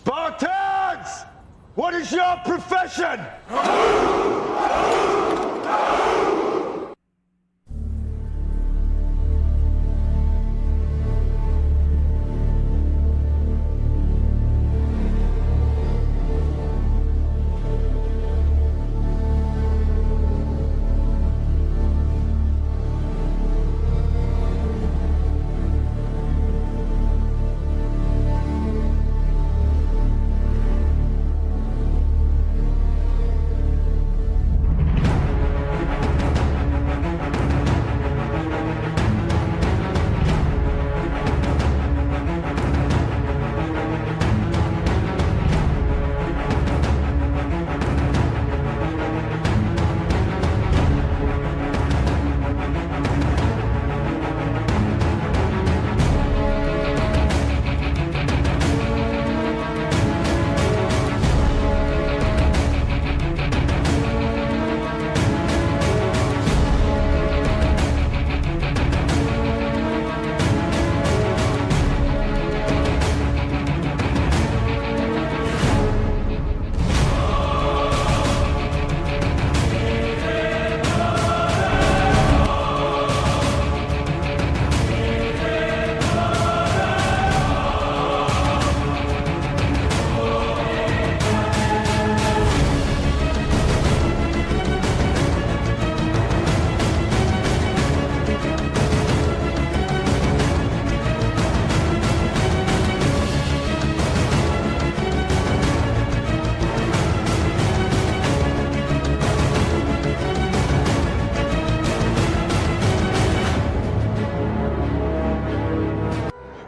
Spartans! What is your profession?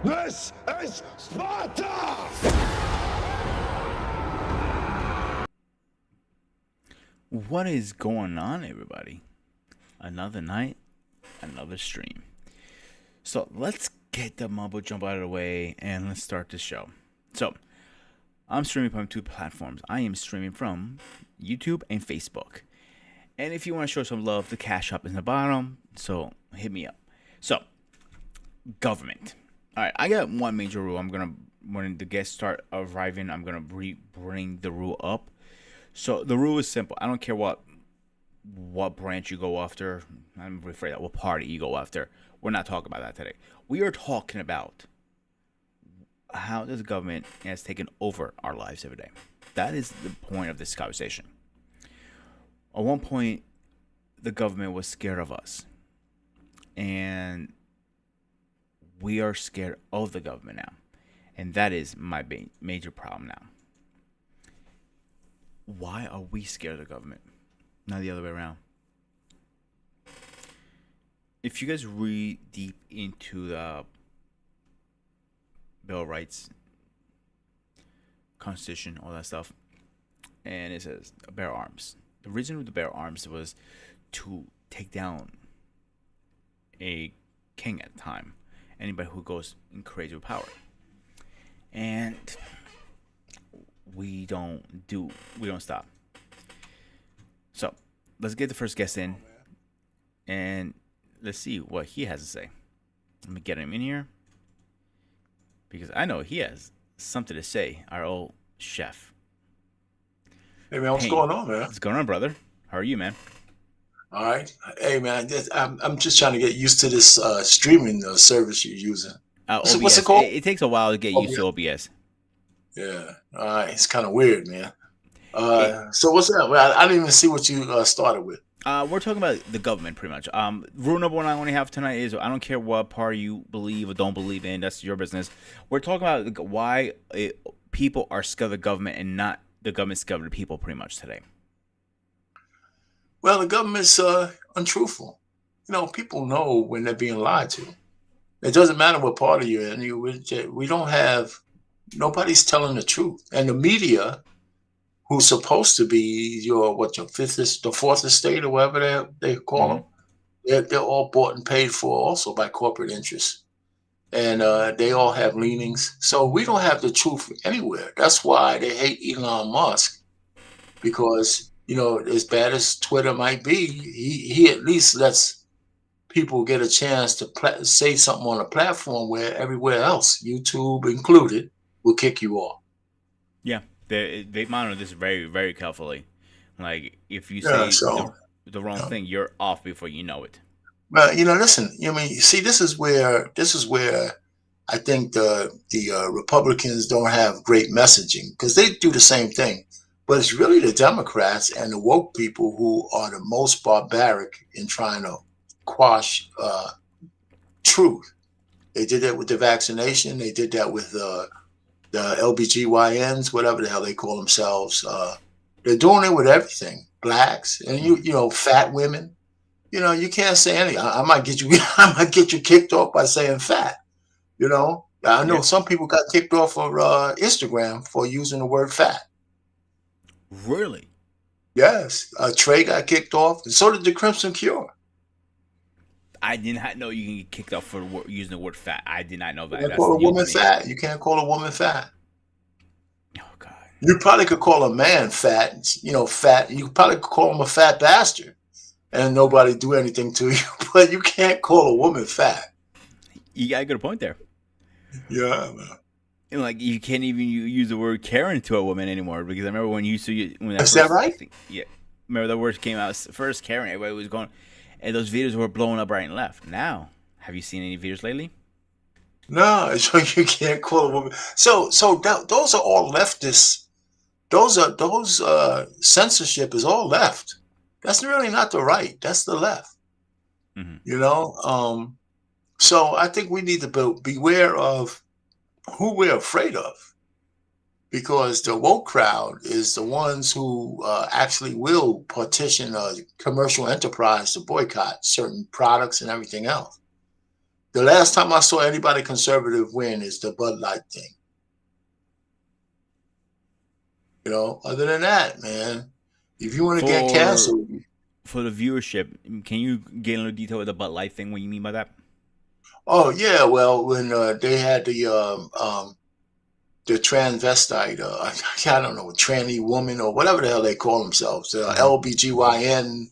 This is Sparta! What is going on, everybody? Another night, another stream. So let's get the mumbo jumbo out of the way and let's start the show. So I'm streaming from two platforms. I am streaming from YouTube and Facebook. And if you want to show some love, the Cash App is in the bottom. So hit me up. So, government. All right, I got one major rule. When the guests start arriving, I'm gonna bring the rule up. So the rule is simple. I don't care what branch you go after. I'm afraid that what party you go after. We're not talking about that today. We are talking about how this government has taken over our lives every day. That is the point of this conversation. At one point, the government was scared of us, and we are scared of the government now. And that is my major problem now. Why are we scared of the government? Not the other way around. If you guys read deep into the Bill of Rights, Constitution, all that stuff, and it says bear arms. The reason with the bear arms was to take down a king at the time. Anybody who goes in crazy with power. And we don't stop. So let's get the first guest in and let's see what he has to say. Let me get him in here because I know he has something to say. Our old chef. Hey man, what's going on, man? What's going on, brother? How are you, man? All right. Hey man, I'm just trying to get used to this streaming service you're using. OBS. What's it called? It takes a while to get used to OBS. Yeah. All right. It's kind of weird, man. So what's that? Well, I didn't even see what you started with. We're talking about the government, pretty much. Rule number one I only have tonight is I don't care what party you believe or don't believe in. That's your business. We're talking about why people are scared of the government and not the government scared of the people, pretty much today. Well, the government's untruthful. You know, people know when they're being lied to. It doesn't matter what party you're in. We don't have, nobody's telling the truth. And the media, who's supposed to be the fourth estate or whatever they call them, they're all bought and paid for also by corporate interests. And they all have leanings. So we don't have the truth anywhere. That's why they hate Elon Musk, because you know, as bad as Twitter might be, he at least lets people get a chance to say something on a platform where everywhere else, YouTube included, will kick you off. Yeah, they monitor this very very carefully. Like if you Yeah. say So, the wrong you know, thing, you're off before you know it. but listen. I mean, see, this is where I think the Republicans don't have great messaging because they do the same thing, but it's really the Democrats and the woke people who are the most barbaric in trying to quash truth. They did that with the vaccination. They did that with the LBGYNs, whatever the hell they call themselves. They're doing it with everything. Blacks and Mhm. fat women. You can't say anything. I might get you. I might get you kicked off by saying fat. I know Yeah, some people got kicked off of Instagram for using the word fat. really. Yes, Trey got kicked off, and so did the Crimson Cure. I did not know you can get kicked off for using the word fat. I did not know You that. can't That's call a new to woman me. fat. You can't call a woman fat. Oh God. You probably could call a man fat. Fat. You probably could call him a fat bastard, and nobody do anything to you. But you can't call a woman fat. You got a good point there. Yeah, man. And like you can't even use the word Karen to a woman anymore because I remember when you used to when that Is that first right? thing, yeah, remember the word came out first Karen, everybody was going, and those videos were blowing up right and left. Now, have you seen any videos lately? No, so you can't call a woman. So those are all leftists. Those censorship is all left. That's really not the right. That's the left. Hmm. You know. So I think we need to beware of who we're afraid of because the woke crowd is the ones who actually will partition a commercial enterprise to boycott certain products and everything else. The last time I saw anybody conservative win is the Bud Light thing. Other than that, man, if you want to get For canceled, for the viewership, can you get in a little detail with the Bud Light thing? What you mean by that? oh yeah, well when they had the transvestite, I don't know, tranny woman or whatever the hell they call themselves, Hmm. LBGYN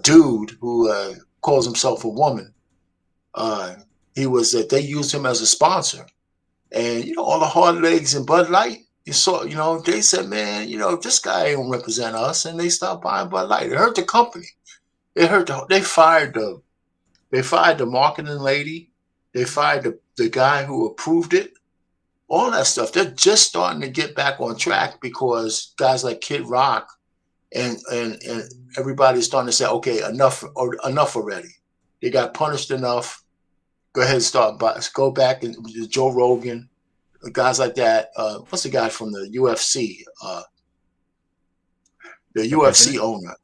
dude who calls himself a woman. Uh, he was they used him as a sponsor, and all the hard legs in Bud Light. You saw, they said, man, this guy don't represent us, and they stopped buying Bud Light. It hurt the company. It hurt they fired the marketing lady. They fired the guy who approved it. All that stuff. They're just starting to get back on track because guys like Kid Rock and everybody's starting to say, okay, enough already. They got punished enough. Go ahead and go back and Joe Rogan, guys like that. What's the guy from the UFC? The The UFC president? owner.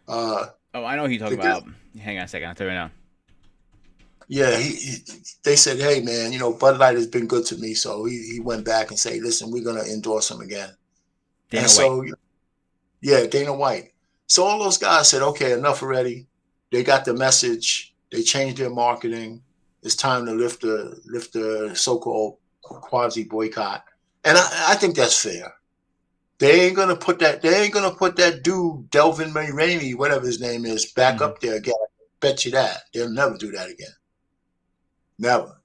Uh, Oh, I know who you talk the guy, about. Hang on a second. I'll tell you right now. yeah, they said, hey man, Bud Light has been good to me, so he went back and said, listen, we're gonna endorse him again. And Dana White. so yeah, Dana White. So all those guys said, okay, enough already. They got the message. They changed their marketing. It's time to lift the so-called quasi boycott. And I think that's fair. They ain't gonna put that. They ain't gonna put that dude Delvin Mulroney, whatever his name is, back Hmm. up there again. Bet you that they'll never do that again. Never.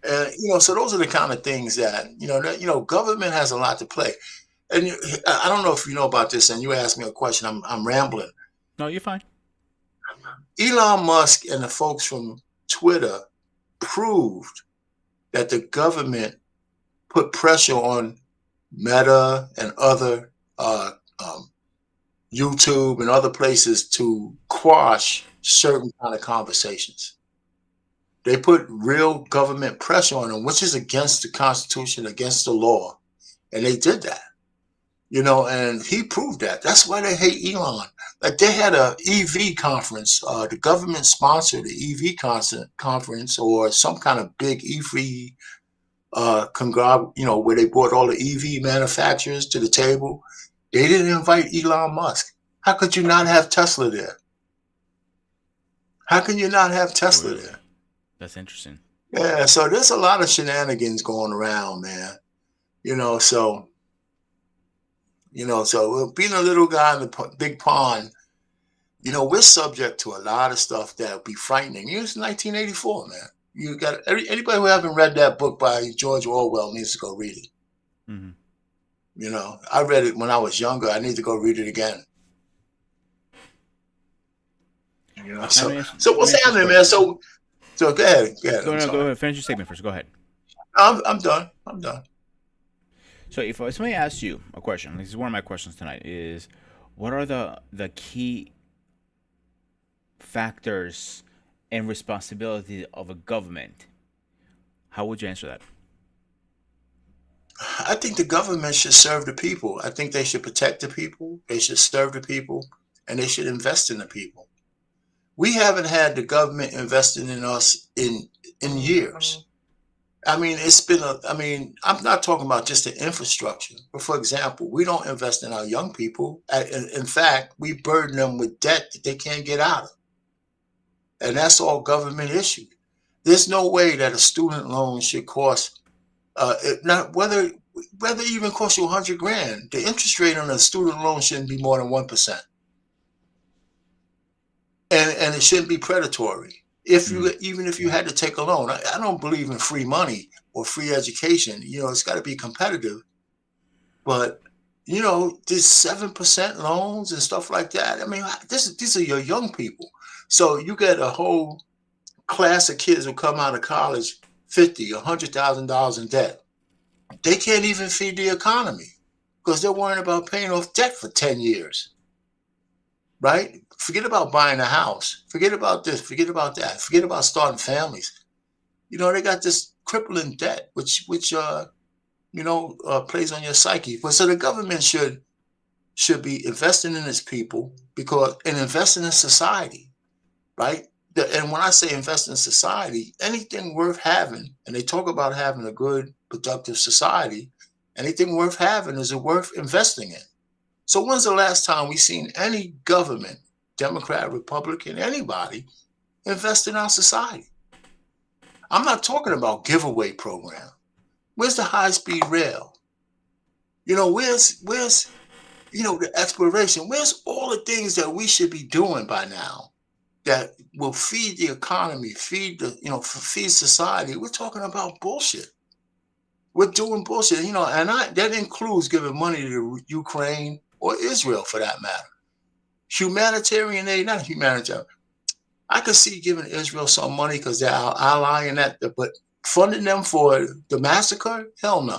And so those are the kind of things that government has a lot to play. And I don't know if you know about this, and you asked me a question. I'm rambling. No, you're fine. Elon Musk and the folks from Twitter proved that the government put pressure on Meta and other YouTube and other places to quash certain kind of conversations. They put real government pressure on them, which is against the Constitution, against the law, and they did that. And he proved that. That's why they hate Elon. Like they had a EV conference. The government sponsored the EV conference or some kind of big EV where they brought all the EV manufacturers to the table. They didn't invite Elon Musk. How could you not have Tesla there? How can you not have Oh, Tesla really? there? That's interesting. Yeah, so there's a lot of shenanigans going around, man. You know, so so being a little guy in the big pond, we're subject to a lot of stuff that would be frightening. It's 1984, man. You got anybody who haven't read that book by George Orwell needs to go read it. Mm-hmm. You know, I read it when I was younger. I need to go read it again. You know, Now, so let me what's ask you this happening, man? question. So go ahead, go ahead. I'm Go sorry. ahead. Finish your statement first. Go ahead. I'm done. I'm done. So if somebody asks you a question, this is one of my questions tonight, is what are the key factors and responsibilities of a government? How would you answer that? I think the government should serve the people. I think they should protect the people. They should serve the people, and they should invest in the people. We haven't had the government investing in us in years. I mean, it's been a. I mean, I'm not talking about just the infrastructure, but for example, we don't invest in our young people. In fact, we burden them with debt that they can't get out of, and that's all government issued. There's no way that a student loan should cost not whether it even cost you 100 grand. The interest rate on a student loan shouldn't be more than 1%, and it shouldn't be predatory. If you even if you had to take a loan, I don't believe in free money or free education. You know, it's got to be competitive. But you know, these 7% loans and stuff like that. I mean, these are your young people. So you get a whole class of kids who come out of college 50, $100,000 in debt. They can't even feed the economy because they're worrying about paying off debt for 10 years, right? Forget about buying a house. Forget about this. Forget about that. Forget about starting families. You know, they got this crippling debt, which plays on your psyche. But so the government should be investing in its people and investing in society, right? And when I say invest in society, anything worth having, and they talk about having a good, productive society, anything worth having is worth investing in. So when's the last time we seen any government, Democrat, Republican, anybody, invest in our society? I'm not talking about giveaway program. Where's the high-speed rail? You know, where's the exploration? Where's all the things that we should be doing by now that will feed the economy, feed society? We're talking about bullshit. We're doing bullshit, and that includes giving money to Ukraine or Israel for that matter. Humanitarian aid, not humanitarian. I could see giving Israel some money because they're our ally in that, but funding them for the massacre, hell no.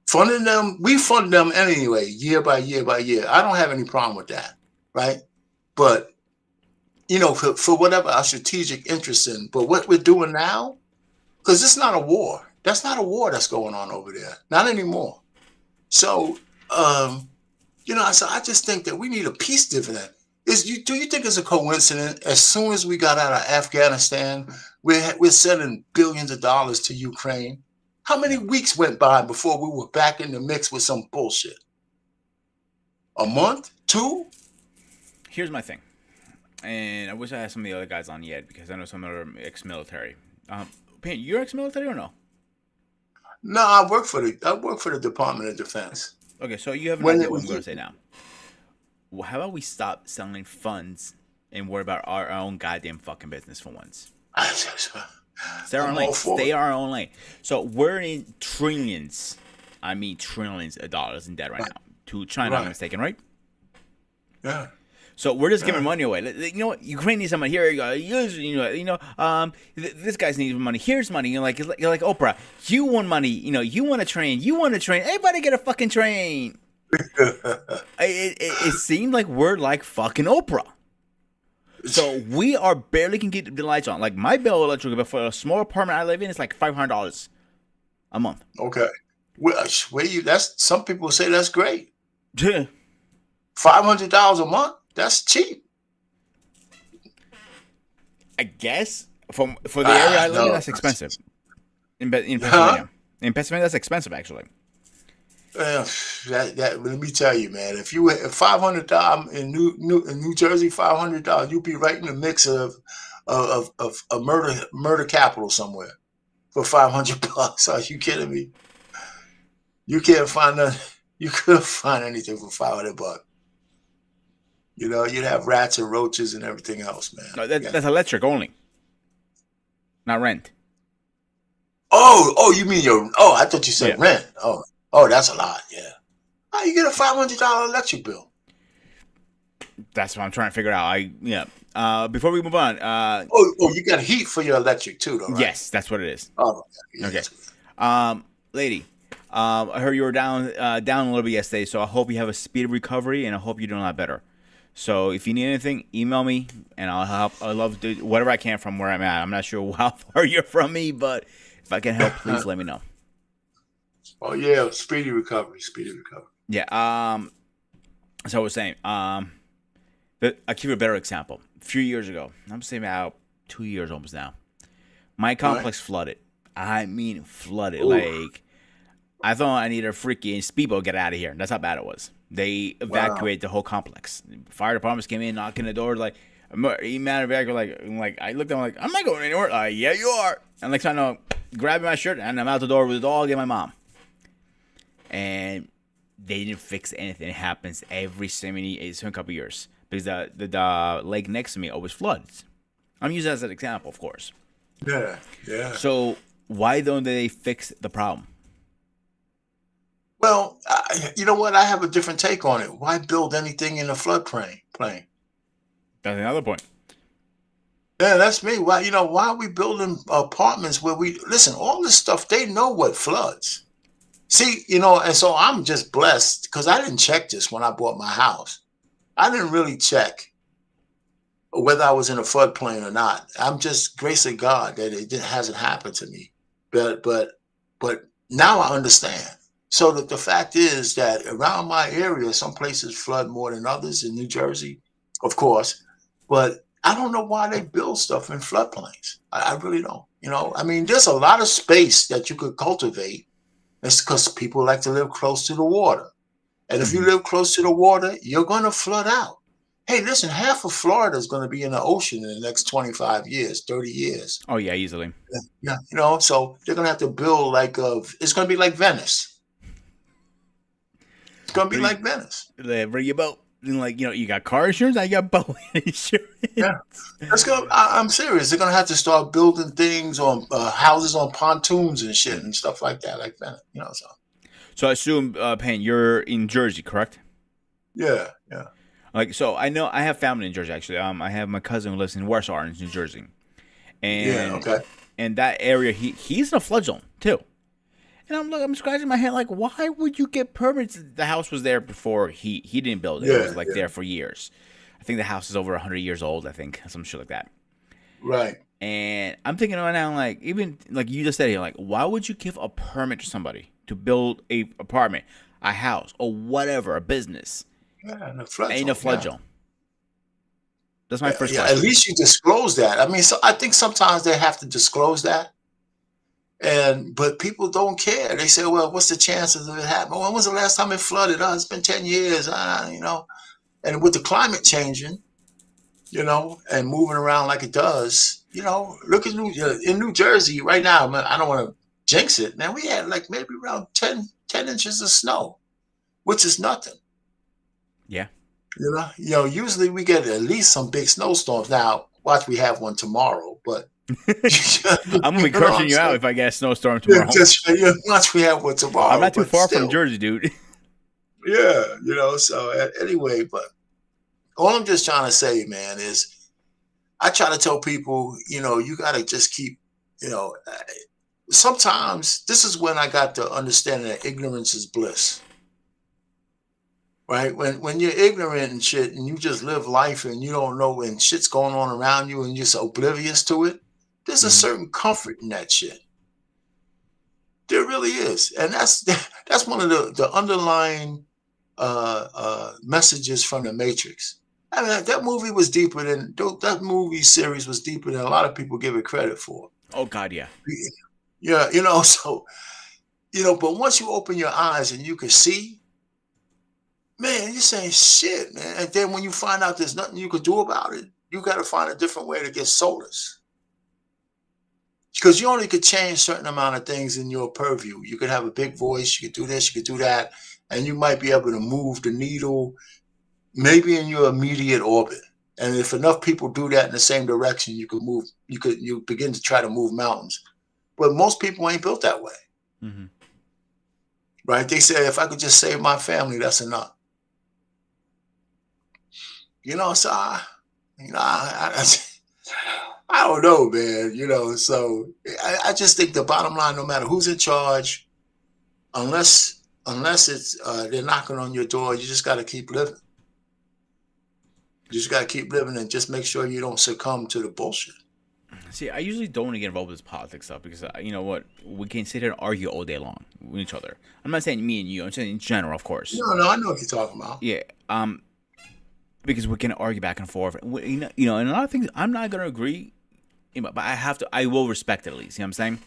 Funding them, we fund them anyway, year by year by year. I don't have any problem with that, right? But for whatever our strategic interest in. But what we're doing now, because it's not a war. That's not a war that's going on over there. Not anymore. So, so I just think that we need a peace dividend. Do you think it's a coincidence? As soon as we got out of Afghanistan, we're sending billions of dollars to Ukraine. How many weeks went by before we were back in the mix with some bullshit? A month? 2? Here's my thing, and I wish I had some of the other guys on yet because I know some are ex-military. Payne, you're ex-military or no? No, I work for the Department of Defense. Okay, so you have an idea what I'm going to say now. Well, how about we stop selling funds and worry about our own goddamn fucking business for once? Stay our own lane. Stay our own lane. So we're in trillions. I mean trillions of dollars in debt right now to China. I'm mistaken, right? Yeah. So we're just giving money away. You know what? Ukraine needs some money. Here you go. This guy's needing money. Here's money. You're like Oprah. You want money. You want a train. You want a train. Everybody get a fucking train. It seemed like we're like fucking Oprah. So we are barely can keep the lights on. Like my bill, electric bill for a small apartment I live in is like $500 a month. Okay. That's some people say that's great. Yeah. $500 a month. That's cheap. I guess for the area I live in, that's expensive. In Pennsylvania, that's expensive actually. Let me tell you, man. If $500 in New Jersey, $500, you'd be right in the mix of a murder capital somewhere for $500. Are you kidding me? You can't find you couldn't find anything for $500. You'd have rats and roaches and everything else, man. No, that's electric only, not rent. Oh, you mean your? Oh, I thought you Yeah, said rent. Oh, that's a lot. Yeah. How you get a $500 electric bill? that's what I'm trying to figure out. Before we move on, Oh, you got heat for your electric too, though, right? yes, that's what it is. Oh, okay. Yeah, Okay, that's good. lady, I heard you were down a little bit yesterday, so I hope you have a speedy recovery, and I hope you're doing a lot better. So if you need anything, email me, and I'll help. I love to do whatever I can from where I'm at. I'm not sure how far you're from me, but if I can help, please let me know. Oh yeah, speedy recovery, speedy recovery. Yeah. So I was saying, but I'll give you a better example. A few years ago, I'm saying about 2 years almost now, my All right. complex flooded. I mean, flooded. Ooh, Like, I thought I needed a freaking speedboat to get out of here. That's how bad it was. They wow. evacuated the whole complex. Fire departments came in, knocking the door, like, evacuate, like I looked at them like, I'm not going anywhere. Yeah, you are. And like, I know, grabbing my shirt, and I'm out the door with the dog and my mom. And they didn't fix anything. It happens every some couple years because the lake next to me always floods. I'm using that as an example, of course. Yeah, yeah. So why don't they fix the problem? Well, you know what? I have a different take on it. Why build anything in a floodplain? Plain. That's another point. Yeah, that's me. Why are we building apartments where we listen? All this stuff, they know what floods. See, and so I'm just blessed because I didn't check this when I bought my house. I didn't really check whether I was in a floodplain or not. I'm just grace of God that it hasn't happened to me. But now I understand. So that the fact is that around my area, some places flood more than others in New Jersey, of course. But I don't know why they build stuff in floodplains. I really don't. I mean, there's a lot of space that you could cultivate. It's because people like to live close to the water. And if you Hmm. live close to the water, you're going to flood out. Hey, listen, half of Florida is going to be in the ocean in the next 25 years, 30 years. Oh yeah, easily. Yeah, so they're going to have to build it's going to be like Venice. It's going to be Bring, like Venice. bring your boat. And like you got car insurance. I got boat insurance. Yeah. I'm serious. They're going to have to start building things on houses on pontoons and shit and stuff like that, like Venice, so. So I assume, Payne, you're in Jersey, correct? Yeah, yeah. Like, so I know I have family in Jersey actually. I have my cousin who lives in West Orange, New Jersey, Yeah, and okay. in that area, he's in a flood zone too. And I'm scratching my head like, why would you get permits? The house was there before he didn't build it. It Yeah, was like yeah. there for years. I think the house is over 100 years old. I think some shit like that. Right. And I'm thinking right now, like even like you just said here, like why would you give a permit to somebody to build a apartment, a house, or whatever, a business Yeah, in a flood in a zone. flood Yeah. zone? That's my first Yeah, at question. least you disclose that. I mean, so I think sometimes they have to disclose that, but people don't care. They say, "Well, what's the chances of it happening? When was the last time it flooded? Oh, it's been 10 years." And with the climate changing, and moving around like it does, look at in New Jersey right now. Man, I don't want to jinx it. Man, we had like maybe around 10 inches of snow, which is nothing. Yeah, Usually we get at least some big snowstorms. Now, watch, we have one tomorrow, but I'm gonna you be know what cursing I'm you out saying? if I get a snowstorm Yeah, tomorrow. watch, we have one I'm tomorrow, not too but far from still, Jersey, dude. yeah, So anyway, but all I'm just trying to say, man, is I try to tell people, you got to just keep, you know, uh, sometimes this is when I got to understanding that ignorance is bliss. Right, when you're ignorant and shit, and you just live life, and you don't know when shit's going on around you, and you're just oblivious to it. There's a Hmm. certain comfort in that shit. There really is, and that's one of the underlying messages from the Matrix. I mean, that movie was deeper than that movie series was deeper than a lot of people give it credit for. Oh God, yeah. Yeah, so but once you open your eyes and you can see, man, you're saying shit, man. And then when you find out there's nothing you could do about it, you got to find a different way to get solace. Because you only could change certain amount of things in your purview. You could have a big voice, you could do this, you could do that, and you might be able to move the needle maybe in your immediate orbit. And if enough people do that in the same direction, you begin to try to move mountains. But most people ain't built that way, Mm-hmm. right? They say, if I could just save my family, that's enough. So I don't know, man. So I just think the bottom line, no matter who's in charge, unless it's they're knocking on your door, you just got to keep living. You just got to keep living and just make sure you don't succumb to the bullshit. See, I usually don't want to get involved with this politics stuff because you know what, we can sit here and argue all day long with each other. I'm not saying me and you. I'm saying in general, of course. No, I know what you're talking about. Yeah. Because we can argue back and forth. And a lot of things I'm not gonna agree, but I will respect it at least. You know what I'm saying?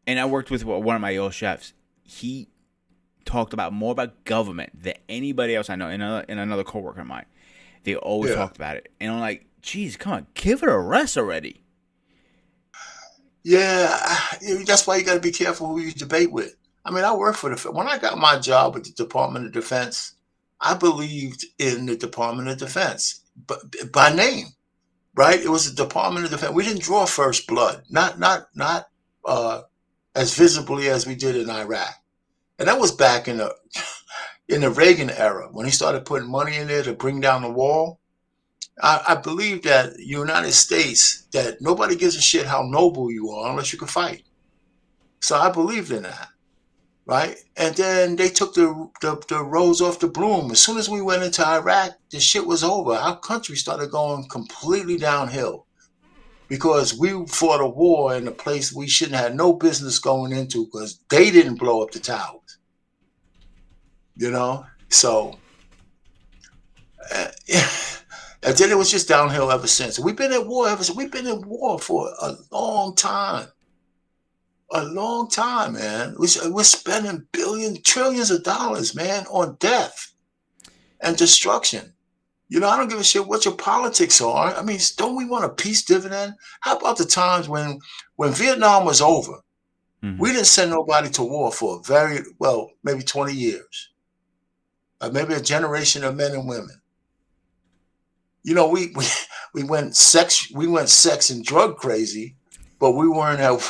And I worked with one of my old chefs. He talked about more about government than anybody else I know. And another coworker of mine, they always talked about it. And I'm like, geez, come on, give it a rest already. Yeah, that's why you got to be careful who you debate with. I mean, I work for when I got my job at the Department of Defense, I believed in the Department of Defense, but by name, right? It was the Department of Defense. We didn't draw first blood, not as visibly as we did in Iraq, and that was back in the Reagan era when he started putting money in there to bring down the wall. I believe that the United States, that nobody gives a shit how noble you are unless you can fight. So I believed in that. Right. And then they took the rose off the bloom. As soon as we went into Iraq, the shit was over. Our country started going completely downhill because we fought a war in a place we shouldn't have no business going into because they didn't blow up the towers. So and then it was just downhill ever since. We've been at war ever since. We've been in war for a long time. A long time, man. We're spending trillions of dollars, man, on death and destruction. I don't give a shit what your politics are. I mean, don't we want a peace dividend? How about the times when Vietnam was over, we didn't send nobody to war for maybe 20 years, maybe a generation of men and women. We went sex and drug crazy, but we weren't at war.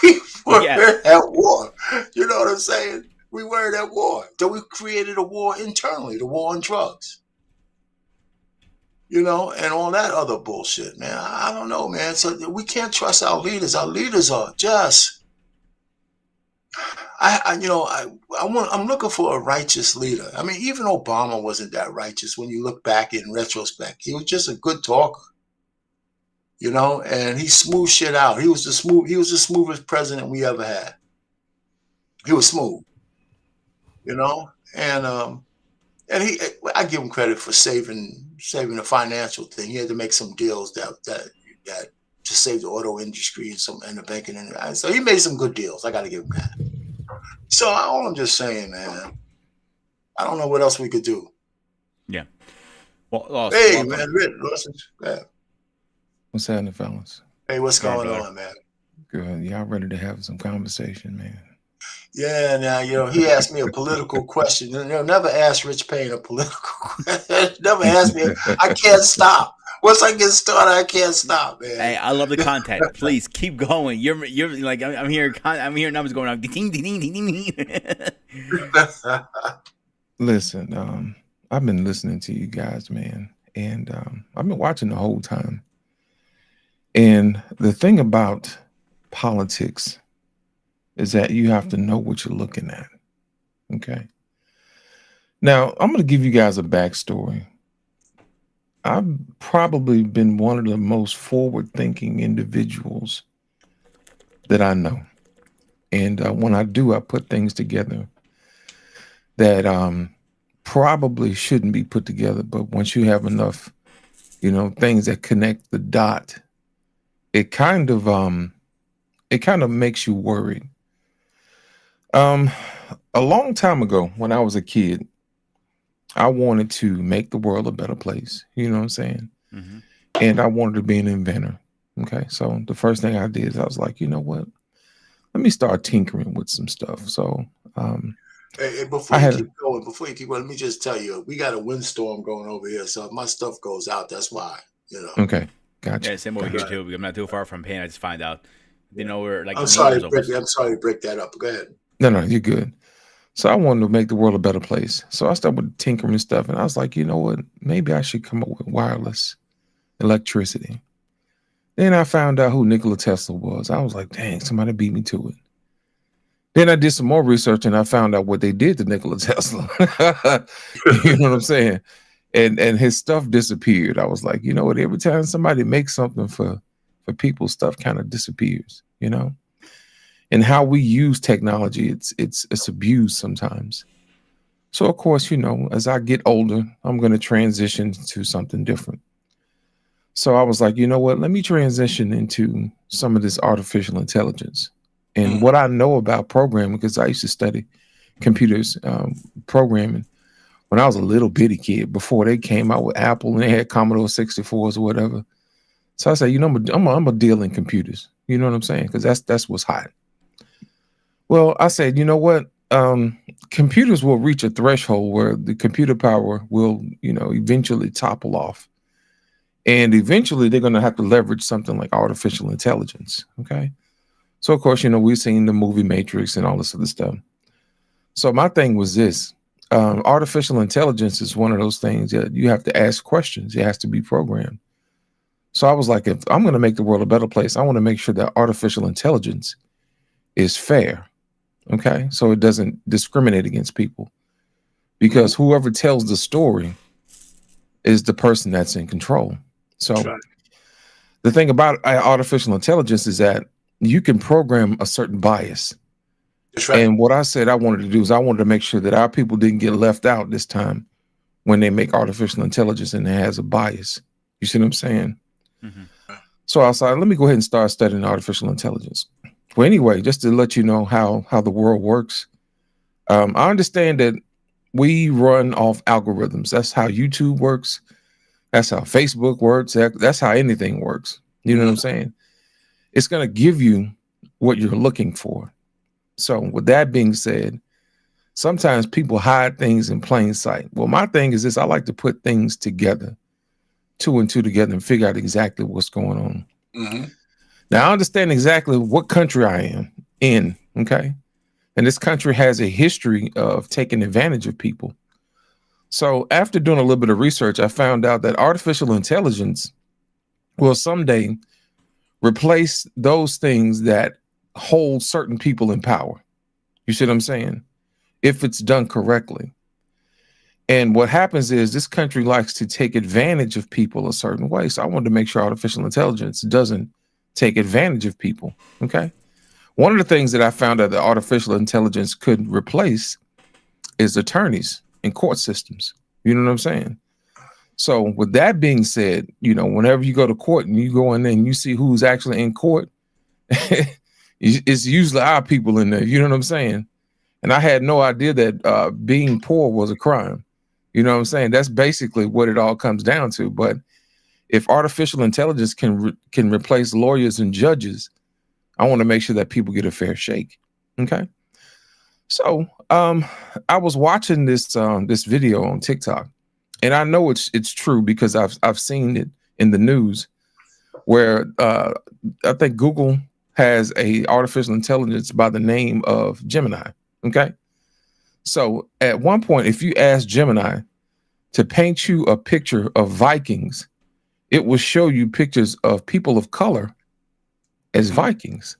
We weren't at war. You know what I'm saying? We weren't at war. So we created a war internally, the war on drugs. And all that other bullshit, man. I don't know, man. So we can't trust our leaders. Our leaders are just. I'm looking for a righteous leader. I mean, even Obama wasn't that righteous when you look back in retrospect. He was just a good talker. And he smoothed shit out. He was the smoothest president we ever had. He was smooth, and I give him credit for saving the financial thing. He had to make some deals that to save the auto industry and the banking industry. So he made some good deals. I got to give him that. So all I'm just saying, man, I don't know what else we could do. Yeah. Well, hey, man, yeah. What's happening, fellas? Hey, what's going on, man? Good. Y'all ready to have some conversation, man? Yeah, now, he asked me a political question. Never ask Rich Payne a political question. Never ask me. I can't stop. Once I get started, I can't stop, man. Hey, I love the content. Please keep going. You're like I'm hearing numbers going on. Ding, ding, ding, ding, ding. Listen, I've been listening to you guys, man, and I've been watching the whole time. And the thing about politics is that you have to know what you're looking at. Okay. Now, I'm going to give you guys a backstory. I've probably been one of the most forward-thinking individuals that I know. And when I do, I put things together that probably shouldn't be put together. But once you have enough, things that connect the dot, it kind of makes you worried. A long time ago, when I was a kid, I wanted to make the world a better place. You know what I'm saying? Mm-hmm. And I wanted to be an inventor. Okay. So the first thing I did is I was like, you know what? Let me start tinkering with some stuff. So before you keep going, let me just tell you, we got a windstorm going over here. So if my stuff goes out, that's why, Okay. Gotcha. Yeah, same over here too. I'm not too far from Payne. I just find out You know, where like I'm sorry, neighbors almost. I'm sorry to break that up. Go ahead. No, you're good. So I wanted to make the world a better place. So I started with tinkering stuff, and I was like, you know what? Maybe I should come up with wireless electricity. Then I found out who Nikola Tesla was. I was like, dang, somebody beat me to it. Then I did some more research, and I found out what they did to Nikola Tesla. You know what I'm saying? And his stuff disappeared. I was like, you know what? Every time somebody makes something for people, stuff kind of disappears, you know? And how we use technology, it's abused sometimes. So of course, you know, as I get older, I'm going to transition to something different. So I was like, you know what? Let me transition into some of this artificial intelligence and what I know about programming, because I used to study computers, programming when I was a little bitty kid before they came out with Apple and they had Commodore 64s or whatever. So I said, you know, I'm a deal in computers. You know what I'm saying? Because that's what's hot. Well, I said, you know what? Computers will reach a threshold where the computer power will, you know, eventually topple off. And eventually they're going to have to leverage something like artificial intelligence. Okay. So, of course, you know, we've seen the movie Matrix and all this other stuff. So my thing was this. Artificial intelligence is one of those things that you have to ask questions. It has to be programmed. So I was like, if I'm going to make the world a better place, I want to make sure that artificial intelligence is fair. Okay. So it doesn't discriminate against people, because whoever tells the story is the person that's in control. So the thing about artificial intelligence is that you can program a certain bias. That's right. And what I said I wanted to do is I wanted to make sure that our people didn't get left out this time when they make artificial intelligence and it has a bias. You see what I'm saying? So I was like, let me go ahead and start studying artificial intelligence. Well, anyway, just to let you know how the world works, I understand that we run off algorithms. That's how YouTube works. That's how Facebook works. That's how anything works. You know what I'm saying? It's going to give you what you're looking for. So with that being said, sometimes people hide things in plain sight. Well, my thing is this: I like to put things together, two and two together, and figure out exactly what's going on. Now, I understand exactly what country I am in, okay? And this country has a history of taking advantage of people. So after doing a little bit of research, I found out that artificial intelligence will someday replace those things that hold certain people in power. You see what I'm saying? If it's done correctly. And what happens is this country likes to take advantage of people a certain way. So I wanted to make sure artificial intelligence doesn't take advantage of people. Okay. One of the things that I found out that artificial intelligence could replace is attorneys in court systems. You know what I'm saying? So with that being said, you know, whenever you go to court and you go in there and you see who's actually in court, it's usually our people in there. You know what I'm saying? And I had no idea that being poor was a crime. You know what I'm saying? That's basically what it all comes down to. But if artificial intelligence can replace lawyers and judges, I want to make sure that people get a fair shake. Okay. So I was watching this video on TikTok, and I know it's true because I've seen it in the news where I think Google has a artificial intelligence by the name of Gemini. Okay. So at one point, if you ask Gemini to paint you a picture of Vikings, it will show you pictures of people of color as Vikings.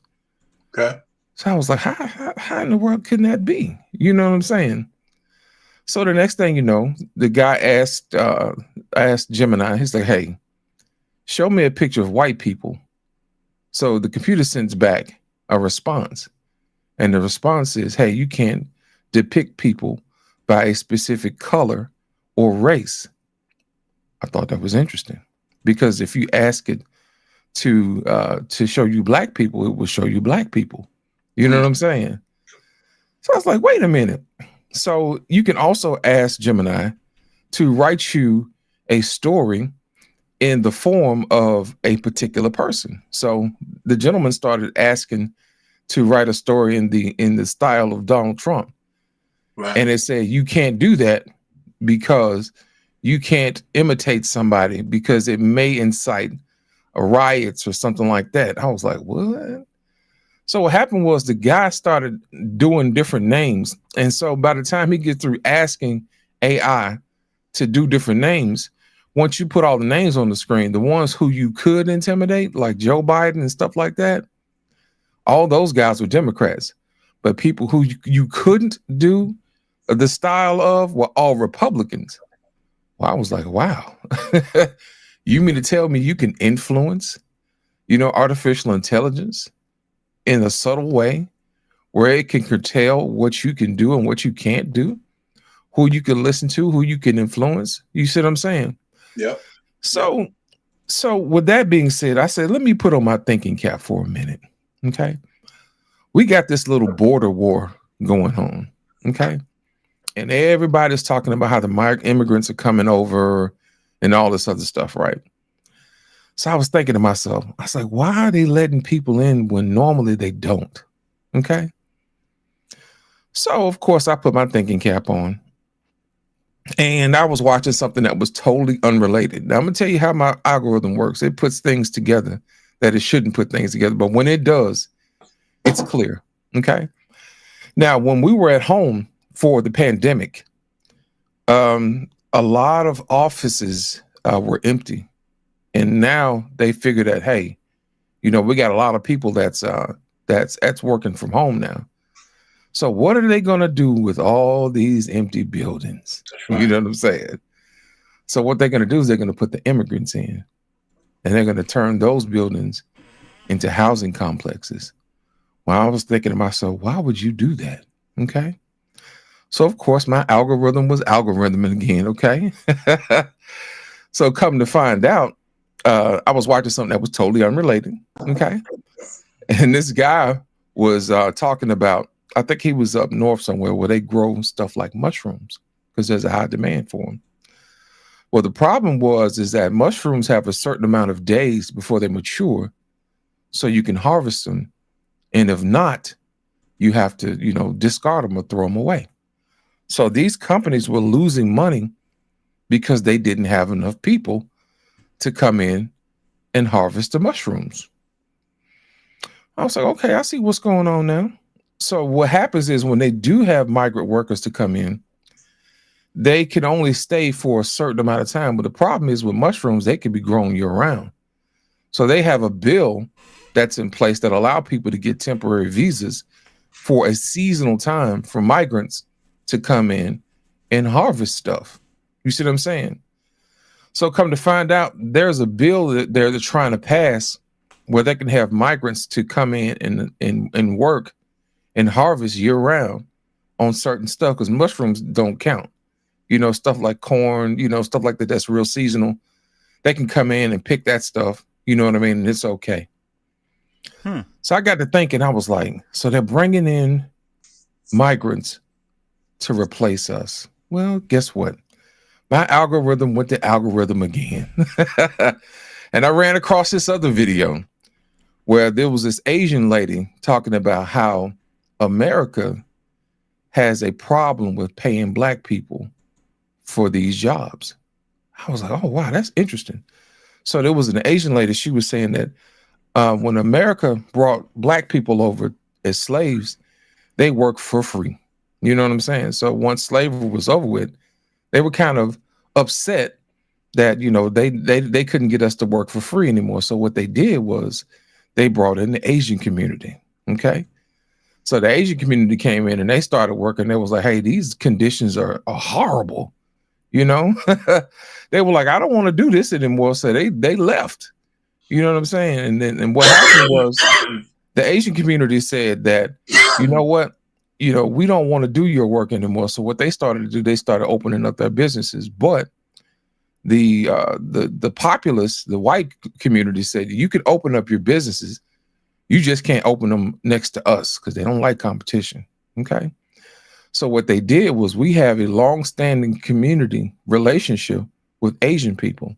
Okay. So I was like, how in the world can that be? You know what I'm saying? So the next thing you know, the guy asked Gemini, he's like, hey, show me a picture of white people. So the computer sends back a response. And the response is, hey, you can't depict people by a specific color or race. I thought that was interesting, because if you ask it to show you black people, it will show you black people. You know what I'm saying? So I was like, wait a minute. So you can also ask Gemini to write you a story in the form of a particular person. So the gentleman started asking to write a story in the style of Donald Trump. Right. And it said, you can't do that because you can't imitate somebody because it may incite riots or something like that. I was like, what? So what happened was the guy started doing different names. And so by the time he gets through asking AI to do different names, once you put all the names on the screen, the ones who you could intimidate, like Joe Biden and stuff like that, all those guys were Democrats. But people who you couldn't do the style of were all Republicans. Well, I was like, wow. You mean to tell me you can influence, artificial intelligence in a subtle way where it can curtail what you can do and what you can't do, who you can listen to, who you can influence? You see what I'm saying? Yep. So with that being said, I said, let me put on my thinking cap for a minute. Okay. We got this little border war going on. Okay. And everybody's talking about how the immigrants are coming over and all this other stuff, right? So I was thinking to myself, I was like, why are they letting people in when normally they don't? Okay. So, of course, I put my thinking cap on and I was watching something that was totally unrelated. Now, I'm going to tell you how my algorithm works. It puts things together that it shouldn't put things together. But when it does, it's clear. Okay. Now, when we were at home for the pandemic, a lot of offices were empty. And now they figured that, hey, we got a lot of people that's working from home now. So what are they going to do with all these empty buildings? Right. You know what I'm saying? So what they're going to do is they're going to put the immigrants in and they're going to turn those buildings into housing complexes. Well, I was thinking to myself, why would you do that? Okay. So, of course, my algorithm was algorithming again. Okay. So come to find out, I was watching something that was totally unrelated. Okay. And this guy was talking about, I think he was up north somewhere where they grow stuff like mushrooms because there's a high demand for them. Well, the problem is that mushrooms have a certain amount of days before they mature so you can harvest them. And if not, you have to, discard them or throw them away. So these companies were losing money because they didn't have enough people to come in and harvest the mushrooms. I was like, okay, I see what's going on now. So what happens is when they do have migrant workers to come in, they can only stay for a certain amount of time. But the problem is with mushrooms, they can be grown year round. So they have a bill that's in place that allow people to get temporary visas for a seasonal time for migrants to come in and harvest stuff. You see what I'm saying? So come to find out, there's a bill that they're trying to pass where they can have migrants to come in and work and harvest year round on certain stuff because mushrooms don't count. Stuff like corn, stuff like that, that's real seasonal. They can come in and pick that stuff. You know what I mean? And it's okay. So I got to thinking, I was like, so they're bringing in migrants to replace us. Well, guess what? My algorithm went to algorithm again. And I ran across this other video where there was this Asian lady talking about how America has a problem with paying Black people for these jobs. I was like, oh, wow, that's interesting. So there was an Asian lady, she was saying that when America brought Black people over as slaves, they worked for free. You know what I'm saying? So once slavery was over with, they were kind of upset that, they couldn't get us to work for free anymore. So what they did was they brought in the Asian community. Okay. So the Asian community came in and they started working. They was like, hey, these conditions are horrible. They were like, I don't want to do this anymore. So they left. You know what I'm saying? And what happened was the Asian community said that, you know what? We don't want to do your work anymore. So what they started to do, they started opening up their businesses. But the populace, the white community said, you could open up your businesses. You just can't open them next to us because they don't like competition. Okay. So what they did was we have a long-standing community relationship with Asian people.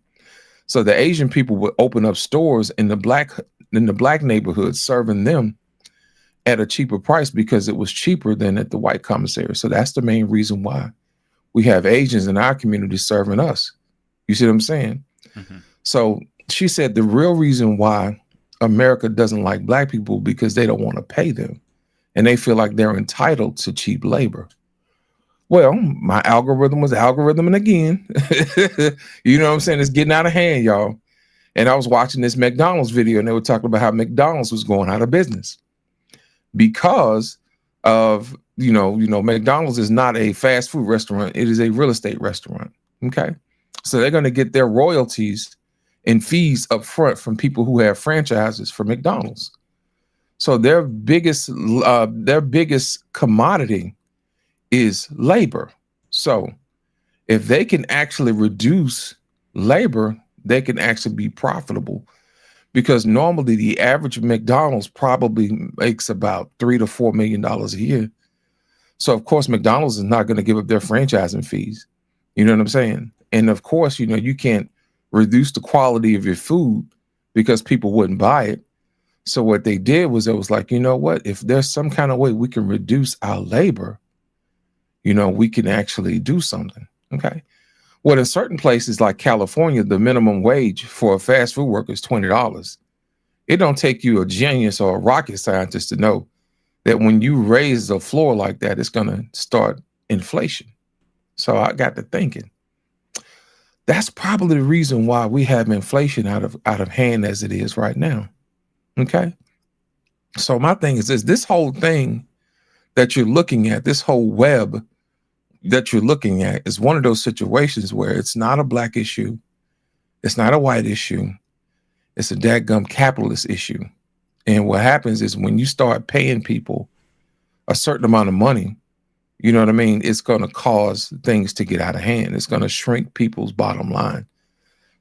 So the Asian people would open up stores in the black neighborhoods, serving them at a cheaper price because it was cheaper than at the white commissary. So that's the main reason why we have Asians in our community serving us. You see what I'm saying? Mm-hmm. So she said the real reason why America doesn't like black people because they don't want to pay them and they feel like they're entitled to cheap labor. Well, my algorithm was algorithming again. You know what I'm saying? It's getting out of hand, y'all. And I was watching this McDonald's video and they were talking about how McDonald's was going out of business because of, McDonald's is not a fast food restaurant. It is a real estate restaurant. Okay. So they're going to get their royalties and fees up front from people who have franchises for McDonald's. So their biggest commodity is labor. So if they can actually reduce labor, they can actually be profitable, because normally the average McDonald's probably makes about $3 to $4 million a year. So of course McDonald's is not going to give up their franchising fees. You know what I'm saying? And of course, you can't reduce the quality of your food because people wouldn't buy it. So what they did was, it was like, you know what, if there's some kind of way we can reduce our labor, we can actually do something. Okay. Well, in certain places like California, the minimum wage for a fast food worker is $20. It don't take you a genius or a rocket scientist to know that when you raise the floor like that, it's going to start inflation. So I got to thinking, that's probably the reason why we have inflation out of hand as it is right now. Okay. So my thing is this whole thing that you're looking at, this whole web that you're looking at, is one of those situations where it's not a black issue. It's not a white issue. It's a dadgum capitalist issue. And what happens is when you start paying people a certain amount of money, you know what I mean, it's going to cause things to get out of hand. It's going to shrink people's bottom line.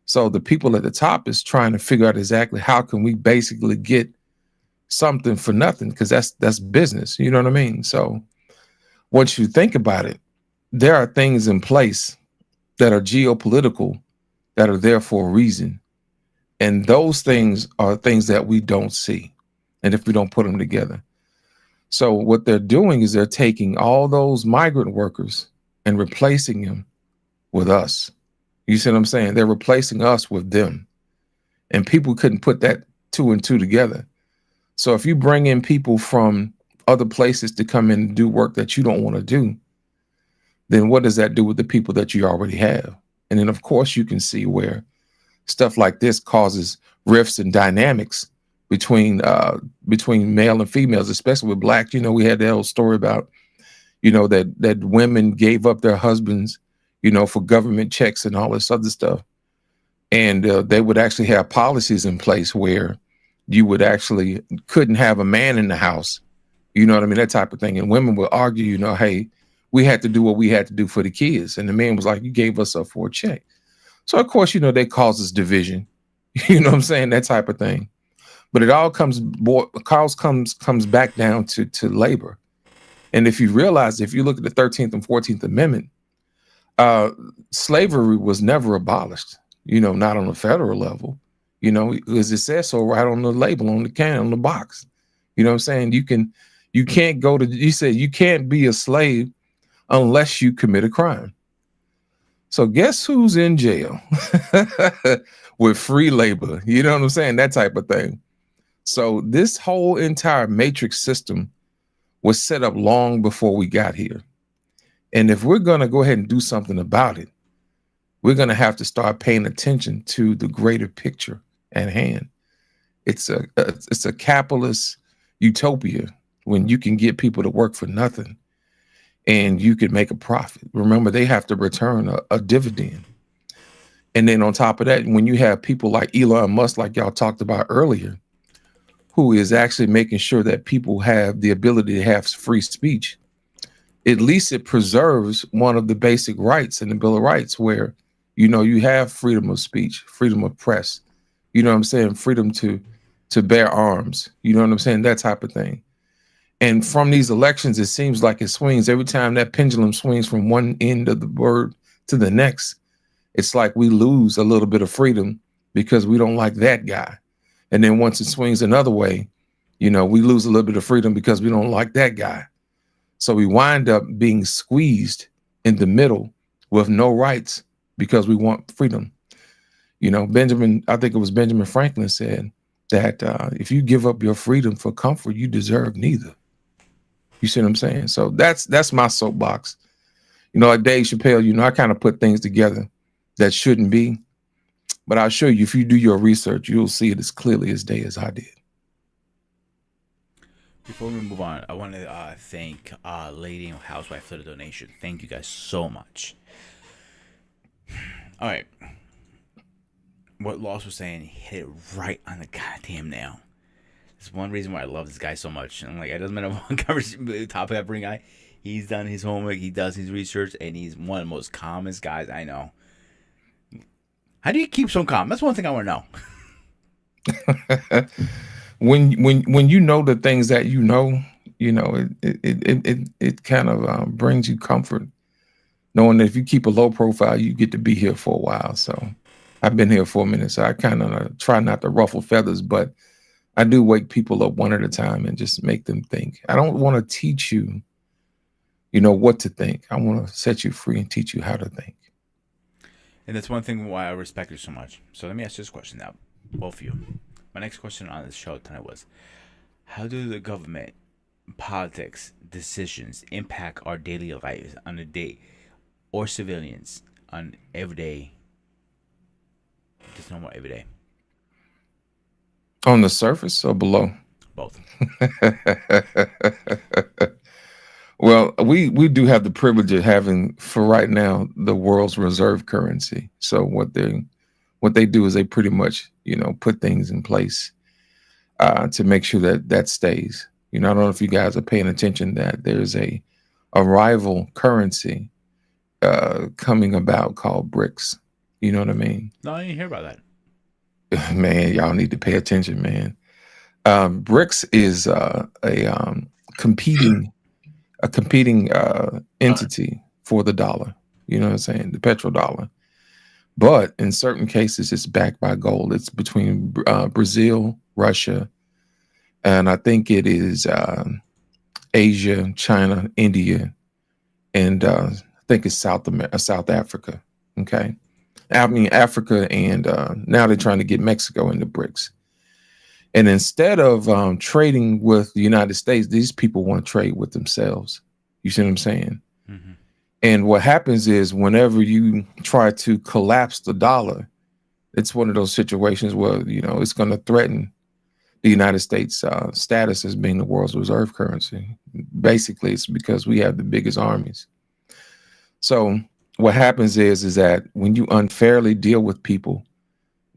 So the people at the top is trying to figure out exactly how can we basically get something for nothing, because that's business. You know what I mean? So once you think about it, there are things in place that are geopolitical that are there for a reason. And those things are things that we don't see. And if we don't put them together. So what they're doing is they're taking all those migrant workers and replacing them with us. You see what I'm saying? They're replacing us with them. And people couldn't put that 2 and 2 together. So if you bring in people from other places to come in and do work that you don't want to do, then what does that do with the people that you already have? And then of course you can see where stuff like this causes rifts and dynamics between male and females, especially with blacks. We had that old story about, that women gave up their husbands, for government checks and all this other stuff. And they would actually have policies in place where you would actually couldn't have a man in the house, you know what I mean? That type of thing. And women would argue, hey, we had to do what we had to do for the kids. And the man was like, you gave us up for a check. So of course, that causes division, you know what I'm saying? That type of thing. But it all comes back down to labor. And if you realize, if you look at the 13th and 14th Amendment, slavery was never abolished, not on the federal level, because it says so right on the label, on the can, on the box. You know what I'm saying? You can't be a slave unless you commit a crime. So guess who's in jail with free labor? You know what I'm saying? That type of thing. So this whole entire matrix system was set up long before we got here. And if we're going to go ahead and do something about it, we're going to have to start paying attention to the greater picture at hand. It's a capitalist utopia when you can get people to work for nothing and you can make a profit. Remember, they have to return a dividend. And then on top of that, when you have people like Elon Musk, like y'all talked about earlier, who is actually making sure that people have the ability to have free speech, at least it preserves one of the basic rights in the Bill of Rights where, you have freedom of speech, freedom of press, you know what I'm saying? Freedom to bear arms, you know what I'm saying? That type of thing. And from these elections, it seems like it swings every time that pendulum swings from one end of the word to the next. It's like we lose a little bit of freedom because we don't like that guy. And then once it swings another way, we lose a little bit of freedom because we don't like that guy. So we wind up being squeezed in the middle with no rights because we want freedom. I think it was Benjamin Franklin said, that if you give up your freedom for comfort, you deserve neither. You see what I'm saying? So that's my soapbox. Like Dave Chappelle, I kind of put things together that shouldn't be. But I'll show you, if you do your research, you'll see it as clearly as day as I did. Before we move on, I want to thank Lady and Housewife for the donation. Thank you guys so much. All right. What Loss was saying, he hit it right on the goddamn nail. It's one reason why I love this guy so much. I'm like, it doesn't matter what conversation, topic I bring guy. He's done his homework, he does his research, and he's one of the most calmest guys I know. How do you keep so calm? That's one thing I want to know. when you know the things that it kind of brings you comfort, knowing that if you keep a low profile, you get to be here for a while. So I've been here for a minute, so I kind of try not to ruffle feathers, but I do wake people up one at a time and just make them think. I don't want to teach you, what to think. I want to set you free and teach you how to think. And that's one thing why I respect you so much. So let me ask you this question now, both of you. My next question on this show tonight was, how do the government, politics, decisions impact our daily lives on a day, or civilians on every day? Just no more every day. On the surface or below? Both. Well, we do have the privilege of having, for right now, the world's reserve currency. So what they do is they pretty much, put things in place to make sure that stays. I don't know if you guys are paying attention that there's a rival currency coming about called BRICS. You know what I mean? No, I didn't hear about that. Man, y'all need to pay attention, man. BRICS is a competing entity for the dollar. You know what I'm saying? The petrodollar. But in certain cases, it's backed by gold. It's between Brazil, Russia, and I think it is Asia, China, India, and I think it's South Africa. Okay. I mean, Africa, and now they're trying to get Mexico into BRICS. And instead of trading with the United States, these people want to trade with themselves. You see what I'm saying? Mm-hmm. And what happens is whenever you try to collapse the dollar, it's one of those situations where, it's going to threaten the United States status as being the world's reserve currency. Basically, it's because we have the biggest armies. So what happens is that when you unfairly deal with people,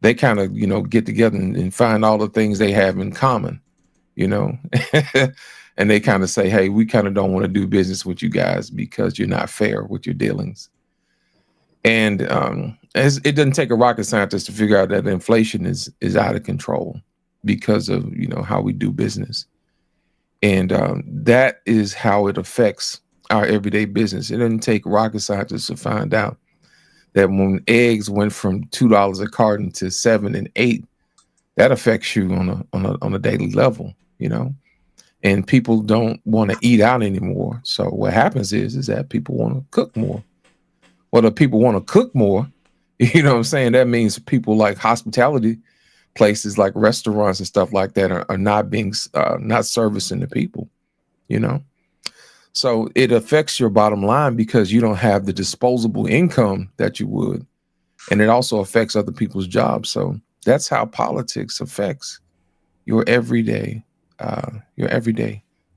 they kind of, get together and find all the things they have in common, and they kind of say, hey, we kind of don't want to do business with you guys because you're not fair with your dealings. And it doesn't take a rocket scientist to figure out that inflation is out of control because of, how we do business. And that is how it affects our everyday business. It doesn't take rocket scientists to find out that when eggs went from $2 a carton to $7 and $8, that affects you on a daily level, and people don't want to eat out anymore. So what happens is that people want to cook more. Well, if people want to cook more, that means people like hospitality places like restaurants and stuff like that are not being not servicing the people, So it affects your bottom line because you don't have the disposable income that you would. And it also affects other people's jobs. So that's how politics affects your everyday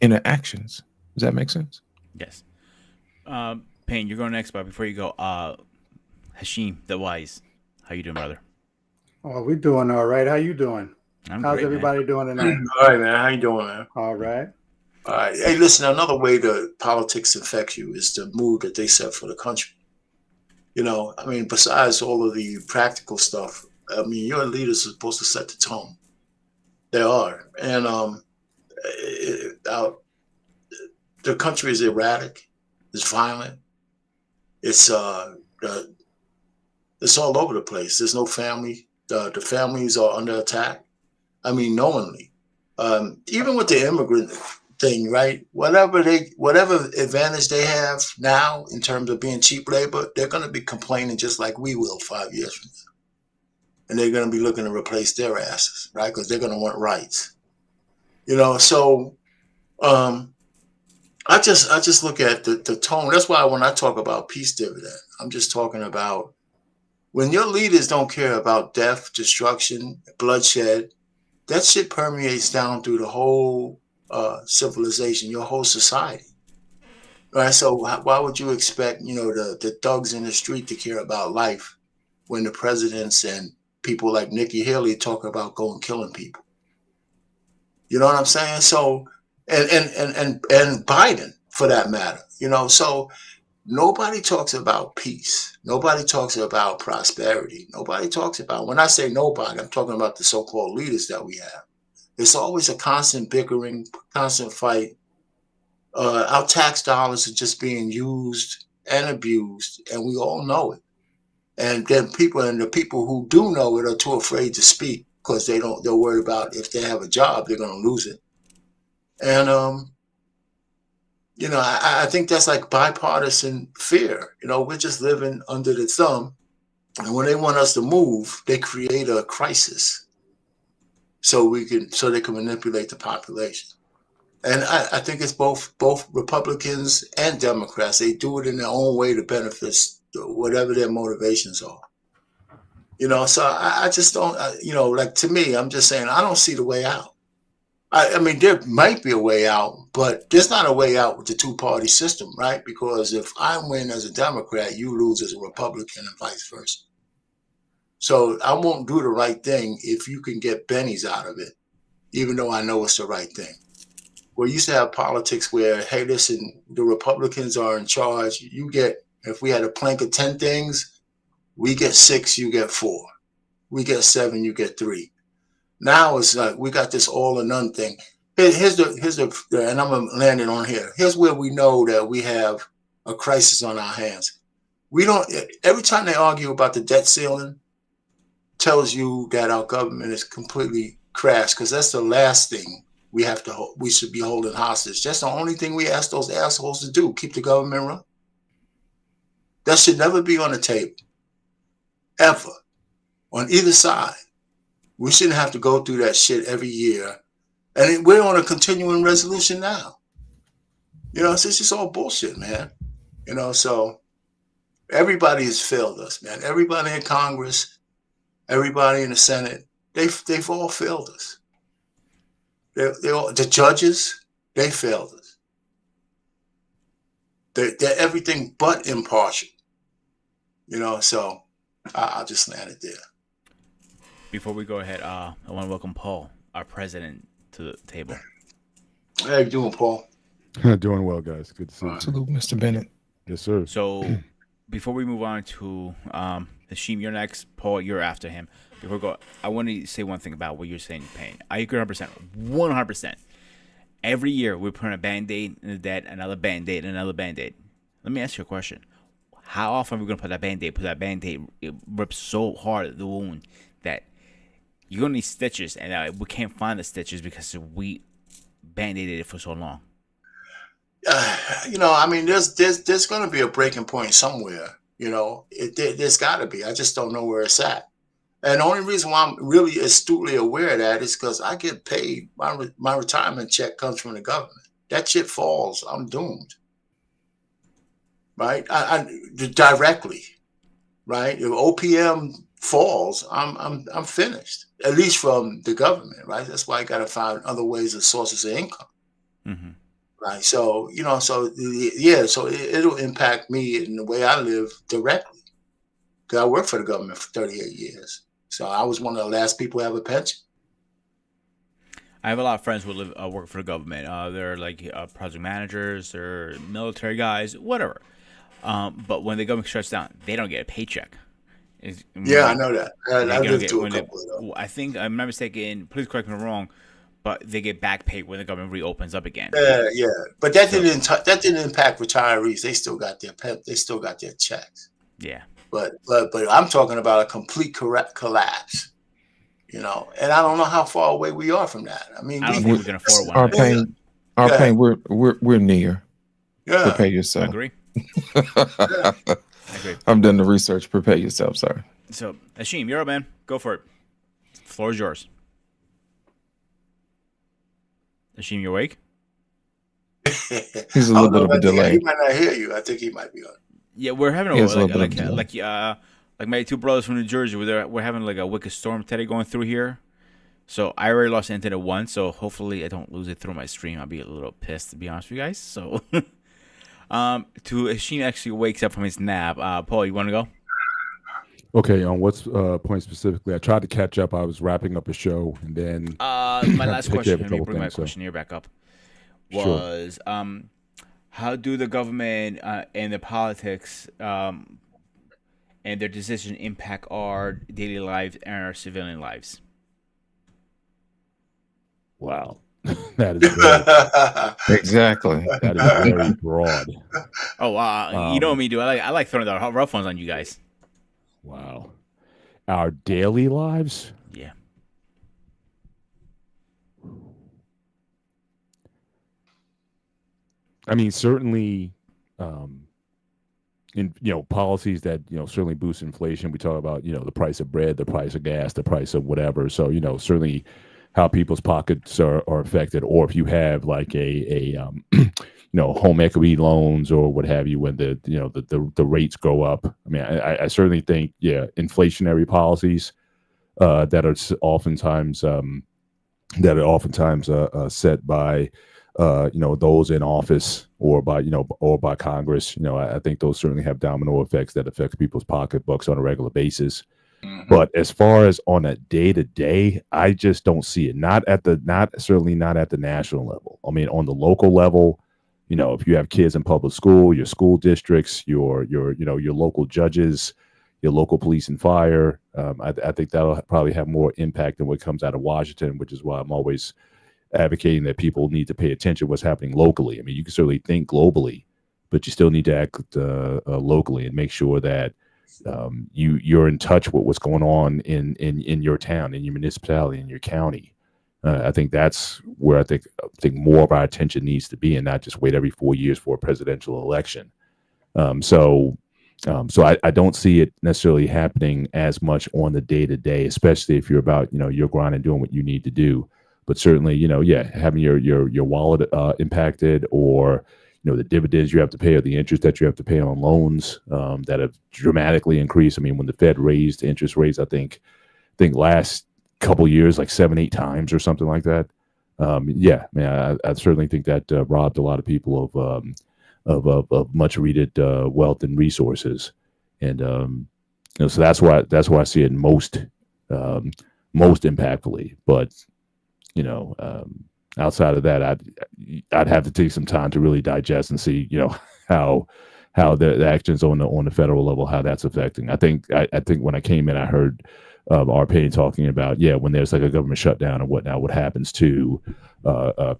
interactions. Does that make sense? Yes. Payne, you're going next, but before you go, Hashim, the Wise, how you doing, brother? Oh, we're doing all right. How you doing? How's great, everybody doing tonight? All right, man. How you doing, man? All right. All right. Hey, listen, another way that politics affect you is the mood that they set for the country. Besides all of the practical stuff, your leaders are supposed to set the tone. They are. And the country is erratic. It's violent. It's all over the place. There's no family. The families are under attack. Knowingly. Even with the immigrant thing, right? Whatever advantage they have now in terms of being cheap labor, they're going to be complaining just like we will 5 years from now. and they're going to be looking to replace their asses, right? Because they're going to want rights. You know, so I just look at the tone. That's why when I talk about peace dividend, I'm just talking about when your leaders don't care about death, destruction, bloodshed, that shit permeates down through the whole civilization, your whole society. Right? So why would you expect, the thugs in the street to care about life when the presidents and people like Nikki Haley talk about going killing people? You know what I'm saying? So and Biden for that matter, so nobody talks about peace. Nobody talks about prosperity. Nobody talks about, when I say nobody, I'm talking about the so-called leaders that we have. It's always a constant bickering, constant fight. Our tax dollars are just being used and abused, and we all know it. And then the people who do know it are too afraid to speak because they're worried about if they have a job, they're going to lose it. And, I think that's like bipartisan fear. We're just living under the thumb. And when they want us to move, they create a crisis so they can manipulate the population. And I think it's both Republicans and Democrats. They do it in their own way to benefit whatever their motivations are. So I just don't, like to me, I'm just saying, I don't see the way out. I mean, there might be a way out, but there's not a way out with the two-party system, right? Because if I win as a Democrat, you lose as a Republican and vice versa. So I won't do the right thing if you can get bennies out of it, even though I know it's the right thing. We used to have politics where, hey, listen, the Republicans are in charge. If we had a plank of 10 things, we get 6, you get 4. We get 7, you get 3. Now it's like we got this all or none thing. Here's the and I'm gonna land it on here. Here's where we know that we have a crisis on our hands. Every time they argue about the debt ceiling, tells you that our government is completely crashed, because that's the last thing we should be holding hostage. That's the only thing we ask those assholes to do, keep the government run. That should never be on the table, ever, on either side. We shouldn't have to go through that shit every year. And we're on a continuing resolution now. It's just all bullshit, man. So everybody has failed us, man. Everybody in Congress, everybody in the Senate, they've all failed us. The judges, they failed us. They're everything but impartial. So I'll just land it there. Before we go ahead, I want to welcome Paul, our president, to the table. How you doing, Paul? Doing well, guys. Good to see you. Salute, Mr. Bennett. Yes, sir. So before we move on to Hashim, you're next. Paul, you're after him. Before we go, I want to say one thing about what you're saying, Pain. I agree 100%. 100%. Every year, we're putting a Band-Aid in the dead, another Band-Aid, another Band-Aid. Let me ask you a question. How often are we going to put that Band-Aid? It rips so hard at the wound that you're going to need stitches, and we can't find the stitches because we Band-Aided it for so long. I mean, there's going to be a breaking point somewhere. There's got to be. I just don't know where it's at. And the only reason why I'm really astutely aware of that is because I get paid. My retirement check comes from the government. That shit falls, I'm doomed. Right? I directly. Right? If OPM falls, I'm finished. At least from the government, right? That's why I got to find other ways of sources of income. Mm-hmm. Right. So, so it'll impact me in the way I live directly. Because I worked for the government for 38 years. So I was one of the last people to have a pension. I have a lot of friends who work for the government. They're like project managers, they're military guys, whatever. But when the government shuts down, they don't get a paycheck. I know that. I lived through a couple of them. I think, I'm not mistaken, please correct me if I'm wrong, but they get back pay when the government reopens up again. Yeah. But that didn't impact retirees. They still got their checks. Yeah. But I'm talking about a complete collapse. And I don't know how far away we are from that. I mean, I don't think we can afford one. Our pain. We're near. Yeah. Prepare yourself. I agree. I've done the research. Prepare yourself, sir. So, Ashim, you're up, man. Go for it. The floor is yours. Ashim, you awake? He's a little bit of a delay. He might not hear you. I think he might be on. Yeah, we're having He has a little bit of delay. like my two brothers from New Jersey. We're having like a wicked storm today going through here. So I already lost internet once. So hopefully I don't lose it through my stream. I'll be a little pissed, to be honest with you guys. So, to Ashim actually wakes up from his nap. Paul, you want to go? Okay, on what's point specifically? I tried to catch up. I was wrapping up a show, and then My last take care question. of a Let me couple bring my things, so- questionnaire back up. Sure. Was how do the government and the politics and their decision impact our daily lives and our civilian lives? Wow, that is very, Exactly. that is very broad. Oh, you know me, dude. I like throwing the rough ones on you guys. Wow, our daily lives. Yeah. I mean, certainly, in policies that certainly boost inflation. We talk about the price of bread, the price of gas, the price of whatever. So certainly how people's pockets are affected, or if you have like a home equity loans or what have you, when the rates go up. I mean, I certainly think inflationary policies that are oftentimes set by those in office or by Congress. I think those certainly have domino effects that affect people's pocketbooks on a regular basis. Mhm. But as far as on a day to day, I just don't see it. Certainly not at the national level. I mean, on the local level, if you have kids in public school, your school districts, your local judges, your local police and fire, I think that'll probably have more impact than what comes out of Washington, which is why I'm always advocating that people need to pay attention to what's happening locally. I mean, you can certainly think globally, but you still need to act locally and make sure that you're in touch with what's going on in your town, in your municipality, in your county. I think that's where I think more of our attention needs to be, and not just wait every 4 years for a presidential election. So I don't see it necessarily happening as much on the day to day, especially if you're about your grind and doing what you need to do. But certainly, having your wallet impacted, or the dividends you have to pay, or the interest that you have to pay on loans that have dramatically increased. I mean, when the Fed raised interest rates, I think last couple years, like 7-8 times or something like that. I certainly think that robbed a lot of people of much needed wealth and resources, and so that's why I see it most impactfully. But outside of that, I'd have to take some time to really digest and see how the actions on the federal level, how that's affecting. I think when I came in, I heard our opinion talking about when there's like a government shutdown and whatnot, what happens to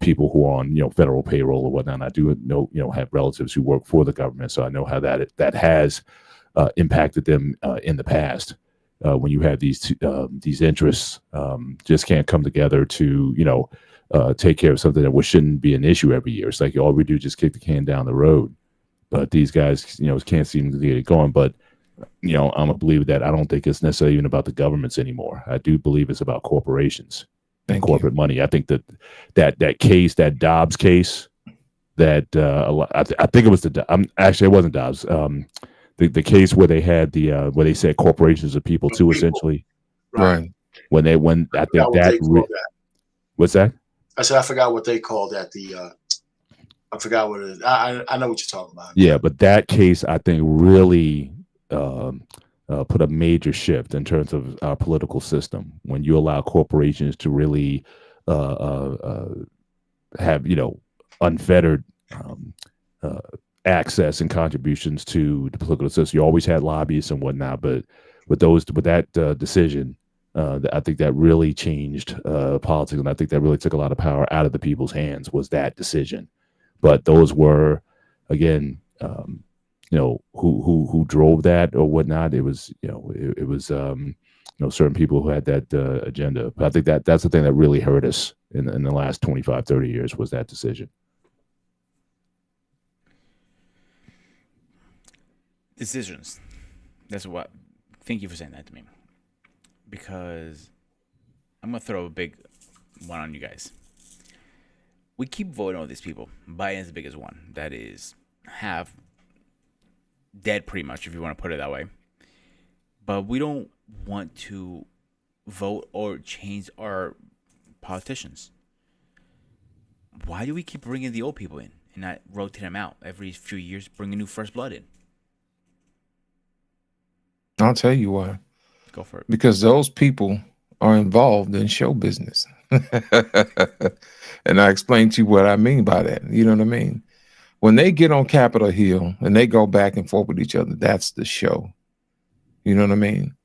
people who are on federal payroll or whatnot. And I do know have relatives who work for the government, so I know how that has impacted them in the past. When you have these interests just can't come together to take care of something that shouldn't be an issue every year. It's like all we do is just kick the can down the road. But these guys can't seem to get it going. But I'm a believer that I don't think it's necessarily even about the governments anymore. I do believe it's about corporations and corporate money. I think that case, that Dobbs case, that I think it was actually it wasn't Dobbs. The case where they had where they said corporations are people too, essentially. Right. When I think that what's that? I said I forgot what they called that. I forgot what it is. I know what you're talking about. Yeah, but that case I think really put a major shift in terms of our political system when you allow corporations to really have unfettered access and contributions to the political system. You always had lobbyists and whatnot, but with that decision, I think that really changed politics, and I think that really took a lot of power out of the people's hands. Was that decision? But those were, again, who drove that or whatnot. It was it was certain people who had that agenda. But I think that's the thing that really hurt us in the last 25, 30 years was that decision. Decisions. That's what Thank you for saying that to me. Because I'm going to throw a big one on you guys. We keep voting on these people. Biden's the biggest one. That is half dead pretty much, if you want to put it that way. But we don't want to vote or change our politicians. Why do we keep bringing the old people in and not rotate them out every few years, bring a new first blood in? I'll tell you why. Go for it. Because those people are involved in show business. And I explained to you what I mean by that. You know what I mean? When they get on Capitol Hill and they go back and forth with each other, that's the show. You know what I mean?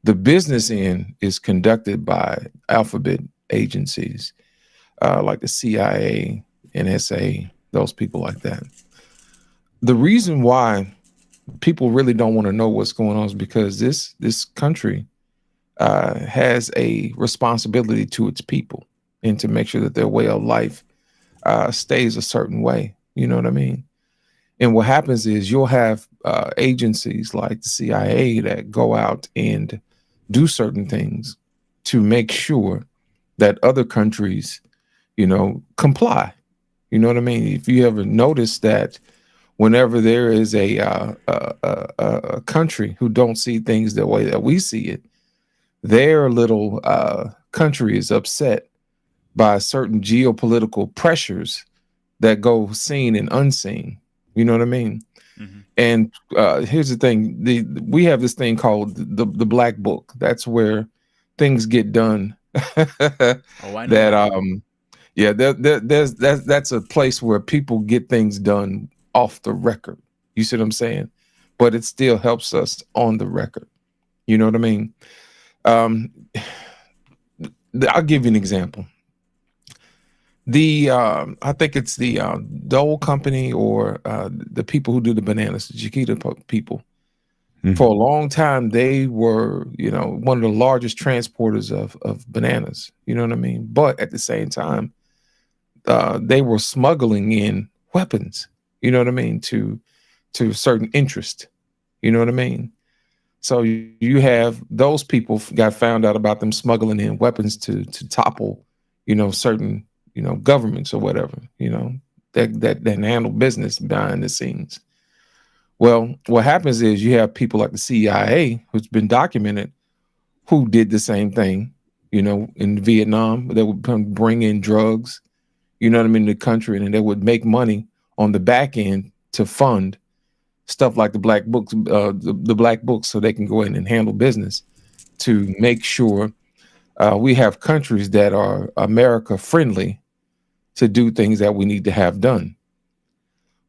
The business end is conducted by alphabet agencies like the CIA, NSA, those people like that. The reason why people really don't want to know what's going on is because this country has a responsibility to its people and to make sure that their way of life stays a certain way. You know what I mean? And what happens is you'll have agencies like the CIA that go out and do certain things to make sure that other countries, comply. You know what I mean? If you ever notice that whenever there is a country who don't see things the way that we see it, their little country is upset by certain geopolitical pressures that go seen and unseen. You know what I mean? Mm-hmm. And here's the thing: we have this thing called the Black Book. That's where things get done. I know. That's a place where people get things done off the record. You see what I'm saying? But it still helps us on the record. You know what I mean? I'll give you an example. I think it's the Dole company or the people who do the bananas, the Chiquita people. Mm-hmm. For a long time, they were, one of the largest transporters of bananas. You know what I mean? But at the same time, they were smuggling in weapons. You know what I mean? To certain interest. You know what I mean? So you have those people got found out about them smuggling in weapons to topple, certain, governments or whatever, that handle business behind the scenes. Well, what happens is you have people like the CIA, who's been documented, who did the same thing, in Vietnam. They would bring in drugs, in the country, and they would make money on the back end to fund stuff like the Black Books, the Black Books, so they can go in and handle business to make sure we have countries that are America friendly to do things that we need to have done.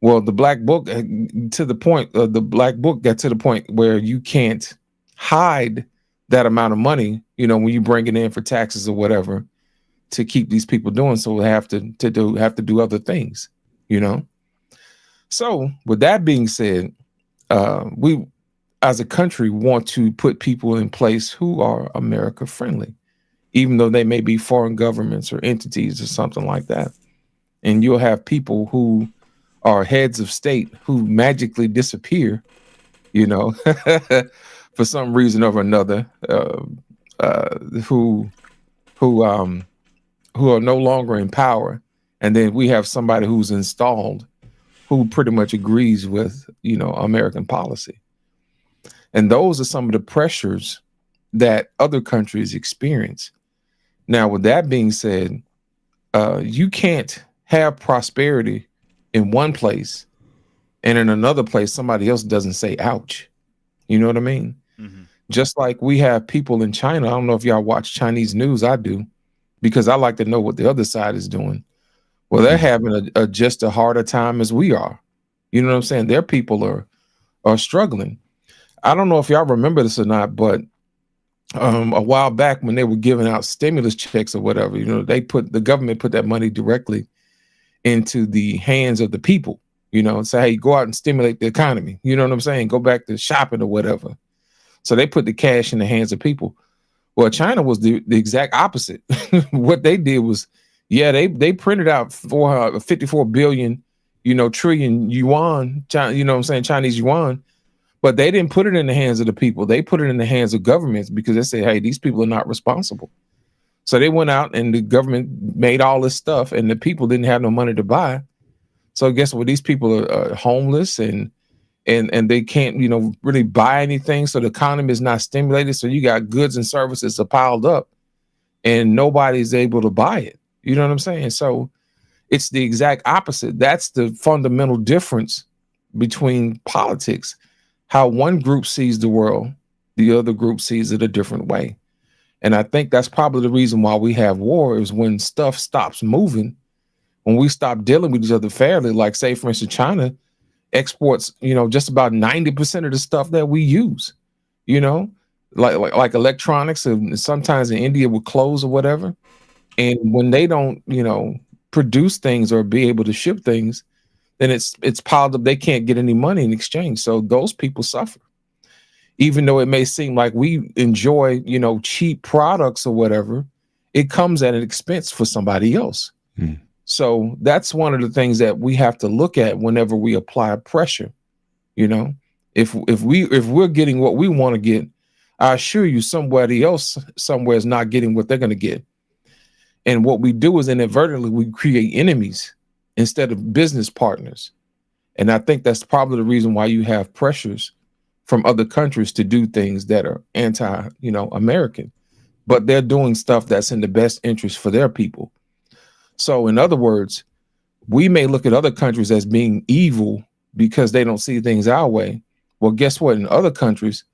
Well, the Black Book got to the point where you can't hide that amount of money, when you bring it in for taxes or whatever, to keep these people doing. So we have to do other things, So with that being said, we as a country want to put people in place who are America friendly, even though they may be foreign governments or entities or something like that. And you'll have people who are heads of state who magically disappear, for some reason or another, who are no longer in power. And then we have somebody who's installed who pretty much agrees with, American policy. And those are some of the pressures that other countries experience. Now, with that being said, you can't have prosperity in one place and in another place, somebody else doesn't say, ouch. You know what I mean? Mm-hmm. Just like we have people in China. I don't know if y'all watch Chinese news. I do, because I like to know what the other side is doing. Well, they're having just a harder time as we are. You know what I'm saying? Their people are struggling. I don't know if y'all remember this or not, but a while back when they were giving out stimulus checks or whatever, the government put that money directly into the hands of the people, and say, hey, go out and stimulate the economy. You know what I'm saying? Go back to shopping or whatever. So they put the cash in the hands of people. Well, China was the exact opposite. What they did was, they printed out 54 billion, trillion yuan, Chinese yuan. But they didn't put it in the hands of the people. They put it in the hands of governments because they say, hey, these people are not responsible. So they went out and the government made all this stuff and the people didn't have no money to buy. So guess what? These people are homeless and they can't, really buy anything. So the economy is not stimulated. So you got goods and services are piled up and nobody's able to buy it. You know what I'm saying? So it's the exact opposite. That's the fundamental difference between politics. How one group sees the world, the other group sees it a different way. And I think that's probably the reason why we have war is when stuff stops moving, when we stop dealing with each other fairly. Like, say, for instance, China exports, just about 90% of the stuff that we use, like electronics, and sometimes in India with clothes or whatever. And when they don't, produce things or be able to ship things, then it's piled up. They can't get any money in exchange. So those people suffer. Even though it may seem like we enjoy, cheap products or whatever, it comes at an expense for somebody else. So that's one of the things that we have to look at whenever we apply pressure. If we're getting what we want to get, I assure you somebody else somewhere is not getting what they're going to get. And what we do is inadvertently we create enemies instead of business partners. And I think that's probably the reason why you have pressures from other countries to do things that are American, but they're doing stuff that's in the best interest for their people. So in other words, we may look at other countries as being evil because they don't see things our way. Well, guess what? In other countries,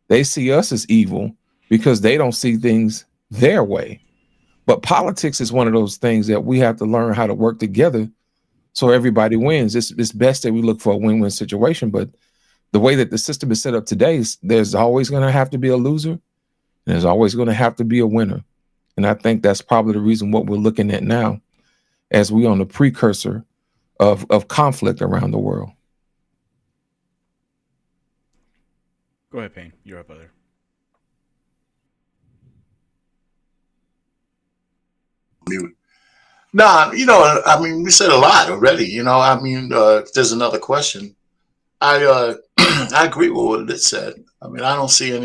they see us as evil because they don't see things their way. But politics is one of those things that we have to learn how to work together so everybody wins. It's best that we look for a win-win situation, but the way that the system is set up today, there's always going to have to be a loser, and there's always going to have to be a winner. And I think that's probably the reason what we're looking at now as we're on the precursor of conflict around the world. Go ahead, Payne. You're up, brother. Nah, we said a lot already. There's another question. I I agree with what it said. I mean, I don't see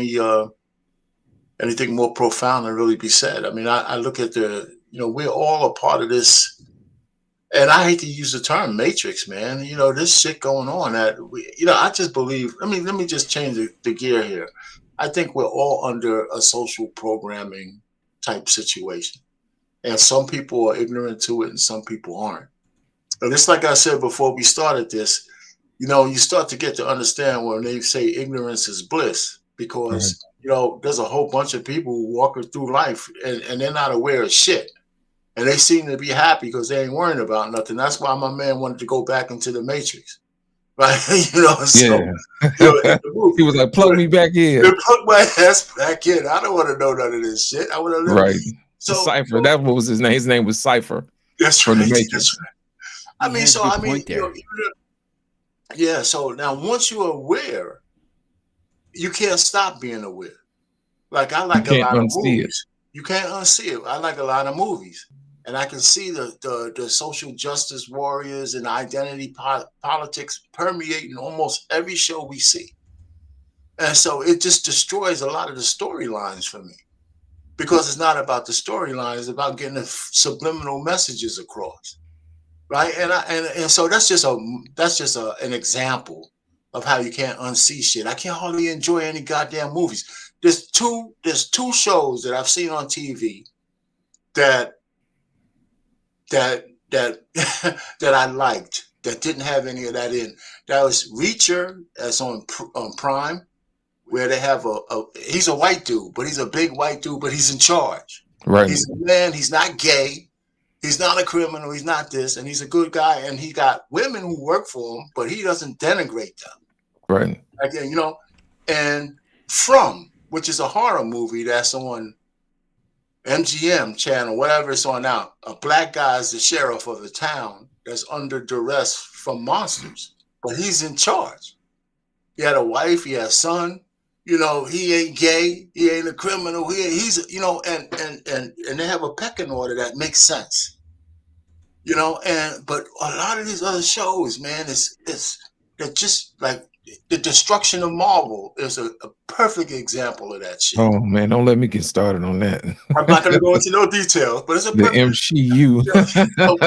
anything more profound to really be said. I mean, I look at we're all a part of this, and I hate to use the term matrix, man. This shit going on that I just believe. Let me just change the gear here. I think we're all under a social programming type situation, and some people are ignorant to it, and some people aren't. And it's like I said before we started this. You start to get to understand when they say ignorance is bliss, because, there's a whole bunch of people who walking through life and they're not aware of shit. And they seem to be happy because they ain't worrying about nothing. That's why my man wanted to go back into the matrix. Right? He was like, plug me back in. Plug my ass back in. I don't want to know none of this shit. I want to live. Right. So Cypher. That was his name. His name was Cypher. That's right. That's right. Yeah, so now once you're aware, you can't stop being aware. Like, I like a lot of movies. You can't unsee it. I like a lot of movies. And I can see the social justice warriors and identity politics permeating almost every show we see. And so it just destroys a lot of the storylines for me. Because it's not about the storyline, it's about getting the subliminal messages across. Right, and so that's just an example of how you can't unsee shit. I can't hardly enjoy any goddamn movies. There's two shows that I've seen on TV that I liked that didn't have any of that in. That was Reacher, that's on Prime, where they have he's a white dude, but he's a big white dude, but he's in charge. Right, he's a man. He's not gay. He's not a criminal. He's not this, and he's a good guy. And he got women who work for him, but he doesn't denigrate them. Right. Again, and From, which is a horror movie that's on MGM channel, whatever it's on now. A black guy is the sheriff of the town that's under duress from monsters, but he's in charge. He had a wife. He had a son. He ain't gay. He ain't a criminal. He's and they have a pecking order that makes sense. But a lot of these other shows, man, they're just like the destruction of Marvel is a perfect example of that shit. Oh man, don't let me get started on that. I'm not going to go into no details, but it's a The perfect. MCU. Oh,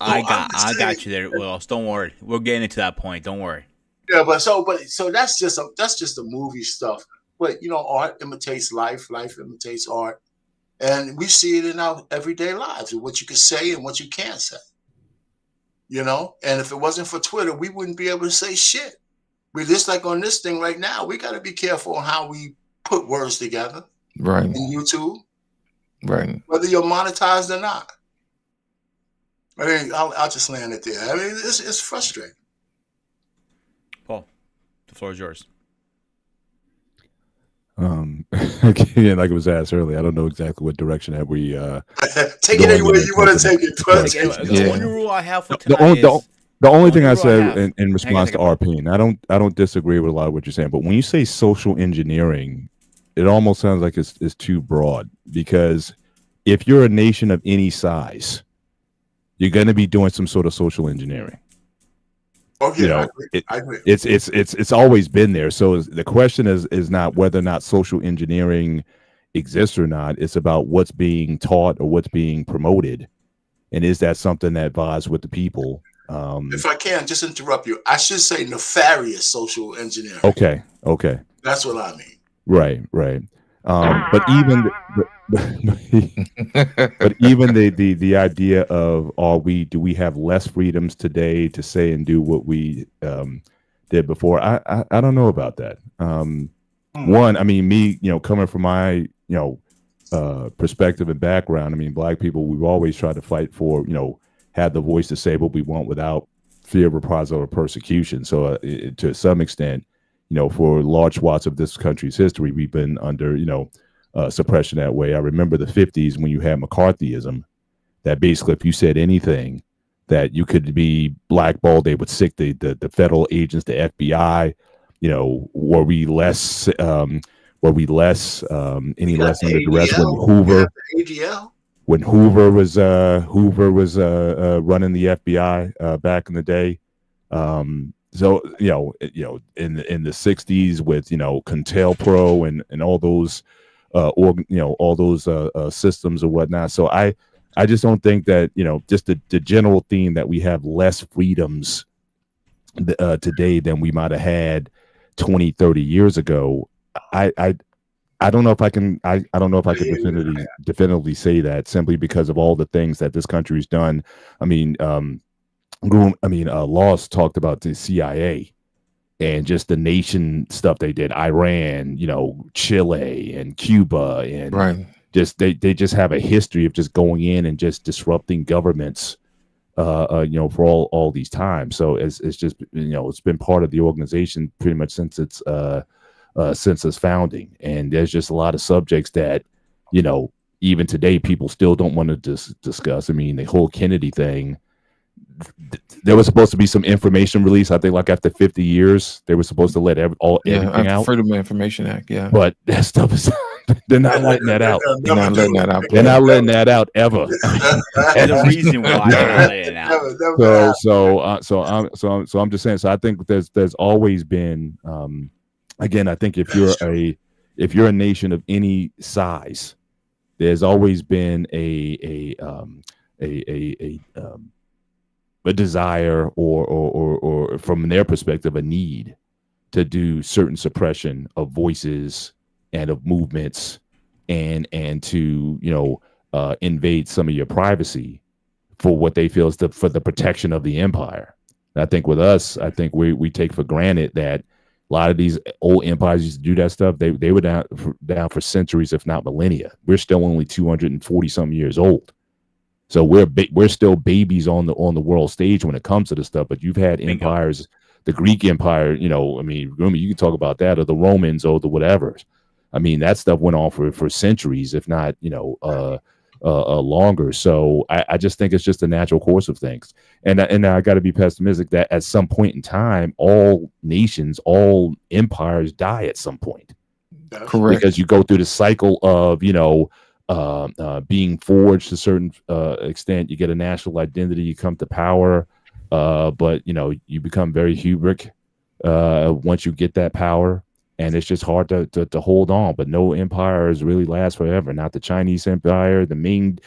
I'm I just got saying, you there, Willis. Don't worry. We're getting into that point. Don't worry. yeah, but so that's just the movie stuff. But art imitates life, life imitates art, and we see it in our everyday lives, what you can say and what you can't say. And if it wasn't for Twitter, we wouldn't be able to say shit. We're just like on this thing right now. We got to be careful on how we put words together. Right. In YouTube. Right. Whether you're monetized or not. I mean, I'll just land it there. I mean, it's frustrating. Paul, the floor is yours. Again, like it was asked earlier, I don't know exactly what direction that we take it anywhere you want to take it. The only rule I have for tonight the only thing I said in response to our opinion, I don't disagree with a lot of what you're saying, but when you say social engineering, it almost sounds like it's too broad, because if you're a nation of any size, you're going to be doing some sort of social engineering. Okay, I agree. It's always been there. So the question is not whether or not social engineering exists or not. It's about what's being taught or what's being promoted, and is that something that vibes with the people? If I can just interrupt you, I should say nefarious social engineering. Okay, that's what I mean. Right. But even but even the idea of do we have less freedoms today to say and do what we did before? I don't know about that. One, I mean, me, coming from my perspective and background, I mean, Black people, we've always tried to fight for, have the voice to say what we want without fear of reprisal or persecution. So to some extent, for large swaths of this country's history, we've been under, suppression that way. I remember the 50s when you had McCarthyism, that basically if you said anything that you could be blackballed, they would sick the federal agents, the FBI. Were we less any less under duress when Hoover? When Hoover was running the FBI back in the day. So in the 60s with CONTELPRO and all those all those systems or whatnot. So I just don't think that just the general theme that we have less freedoms today than we might have had 20, 30 years ago. I don't know if I can definitively say that, simply because of all the things that this country's done. I mean, Lost talked about the CIA and just the nation stuff they did, Iran, Chile and Cuba, and just they just have a history of just going in and just disrupting governments, for all these times. So it's just it's been part of the organization pretty much since its founding, and there's just a lot of subjects that even today people still don't want to discuss. I mean, the whole Kennedy thing. There was supposed to be some information release. I think like after 50 years, they were supposed to let everything out. Freedom of Information Act, yeah. But that stuff is they're not letting that out. They're not letting that out. They're not letting that out ever. There's a reason why they're not letting it out. So I'm just saying. So I think there's always been again. I think if you're a nation of any size, there's always been a desire or from their perspective, a need to do certain suppression of voices and of movements and to, invade some of your privacy for what they feel is for the protection of the empire. And I think with us, we take for granted that a lot of these old empires used to do that stuff. They were down for centuries, if not millennia. We're still only 240 some years old. So we're still babies on the world stage when it comes to this stuff. But you've had empires, the Greek Empire, you can talk about that, or the Romans, or the whatever. I mean, that stuff went on for centuries, if not longer. So I just think it's just a natural course of things. And I got to be pessimistic that at some point in time, all nations, all empires die at some point. Correct. Because you go through the cycle of being forged to a certain extent. You get a national identity, you come to power, but you become very hubris, once you get that power. And it's just hard to hold on. But no empires really last forever. Not the Chinese Empire, the Ming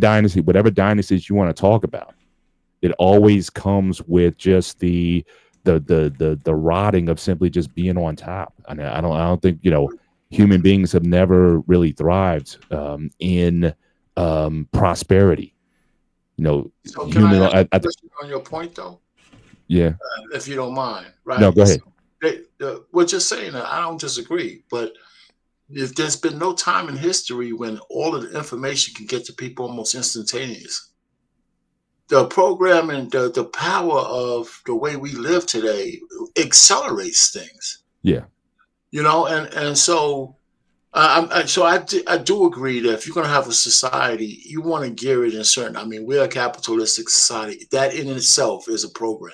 dynasty, whatever dynasties you want to talk about. It always comes with just the rotting of simply just being on top. And I don't think, you know, human beings have never really thrived in prosperity. You know, So can human. I ask a question on your point though? Yeah. If you don't mind, right? No, go ahead. What you're saying, I don't disagree, but if there's been no time in history when all of the information can get to people almost instantaneous, the program and the power of the way we live today accelerates things. Yeah. You know, and so I do agree that if you're going to have a society, you want to gear it in certain. I mean, we're a capitalistic society. That in itself is a program.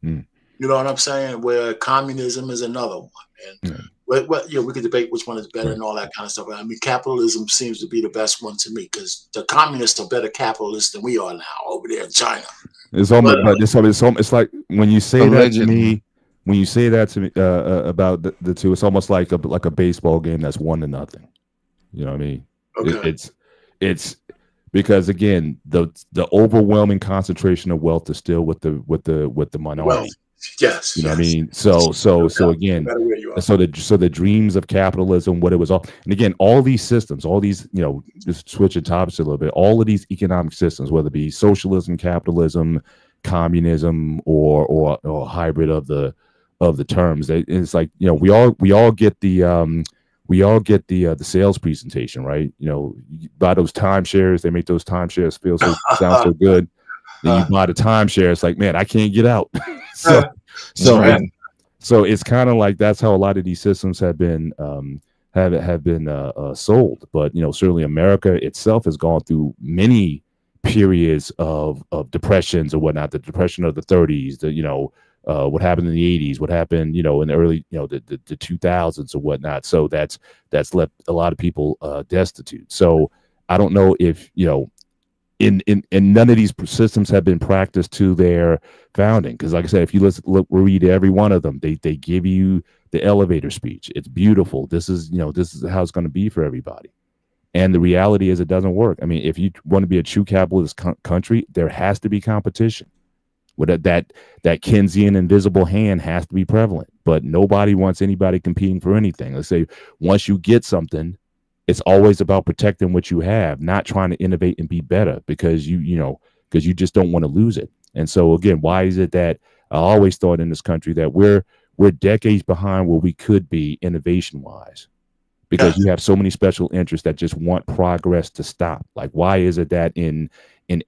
Mm. You know what I'm saying? Where communism is another one, and we could debate which one is better and all that kind of stuff. I mean, capitalism seems to be the best one to me because the communists are better capitalists than we are now over there in China. It's almost, but it's like when you say Allegedly. that to me. When you say that to me about the two, it's almost like a baseball game that's 1-0. You know what I mean? Okay. It's because again, the overwhelming concentration of wealth is still with the minority. Well, yes. You know what I mean? So again, so the dreams of capitalism, what it was all, and again, all these systems, all these, you know, just switching topics a little bit, all of these economic systems, whether it be socialism, capitalism, communism, or hybrid of the terms, it's like, you know, we all get the sales presentation, right? You know, you buy those timeshares, they make those timeshares sound so good. Then you buy the timeshare, it's like, man, I can't get out. so it's kind of like that's how a lot of these systems have been sold. But, you know, certainly America itself has gone through many periods of depressions or whatnot. The depression of the 30s, what happened in the 80s, what happened, you know, in the early, you know, the 2000s or whatnot. So that's left a lot of people destitute. So I don't know if, you know, in none of these systems have been practiced to their founding. Because like I said, if you read every one of them, they give you the elevator speech. It's beautiful. This is how it's going to be for everybody. And the reality is it doesn't work. I mean, if you want to be a true capitalist country, there has to be competition. That Keynesian invisible hand has to be prevalent. But nobody wants anybody competing for anything. Let's say once you get something, it's always about protecting what you have, not trying to innovate and be better because you just don't want to lose it. And so again, why is it that I always thought in this country that we're decades behind where we could be innovation wise? Because you have so many special interests that just want progress to stop. Like, why is it that in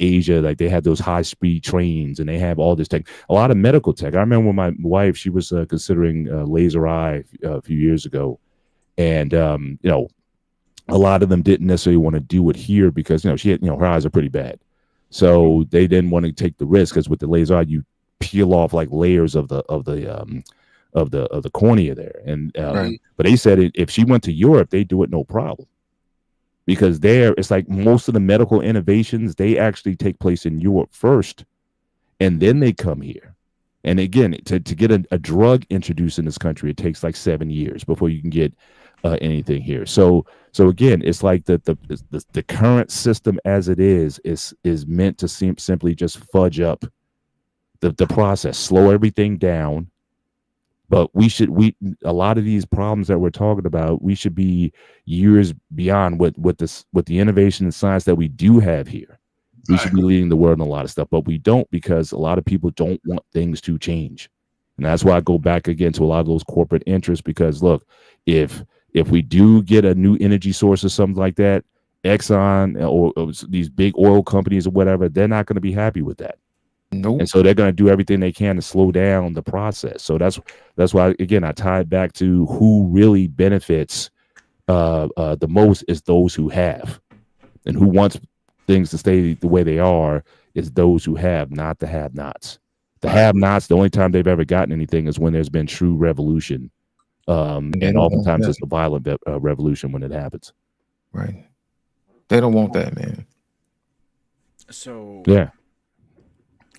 Asia, like they have those high-speed trains and they have all this tech, a lot of medical tech. I remember when my wife, she was considering laser eye a few years ago. And, you know, a lot of them didn't necessarily want to do it here because, you know, she had, you know, her eyes are pretty bad. So they didn't want to take the risk because with the laser eye, you peel off like layers of the cornea there. And but they said if she went to Europe, they do it no problem. Because there, it's like most of the medical innovations, they actually take place in Europe first, and then they come here. And again, to get a drug introduced in this country, it takes like 7 years before you can get anything here. So again, it's like the current system as it is meant to simply just fudge up the process, slow everything down. But a lot of these problems that we're talking about, we should be years beyond with the innovation and science that we do have here. We should be leading the world in a lot of stuff, but we don't because a lot of people don't want things to change. And that's why I go back again to a lot of those corporate interests, because look, if we do get a new energy source or something like that, Exxon or these big oil companies or whatever, they're not going to be happy with that. Nope. And so they're going to do everything they can to slow down the process. So that's why, again, I tie it back to who really benefits the most is those who have, and who wants things to stay the way they are is those who have, not the have-nots. The have-nots, the only time they've ever gotten anything is when there's been true revolution. And oftentimes it's a violent revolution when it happens. Right. They don't want that, man. So yeah,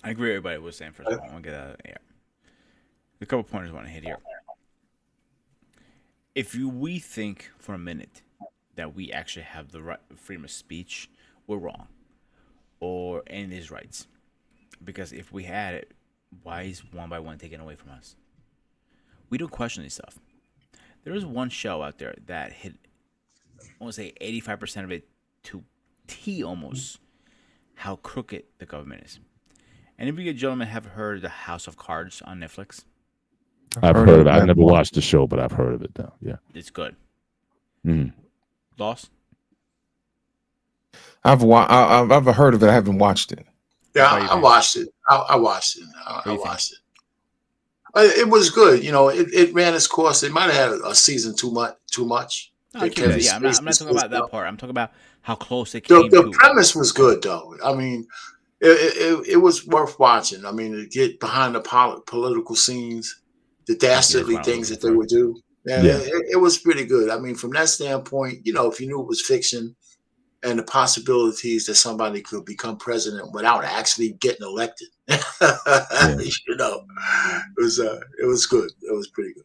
I agree with everybody was saying. First of all, I want to get out of the air. A couple pointers I want to hit here. If we think for a minute that we actually have the right freedom of speech, we're wrong, or any of these rights. Because if we had it, why is one by one taken away from us? We don't question this stuff. There is one show out there that hit, I want to say 85% of it to T almost, how crooked the government is. And if you gentlemen have heard the House of Cards on Netflix, I've heard of it. I've never watched the show, but I've heard of it though. Yeah. it's good. Mm. Lost? I've heard of it. I haven't watched it. Yeah, I watched it. I watched it. I watched it. It was good. You know, it ran its course. They might have had a season too much. No, I'm not talking about that part. I'm talking about how close it came to. The premise was good, though. I mean, it was worth watching. I mean, to get behind the political scenes, the dastardly things that they would do. It was pretty good. I mean, from that standpoint, you know, if you knew it was fiction and the possibilities that somebody could become president without actually getting elected, you know, it was good. It was pretty good.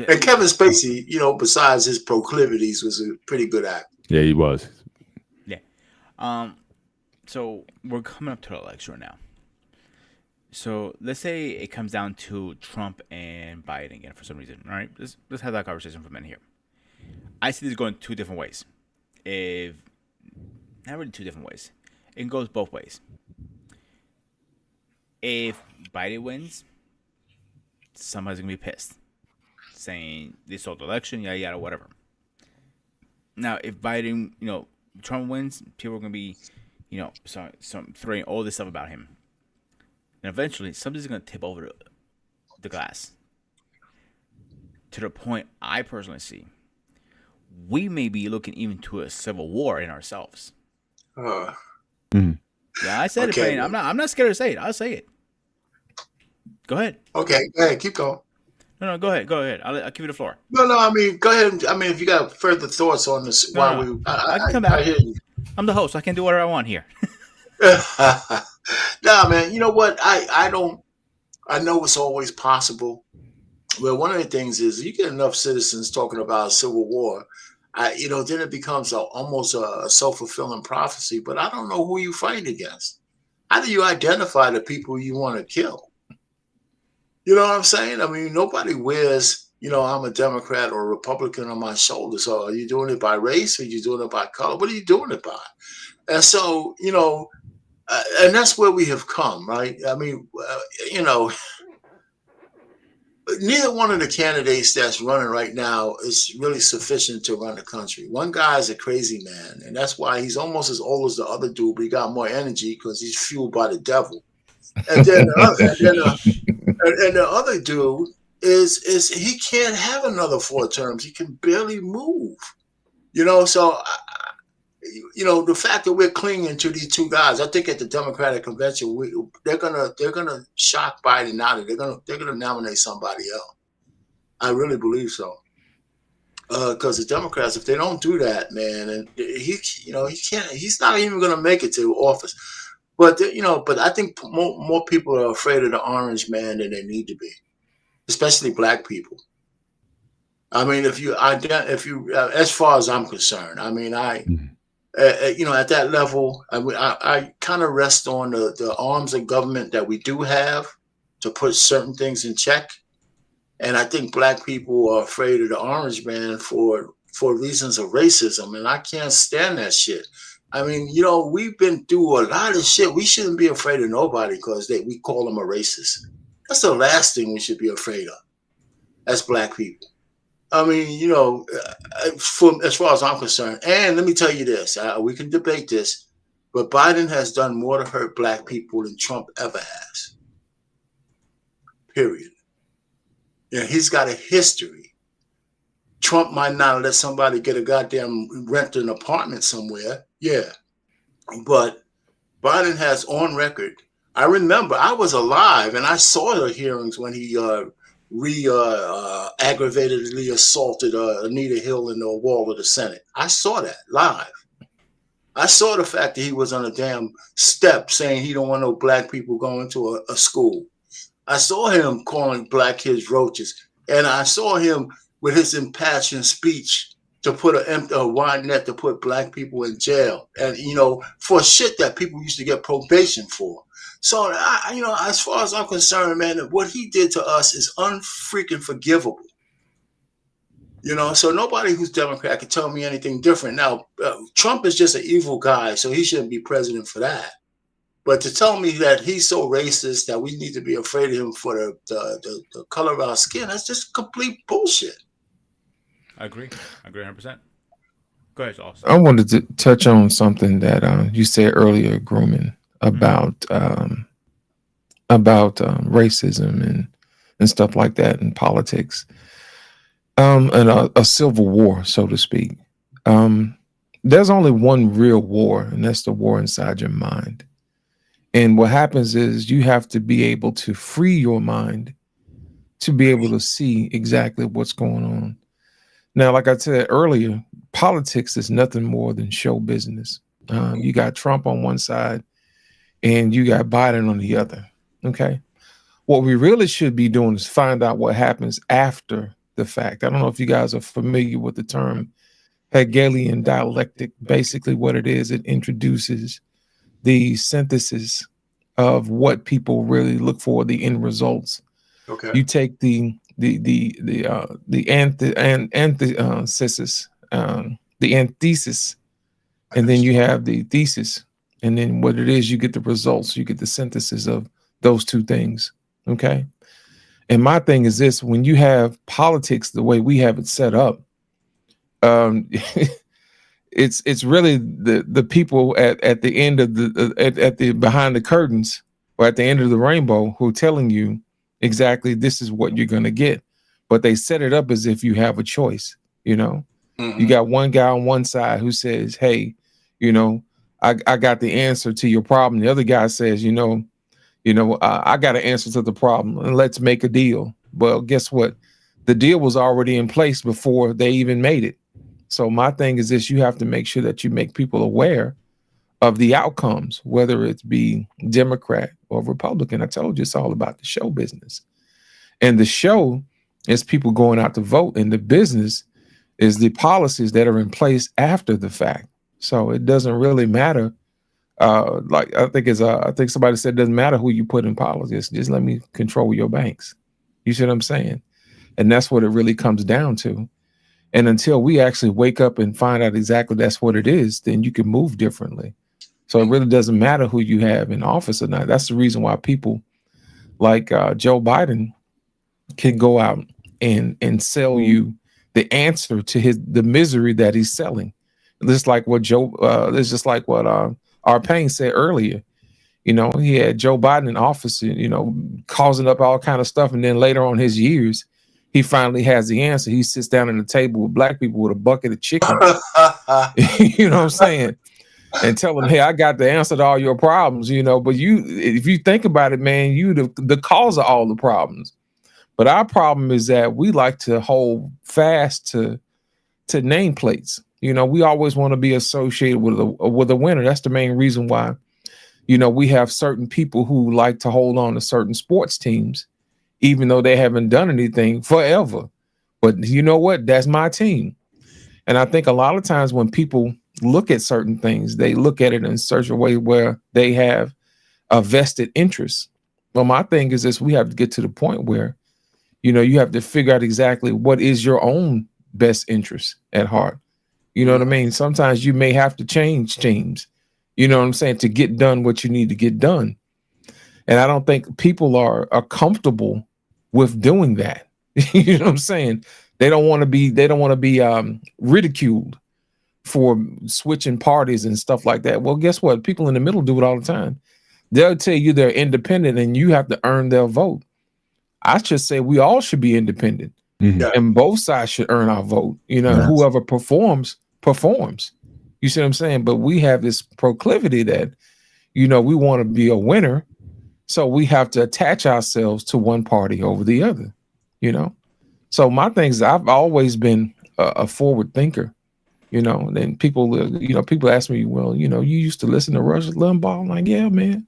And Kevin Spacey, you know, besides his proclivities, was a pretty good actor. Yeah, he was. Yeah. So we're coming up to the election right now. So let's say it comes down to Trump and Biden again for some reason. All right, let's have that conversation for a minute here. I see this going two different ways. Not really two different ways. It goes both ways. If Biden wins, somebody's gonna be pissed, saying they stole the election, yada yada, whatever. Now, if Biden, you know, Trump wins, people are gonna be, you know, some throwing all this stuff about him, and eventually somebody's gonna tip over the glass to the point I personally see we may be looking even to a civil war in ourselves. Yeah, I said it, Payne. I'm not scared to say it. I'll say it. Go ahead. Okay, go ahead. Keep going. No, go ahead. I'll give you the floor. No, I mean, go ahead. I mean, if you got further thoughts on this, I can come back. I hear you. I'm the host. I can do whatever I want here. Nah, man. You know what? I know it's always possible. Well, one of the things is you get enough citizens talking about a civil war, you know, then it becomes almost a self-fulfilling prophecy. But I don't know who you fight against. How do you identify the people you want to kill? You know what I'm saying? I mean, nobody wears, you know, I'm a Democrat or a Republican on my shoulders. So are you doing it by race? Or are you doing it by color? What are you doing it by? And so, you know, and that's where we have come, right? I mean, you know, neither one of the candidates that's running right now is really sufficient to run the country. One guy is a crazy man, and that's why he's almost as old as the other dude, but he got more energy because he's fueled by the devil. And then the other dude is he can't have another 4 terms. He can barely move. You know, so you know, the fact that we're clinging to these two guys, I think at the Democratic convention, they're gonna shock Biden out of it. They're gonna nominate somebody else. I really believe so. Because the Democrats, if they don't do that, man, and he's not even gonna make it to office. But but I think more people are afraid of the orange man than they need to be, especially black people. I mean, as far as I'm concerned, I mean, at that level, I kind of rest on the arms of government that we do have to put certain things in check. And I think black people are afraid of the orange man for reasons of racism. And I can't stand that shit. I mean, we've been through a lot of shit. We shouldn't be afraid of nobody because we call them a racist. That's the last thing we should be afraid of as black people. I mean, as far as I'm concerned, and let me tell you this, we can debate this, but Biden has done more to hurt black people than Trump ever has. Period. Yeah, he's got a history. Trump might not let somebody get a goddamn rent an apartment somewhere. Yeah. But Biden has on record. I remember I was alive and I saw the hearings when he aggravatedly assaulted Anita Hill in the wall of the Senate. I saw that live. I saw the fact that he was on a damn step saying he don't want no black people going to a school. I saw him calling black kids roaches, and I saw him with his impassioned speech to put a wide net to put black people in jail, and for shit that people used to get probation for. So as far as I'm concerned, man, what he did to us is unfreaking forgivable. So nobody who's Democrat can tell me anything different. Now, Trump is just an evil guy, so he shouldn't be president for that. But to tell me that he's so racist that we need to be afraid of him for the color of our skin, that's just complete bullshit. I agree 100%. Go ahead, Austin. I wanted to touch on something that you said earlier, Grumman, about racism and stuff like that in politics, and a civil war, so to speak. There's only one real war, and that's the war inside your mind. And what happens is you have to be able to free your mind to be able to see exactly what's going on. Now, like I said earlier, politics is nothing more than show business. You got Trump on one side and you got Biden on the other. Okay. What we really should be doing is find out what happens after the fact. I don't know if you guys are familiar with the term Hegelian dialectic. Basically what it is, it introduces the synthesis of what people really look for, the end results. Okay. You take the antithesis, and then you have the thesis, and then what it is, you get the results, you get the synthesis of those two things. Okay. And my thing is this: when you have politics the way we have it set up, it's really the people at the end of at the behind the curtains or at the end of the rainbow who are telling you exactly this is what you're going to get, but they set it up as if you have a choice. Mm-hmm. You got one guy on one side who says, hey, I got the answer to your problem. The other guy says, I got an answer to the problem, and let's make a deal. Well, guess what? The deal was already in place before they even made it. So my thing is this: you have to make sure that you make people aware of the outcomes, whether it be Democrat or Republican. I told you it's all about the show business. And the show is people going out to vote, and the business is the policies that are in place after the fact. So it doesn't really matter. I think somebody said it doesn't matter who you put in politics. Just let me control your banks. You see what I'm saying? And that's what it really comes down to. And until we actually wake up and find out exactly that's what it is, then you can move differently. So it really doesn't matter who you have in office or not. That's the reason why people like Joe Biden can go out and sell you the answer to the misery that he's selling. Just like what our Payne said earlier. He had Joe Biden in office, causing up all kind of stuff, and then later on his years, he finally has the answer. He sits down at the table with black people with a bucket of chicken. You know what I'm saying? And tell them, hey, I got the answer to all your problems, but if you think about it, man, you the cause of all the problems. But our problem is that we like to hold fast to nameplates. We always want to be associated with a winner. That's the main reason why, we have certain people who like to hold on to certain sports teams, even though they haven't done anything forever. But you know what? That's my team. And I think a lot of times when people look at certain things, they look at it in such a way where they have a vested interest. Well, my thing is this: we have to get to the point where, you have to figure out exactly what is your own best interest at heart. You know what I mean? Sometimes you may have to change teams, you know what I'm saying, to get done what you need to get done. And I don't think people are comfortable with doing that. You know what I'm saying? They don't want to be ridiculed for switching parties and stuff like that. Well, guess what? People in the middle do it all the time. They'll tell you they're independent and you have to earn their vote. I should say we all should be independent, and both sides should earn our vote. Whoever performs. You see what I'm saying? But we have this proclivity that, we want to be a winner. So we have to attach ourselves to one party over the other, So my thing is, I've always been a forward thinker, and then people ask me, well, you used to listen to Rush Limbaugh. I'm like, yeah, man,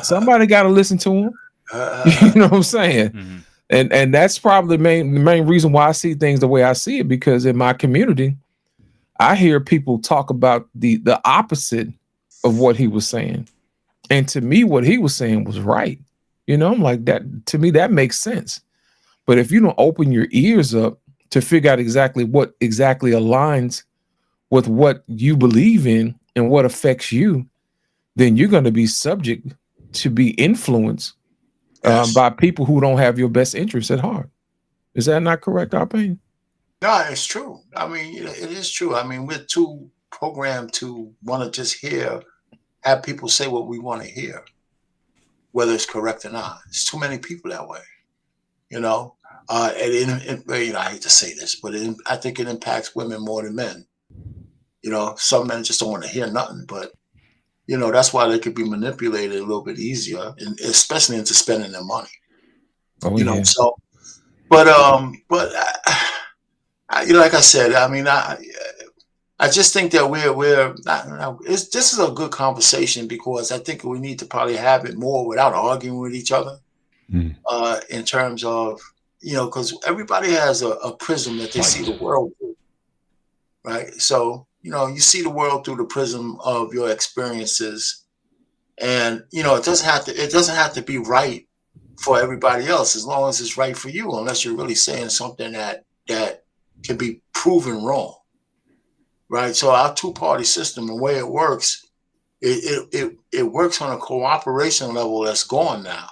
somebody got to listen to him. You know what I'm saying? Mm-hmm. And that's probably the main reason why I see things the way I see it, because in my community, I hear people talk about the opposite of what he was saying. And to me, what he was saying was right. You know, I'm like, that to me, that makes sense. But if you don't open your ears up to figure out exactly what exactly aligns with what you believe in and what affects you, then you're going to be subject to be influenced by people who don't have your best interests at heart. Is that not correct, Arpane? No, it's true. I mean, it is true. I mean, we're too programmed to want to just have people say what we want to hear, whether it's correct or not. It's too many people that way, you know. You know, I hate to say this, but I think it impacts women more than men. You know, some men just don't want to hear nothing, but you know, that's why they could be manipulated a little bit easier, and especially into spending their money. Oh, You know, yeah. so, but you know, like I said, I mean, I just think that this is a good conversation, because I think we need to probably have it more without arguing with each other. In terms of, you know, because everybody has a prism that they see the world through, right? So, you know, you see the world through the prism of your experiences, and you know, it doesn't have to be right for everybody else, as long as it's right for you, unless you're really saying something that can be proven wrong, right? So our two-party system, the way it works, it works on a cooperation level that's gone now.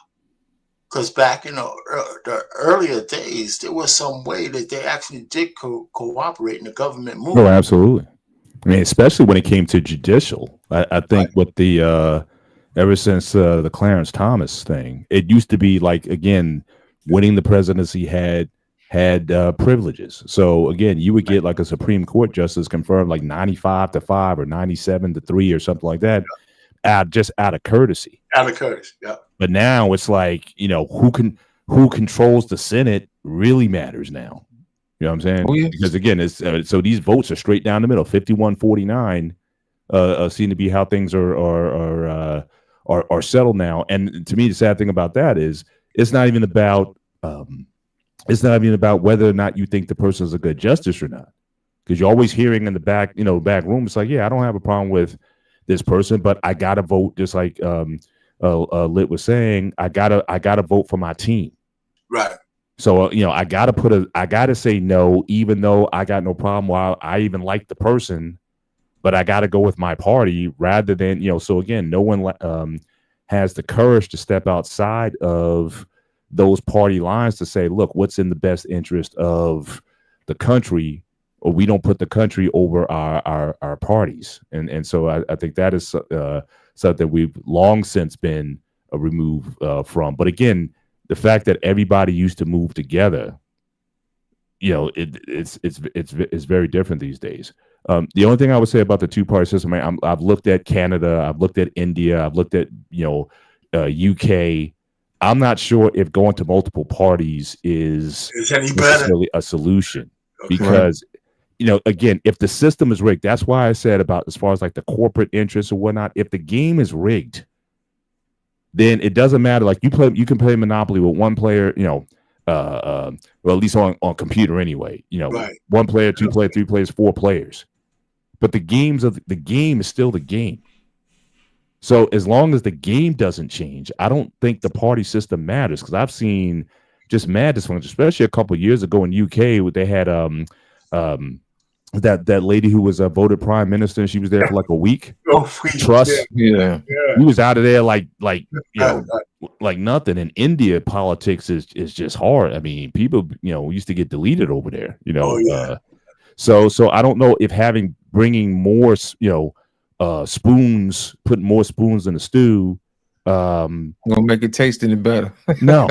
Because back in the earlier days, there was some way that they actually did cooperate, and the government moved. Oh, absolutely. I mean, especially when it came to judicial. I think with the ever since the Clarence Thomas thing, it used to be like, again, winning the presidency had privileges. So again, you would get like a Supreme Court justice confirmed like 95-5 or 97-3 or something like that, just out of courtesy. Out of courtesy, yeah. But now it's like, you know, who controls the Senate really matters now. You know what I'm saying? Oh, yes. Because again, it's so these votes are straight down the middle. 51-49 seem to be how things are settled now. And to me, the sad thing about that is it's not even about whether or not you think the person is a good justice or not. Because you're always hearing in the back room, it's like, yeah, I don't have a problem with this person, but I gotta vote, just like Lit was saying, I gotta vote for my team. Right. So you know, I gotta say no, even though I got no problem. While I even like the person, but I gotta go with my party rather than, you know. So again, no one has the courage to step outside of those party lines to say, look, what's in the best interest of the country, or we don't put the country over our parties. And so I think that is something we've long since been removed from. But again, the fact that everybody used to move together, you know, it's very different these days. The only thing I would say about the two-party system, I've looked at Canada, I've looked at India, I've looked at, you know, UK. I'm not sure if going to multiple parties is any better a solution, because, you know, again, if the system is rigged, that's why I said about as far as like the corporate interests or whatnot. If the game is rigged, then it doesn't matter. Like you can play Monopoly with one player, you know, well, at least on computer anyway, you know, right. 1 player, 2 player, 3 players, 4 players. But the game is still the game. So as long as the game doesn't change, I don't think the party system matters, because I've seen just madness, especially a couple of years ago in UK, where they had that lady who was voted prime minister, and she was there for like a week. Trust, Yeah. he was out of there like you know, like nothing. And India politics is just hard. I mean, people, you know, used to get deleted over there. You know, so I don't know if bringing more, you know, spoons, putting more spoons in the stew, Gonna make it taste any better. No.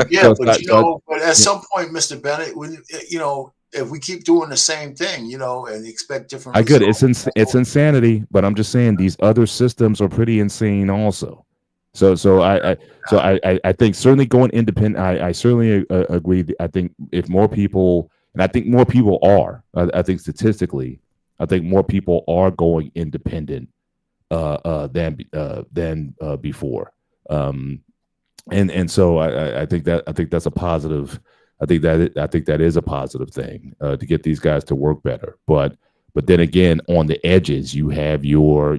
Yeah, but you know, but at some point, Mr. Bennett, when, you know, if we keep doing the same thing, you know, and expect different results, it's insanity, but I'm just saying these other systems are pretty insane also. So I think certainly going independent, I certainly agree. I think if more people, and I think more people are, I think statistically, I think more people are going independent than before. And so I think that's a positive. I think that is a positive thing to get these guys to work better. But then again, on the edges, you have your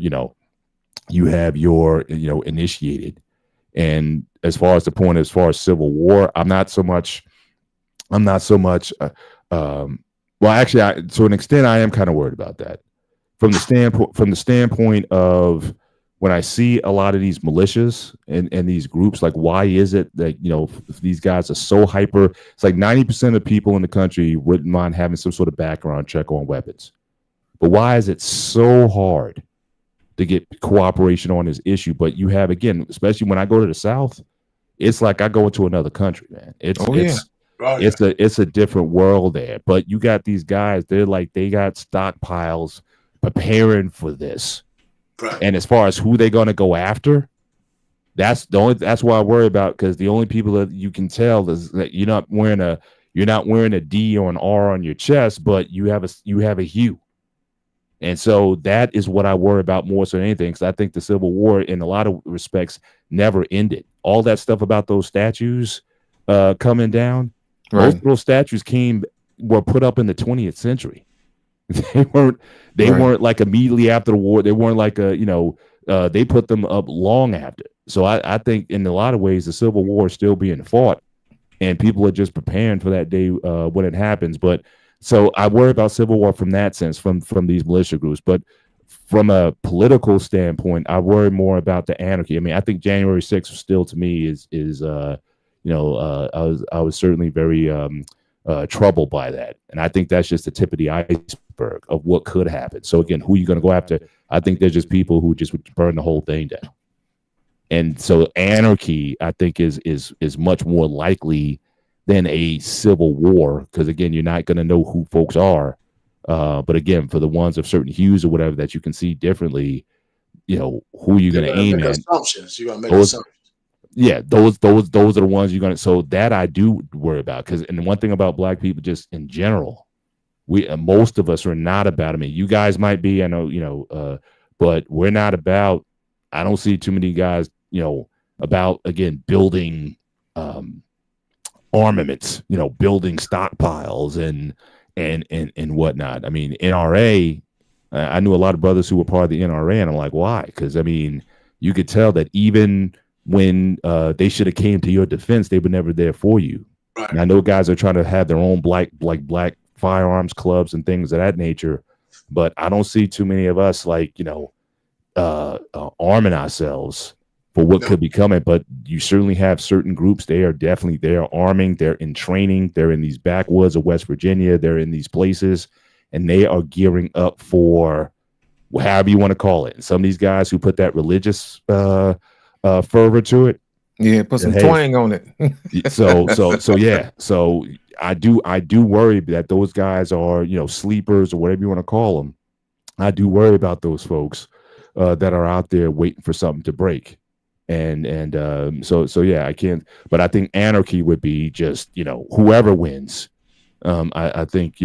initiated. And as far as the point, as far as civil war, I'm not so much. Well, actually, to an extent, I am kind of worried about that from the standpoint of when I see a lot of these militias and these groups. Like, why is it that if these guys are so hyper? It's like 90% of people in the country wouldn't mind having some sort of background check on weapons, but why is it so hard to get cooperation on this issue? But you have, again, especially when I go to the South, it's like I go into another country, man. It's a different world there. But you got these guys, they got stockpiles preparing for this. Right. And as far as who they're going to go after, that's why I worry about, because the only people that you can tell is that you're not wearing a D or an R on your chest, but you have a hue. And so that is what I worry about more so than anything, because I think the Civil War, in a lot of respects, never ended. All that stuff about those statues coming down, right. Most of those statues were put up in the 20th century. They weren't like immediately after the war. They weren't like they put them up long after. So I think in a lot of ways the Civil War is still being fought, and people are just preparing for that day when it happens. But so I worry about Civil War from that sense, from these militia groups. But from a political standpoint, I worry more about the anarchy. I mean, I think January 6th still, to me, I was certainly very troubled by that, and I think that's just the tip of the iceberg of what could happen. So again, who are you going to go after? I think there's just people who just would burn the whole thing down, and so anarchy, I think, is much more likely than a civil war, because again, you're not going to know who folks are. But again, for the ones of certain hues or whatever that you can see differently, who are you going to aim at? Assumptions. You're going to make assumptions. Yeah, those are the ones you're gonna. So that I do worry about, because, and one thing about Black people, just in general, most of us are not about. I mean, you guys might be, I know, but we're not about. I don't see too many guys, about, again, building armaments, building stockpiles and whatnot. I mean, NRA. I knew a lot of brothers who were part of the NRA, and I'm like, why? Because I mean, you could tell that even when they should have came to your defense, they were never there for you. Right. And I know guys are trying to have their own black firearms clubs and things of that nature, but I don't see too many of us arming ourselves for what could be coming. But you certainly have certain groups. They are arming. They're in training. They're in these backwoods of West Virginia. They're in these places, and they are gearing up for however you want to call it. And some of these guys who put that religious fervor to it, put some twang on it. so yeah, so I do worry that those guys are sleepers or whatever you want to call them. I do worry about those folks that are out there waiting for something to break, and so yeah, I can't. But I think anarchy would be just whoever wins. I think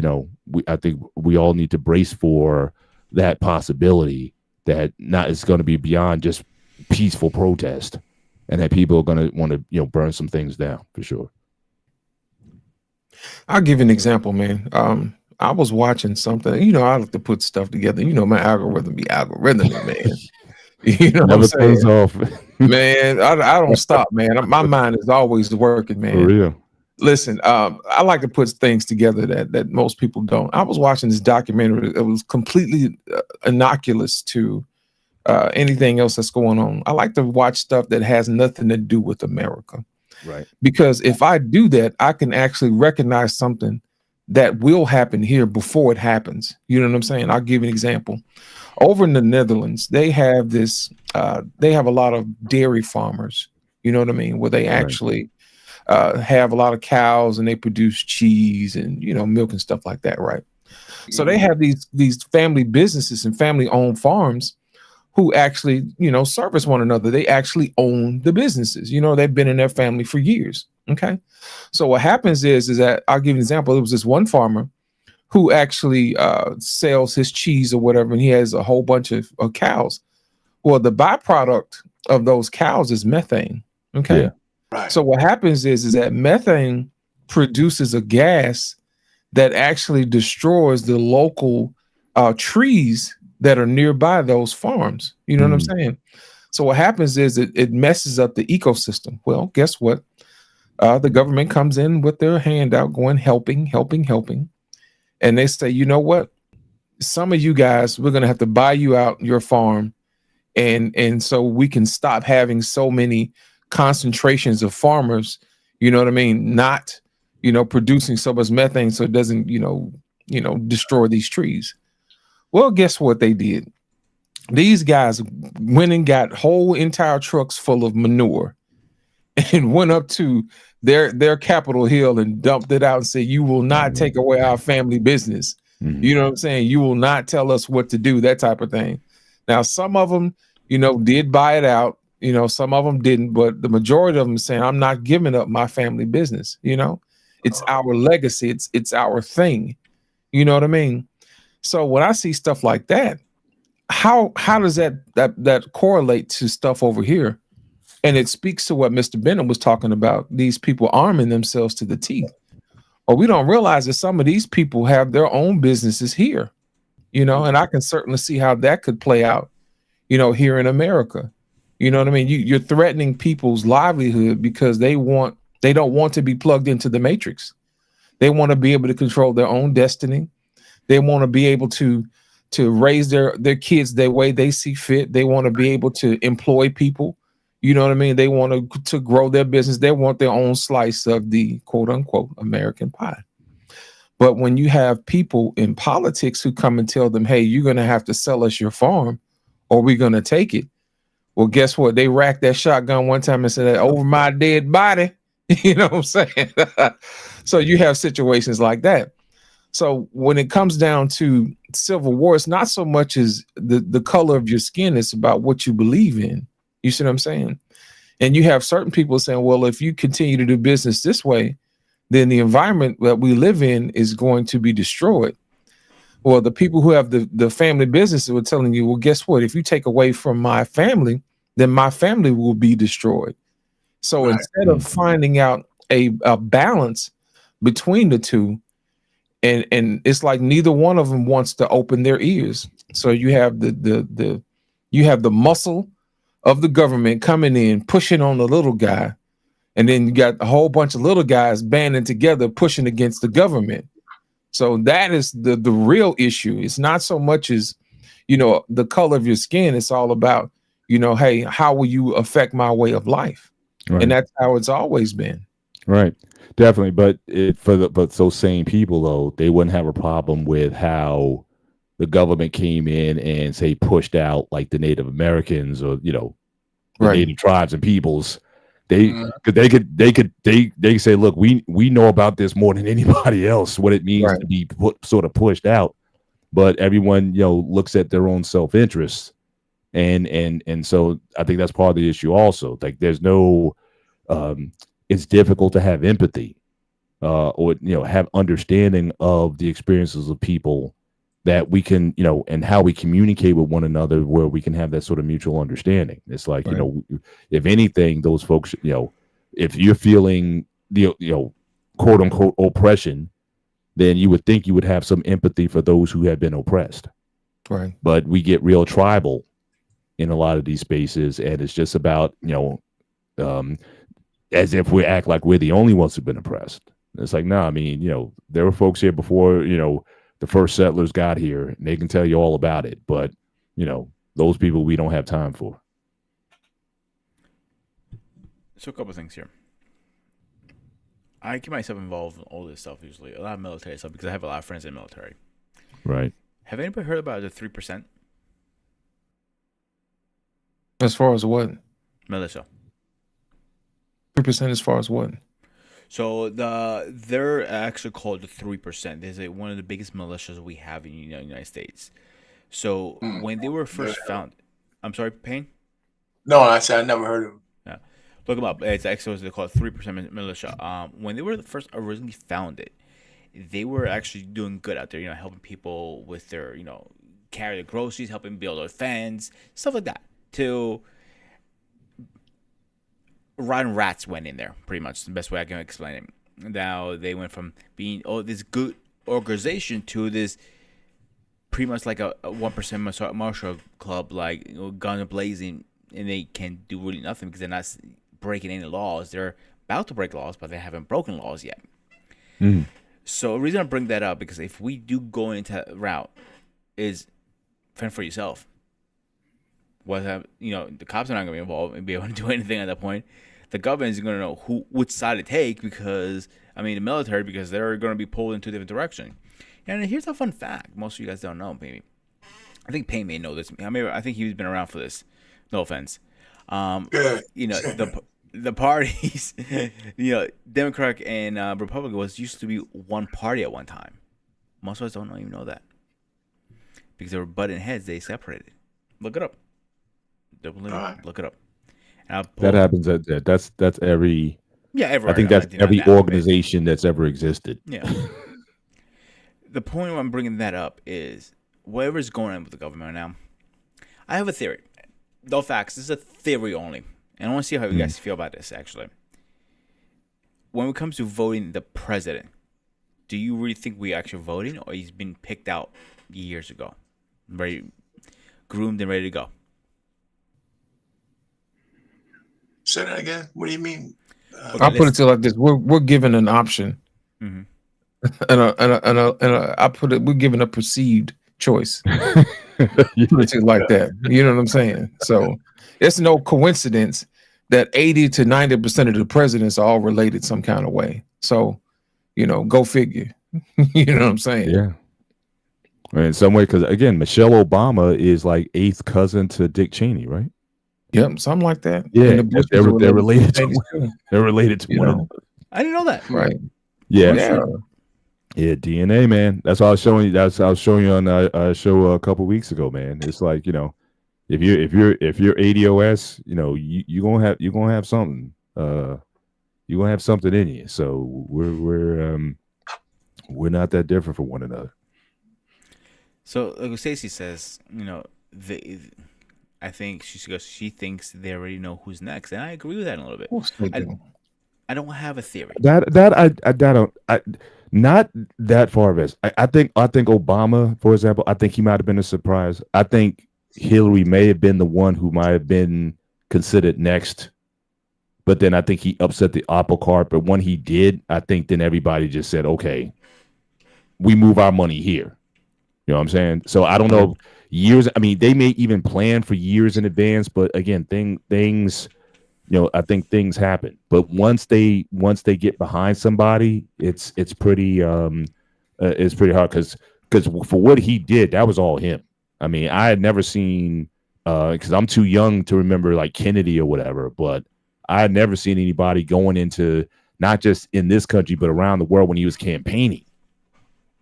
we all need to brace for that possibility that it's going to be beyond just peaceful protest, and that people are going to want to burn some things down for sure. I'll give you an example, man. I was watching something. I like to put stuff together. My algorithm be algorithmic, man. Never pays off, man. I don't stop, man. My mind is always working, man. For real. Listen, I like to put things together that most people don't. I was watching this documentary. It was completely innocuous to anything else that's going on. I like to watch stuff that has nothing to do with America. Right. Because if I do that, I can actually recognize something that will happen here before it happens. You know what I'm saying? I'll give you an example. Over in the Netherlands, they have this, they have a lot of dairy farmers, you know what I mean? Where they actually have a lot of cows, and they produce cheese and, milk and stuff like that, right? So they have these family businesses and family owned farms who actually, service one another. They actually own the businesses. They've been in their family for years. Okay. So what happens is that, I'll give you an example. There was this one farmer who actually sells his cheese or whatever, and he has a whole bunch of cows. Well, the byproduct of those cows is methane. Okay. Yeah. Right. So what happens is that methane produces a gas that actually destroys the local trees that are nearby those farms. You know what I'm saying? So what happens is it messes up the ecosystem. Well, guess what? The government comes in with their hand out going helping. And they say, you know what? Some of you guys, we're going to have to buy you out your farm. And so we can stop having so many concentrations of farmers, you know what I mean? Not, producing so much methane so it doesn't, destroy these trees. Well, guess what they did? These guys went and got whole entire trucks full of manure and went up to their Capitol Hill and dumped it out and said, you will not take away our family business. You know what I'm saying? You will not tell us what to do, that type of thing. Now, some of them, did buy it out. Some of them didn't, but the majority of them saying, I'm not giving up my family business. It's our legacy. It's our thing. You know what I mean? So when I see stuff like that, how does that correlate to stuff over here? And it speaks to what Mr. Benham was talking about, these people arming themselves to the teeth. Or we don't realize that some of these people have their own businesses here, and I can certainly see how that could play out, here in America. You know what I mean? You're threatening people's livelihood because they don't want to be plugged into the matrix. They want to be able to control their own destiny. They want to be able to raise their kids the way they see fit. They want to be able to employ people. You know what I mean? They want to grow their business. They want their own slice of the quote unquote American pie. But when you have people in politics who come and tell them, hey, you're going to have to sell us your farm or we're going to take it. Well, guess what? They racked that shotgun one time and said, over my dead body. You know what I'm saying? So you have situations like that. So when it comes down to civil war, it's not so much as the color of your skin. It's about what you believe in. You see what I'm saying? And you have certain people saying, well, if you continue to do business this way, then the environment that we live in is going to be destroyed. Well, the people who have the family businesses were telling you, well, guess what? If you take away from my family, then my family will be destroyed. So instead of finding out a balance between the two, and it's like neither one of them wants to open their ears. So you have the muscle of the government coming in, pushing on the little guy. And then you got a whole bunch of little guys banding together, pushing against the government. So that is the real issue. It's not so much as, the color of your skin. It's all about, hey, how will you affect my way of life? Right. And that's how it's always been. Right. Definitely. But but those same people, though, they wouldn't have a problem with how the government came in and say pushed out like the Native Americans or the Native tribes and peoples. They could say, look, we know about this more than anybody else, what it means to be sort of pushed out. But everyone looks at their own self-interest, and so I think that's part of the issue also. Like there's no it's difficult to have empathy or have understanding of the experiences of people that we can, and how we communicate with one another where we can have that sort of mutual understanding. It's like, if anything, those folks, if you're feeling the, quote unquote oppression, then you would think you would have some empathy for those who have been oppressed. Right. But we get real tribal in a lot of these spaces. And it's just about, as if we act like we're the only ones who've been oppressed. It's like, no, I mean, there were folks here before, the first settlers got here, and they can tell you all about it. But, those people we don't have time for. So a couple of things here. I keep myself involved in all this stuff usually, a lot of military stuff, because I have a lot of friends in the military. Right. Have anybody heard about the 3%? As far as what? Militia. 3% as far as what? So they're actually called the 3%. They're like one of the biggest militias we have in the United States. So when they were first founded, I'm sorry, Payne? No, I said I never heard of them. Yeah, look them up. It's actually they call it 3% militia. When they were first originally founded, they were actually doing good out there. Helping people with their carry the groceries, helping build their fence, stuff like that. To rotten rats went in there. Pretty much the best way I can explain it. Now they went from being this good organization to this pretty much like a 1% martial club, like gun blazing, and they can do really nothing because they're not breaking any laws. They're about to break laws, but they haven't broken laws yet. Mm. So the reason I bring that up because if we do go into that route, is fend for yourself. The cops are not going to be involved and be able to do anything at that point. The government is going to know which side to take because the military, because they're going to be pulled in two different directions. And here's a fun fact: most of you guys don't know. Maybe I think Payne may know this. I think he's been around for this. No offense. The parties, Democratic and Republican used to be one party at one time. Most of us don't even know that because they were butting heads. They separated. Look it up. Look it up. That happens. That's every. Yeah, everywhere. I think that's every organization that's ever existed. Yeah. The point why I'm bringing that up is whatever's going on with the government right now. I have a theory. No facts. This is a theory only. And I want to see how you guys feel about this, actually. When it comes to voting the president, do you really think we're actually voting or he's been picked out years ago? Very groomed and ready to go. Say that again. What do you mean? I'll put it to you like this: we're given an option, mm-hmm. we're given a perceived choice. Put it to you like that. You know what I'm saying? So it's no coincidence that 80 to 90% of the presidents are all related some kind of way. So, go figure. You know what I'm saying? Yeah. In some way, because again, Michelle Obama is like 8th cousin to Dick Cheney, right? Yep, something like that. Yeah, they're related to. They're related to one another. I didn't know that. Right. Yeah. Yeah, DNA, man. That's what I was showing you. That's what I was showing you on a show a couple weeks ago, man. It's like, if you're ADOS, you're gonna have something. You're gonna have something in you. So we're not that different from one another. So like Stacey says, I think she thinks they already know who's next, and I agree with that a little bit. I don't have a theory. Not that far of it. I think Obama, for example, I think he might have been a surprise. I think Hillary may have been the one who might have been considered next, but then I think he upset the apple cart. But when he did, I think then everybody just said, "Okay, we move our money here." You know what I'm saying? So I don't know. Years. I mean, they may even plan for years in advance, but again, things. I think things happen. But once they get behind somebody, it's pretty hard because for what he did, that was all him. I mean, I had never seen because I'm too young to remember like Kennedy or whatever, but I had never seen anybody going into not just in this country but around the world when he was campaigning,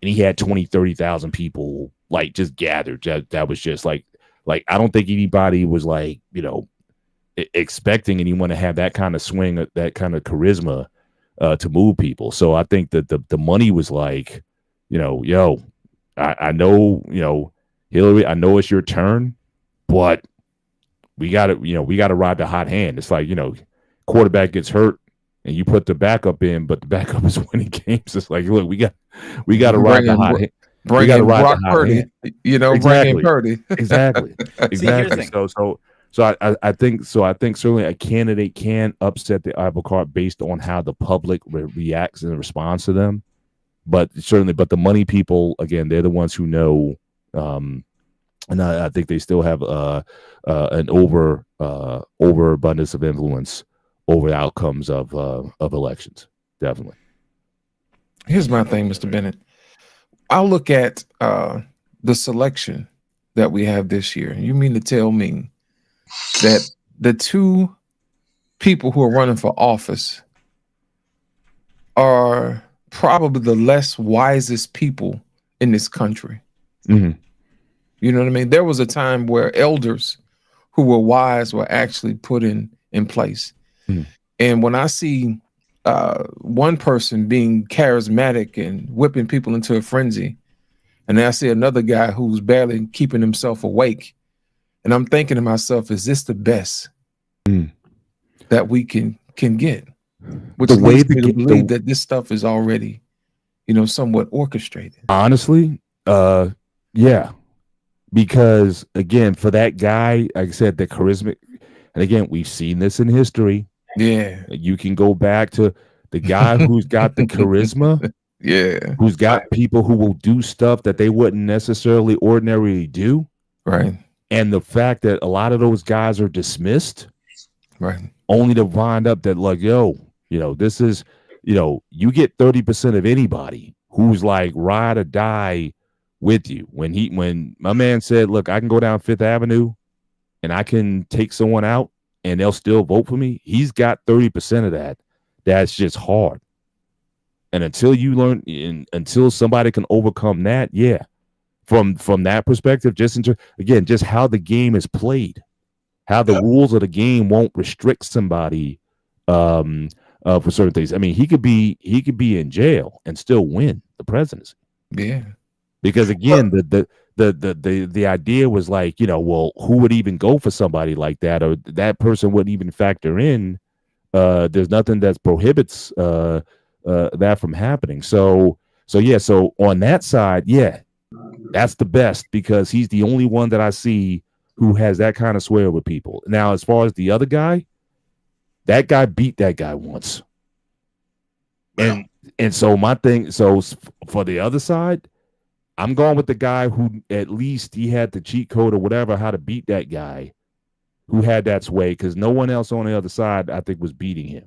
and he had 20, 30,000 people like just gathered. That was just like I don't think anybody was like expecting anyone to have that kind of swing, that kind of charisma to move people. So I think that the money was like, I know, Hillary, I know it's your turn, but we got to ride the hot hand. It's like, quarterback gets hurt and you put the backup in, but the backup is winning games. It's like, look, we got to ride the hot hand. Bring in Brock Purdy, exactly. Bring in Purdy. Exactly. So I think certainly a candidate can upset the apple cart based on how the public reacts and responds to them. But the money people, again, they're the ones who know. And I think they still have an overabundance of influence over the outcomes of elections. Definitely. Here's my thing, Mr. Bennett. I'll look at the selection that we have this year. You mean to tell me that the two people who are running for office are probably the less wisest people in this country? Mm-hmm. You know what I mean? There was a time where elders who were wise were actually put in place. Mm-hmm. And when I see one person being charismatic and whipping people into a frenzy, and then I see another guy who's barely keeping himself awake, and I'm thinking to myself, is this the best that we can can get, which The way leads me to the believe that this stuff is already, somewhat orchestrated. honestly, yeah, because again, for that guy, like I said, the charisma, and again, we've seen this in history. Yeah. You can go back to the guy who's got the charisma, Yeah. who's got people who will do stuff that they wouldn't necessarily ordinarily do. Right. And the fact that a lot of those guys are dismissed, Right. only to wind up that like, yo, this is, you get 30% of anybody who's like ride or die with you. When my man said, look, I can go down Fifth Avenue and I can take someone out and they'll still vote for me. He's got 30% of that. That's just hard. And until you learn, until somebody can overcome that, yeah. From that perspective, just how the game is played, how the rules of the game won't restrict somebody for certain things. I mean, he could be in jail and still win the presidency. Yeah. Because again, the idea was like, well, who would even go for somebody like that, or that person wouldn't even factor in. There's nothing that prohibits that from happening. So on that side, yeah. That's the best because he's the only one that I see who has that kind of sway with people. Now, as far as the other guy, that guy beat that guy once. And so my thing, so for the other side, I'm going with the guy who at least he had the cheat code or whatever, how to beat that guy who had that sway, because no one else on the other side, I think, was beating him.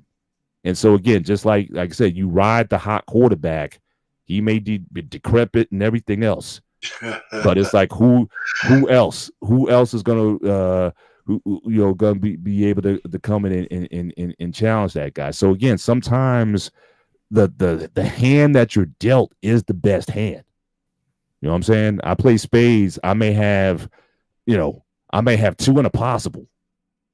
And so again, just like I said, you ride the hot quarterback. He may be decrepit and everything else. But it's like who else is gonna gonna be able to come in and challenge that guy. So again, sometimes the hand that you're dealt is the best hand. You know what I'm saying? I play spades. I may have two in a possible.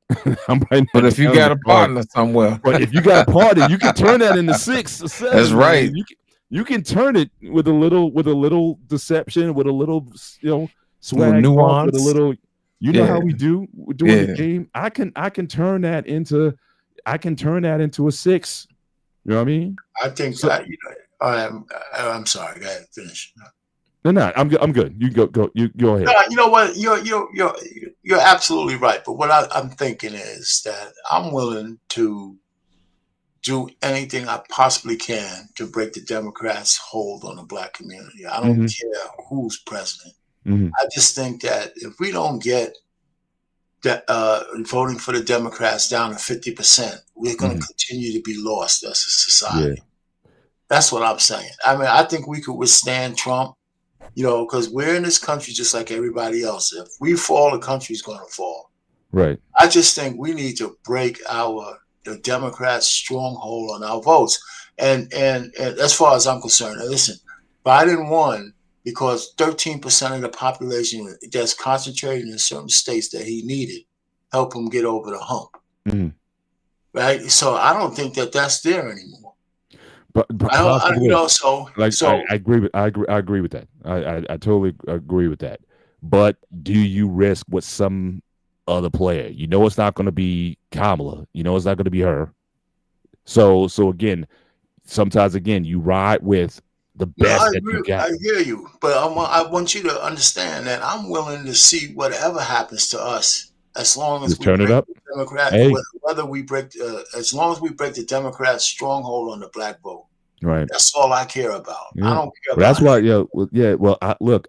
But if you got a partner somewhere, but if you got a partner, you can turn that into 6 or 7. That's right. You can turn it with a little deception, with a little swag, nuance, with a little. How we do doing the game. I can turn that into a 6. You know what I mean? I think that I'm sorry. Go ahead, finish. No, I'm good. You go. You go ahead. No, you know what? You're absolutely right. But what I'm thinking is that I'm willing to do anything I possibly can to break the Democrats' hold on the Black community. I don't care who's president. I just think that if we don't get voting for the Democrats down to 50%, we're going to continue to be lost as a society. Yeah. That's what I'm saying. I mean, I think we could withstand Trump, because we're in this country just like everybody else. If we fall, the country's going to fall. Right. I just think we need to break the Democrats' stronghold on our votes. And as far as I'm concerned, listen, Biden won because 13% of the population that's concentrated in certain states that he needed helped him get over the hump. Right? So I don't think that's there anymore. But I agree with that. I totally agree with that. But do you risk with some other player? It's not going to be Kamala. It's not going to be her. So again, sometimes you ride with the best that you got. I hear you, but I want you to understand that I'm willing to see whatever happens to us as long as we turn it up. Whether we break, as long as we break the Democrats' stronghold on the Black vote. Right. That's all I care about. Yeah. I don't care. That's why, Well,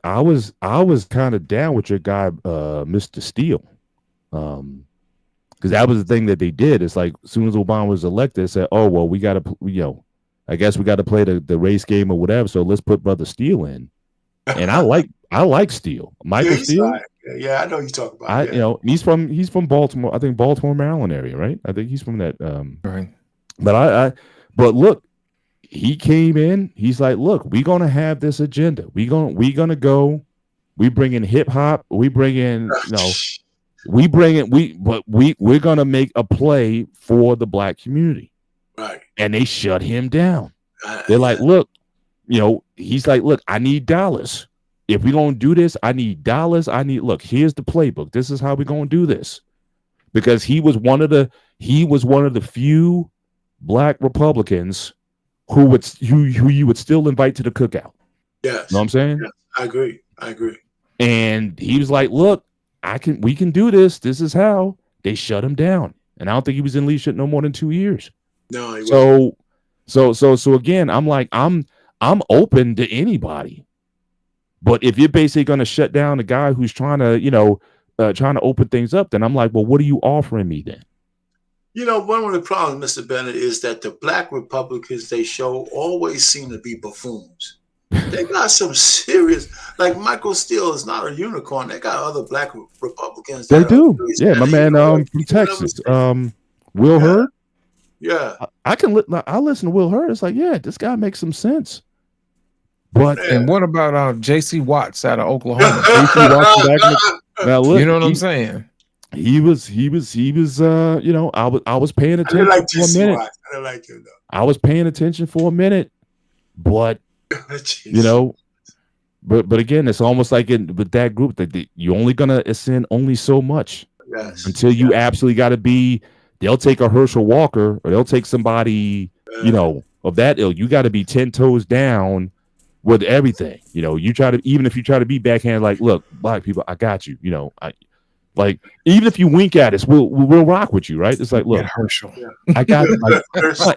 I was kind of down with your guy, Mr. Steele, because that was the thing that they did. It's like as soon as Obama was elected, they said, "Oh well, we got to, I guess we got to play the race game or whatever. So let's put Brother Steele in." And I like Steele, Michael Steele. Yeah, I know you talk about. He's from Baltimore. I think Baltimore, Maryland area, right? I think he's from that. Right. But look. He came in. He's like, "Look, we're gonna have this agenda. We gonna go. We bring in hip hop. We bring in, we're gonna make a play for the Black community." Right. And they shut him down. They're like, "Look, he's like, look, I need dollars. If we don't do this, I need dollars. Look, here's the playbook. This is how we're gonna do this." Because he was one of the few black Republicans who you would still invite to the cookout. Yes. You know what I'm saying? Yes. I agree. And he was like, look, we can do this. This is how. They shut him down. And I don't think he was in leadership no more than 2 years. No, he wasn't. So again, I'm like, I'm open to anybody. But if you're basically going to shut down a guy who's trying to open things up, then I'm like, well, what are you offering me then? One of the problems, Mr. Bennett, is that the black Republicans they show always seem to be buffoons. They got some serious, like Michael Steele is not a unicorn. They got other black Republicans. They do. Yeah, my man from Texas, Will Hurd. Yeah. I listen to Will Hurd. It's like, yeah, this guy makes some sense. But and what about J.C. Watts out of Oklahoma? Now look, you know what I'm saying? He was I was paying attention like for a minute. Watts. I like him though. I was paying attention for a minute, but but again, it's almost like with that group that you're only gonna ascend only so much until you absolutely got to be. They'll take a Herschel Walker or they'll take somebody of that ilk. You got to be 10 toes down with everything. You try to, even if you try to be backhand, like, look, black people, I got you. Like, even if you wink at us, we'll rock with you, right? It's like, look, Herschel, I got it. Like,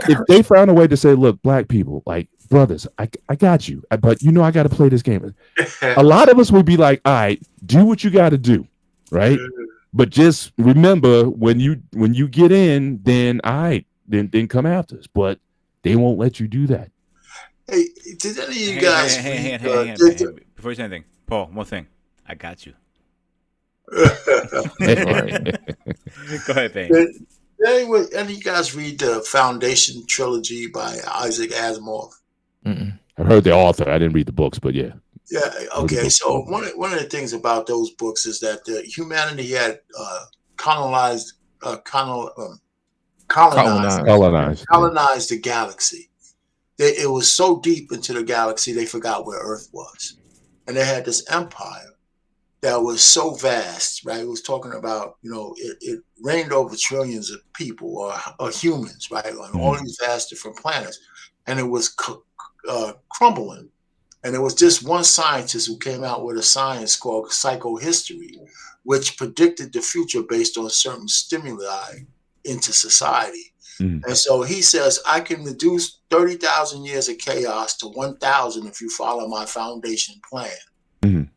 if they found a way to say, look, black people, like, brothers, I got you, but I got to play this game. A lot of us would be like, all right, do what you got to do, right? But just remember, when you get in, then then come after us. But they won't let you do that. Hey, did any of you guys? Hang on. Before you say anything, Paul, one thing. I got you. Go ahead, Payne. Did any of you guys read the Foundation trilogy by Isaac Asimov? I heard the author. I didn't read the books, but yeah. Yeah. Okay. So one of the things about those books is that humanity had colonized the galaxy. It was so deep into the galaxy they forgot where Earth was, and they had this empire that was so vast. Right? It was talking about it reigned over trillions of people or humans, right, on all these vast different planets, and it was crumbling. And there was just one scientist who came out with a science called psychohistory, which predicted the future based on certain stimuli into society. And so he says, I can reduce 30,000 years of chaos to 1,000 if you follow my foundation plan. And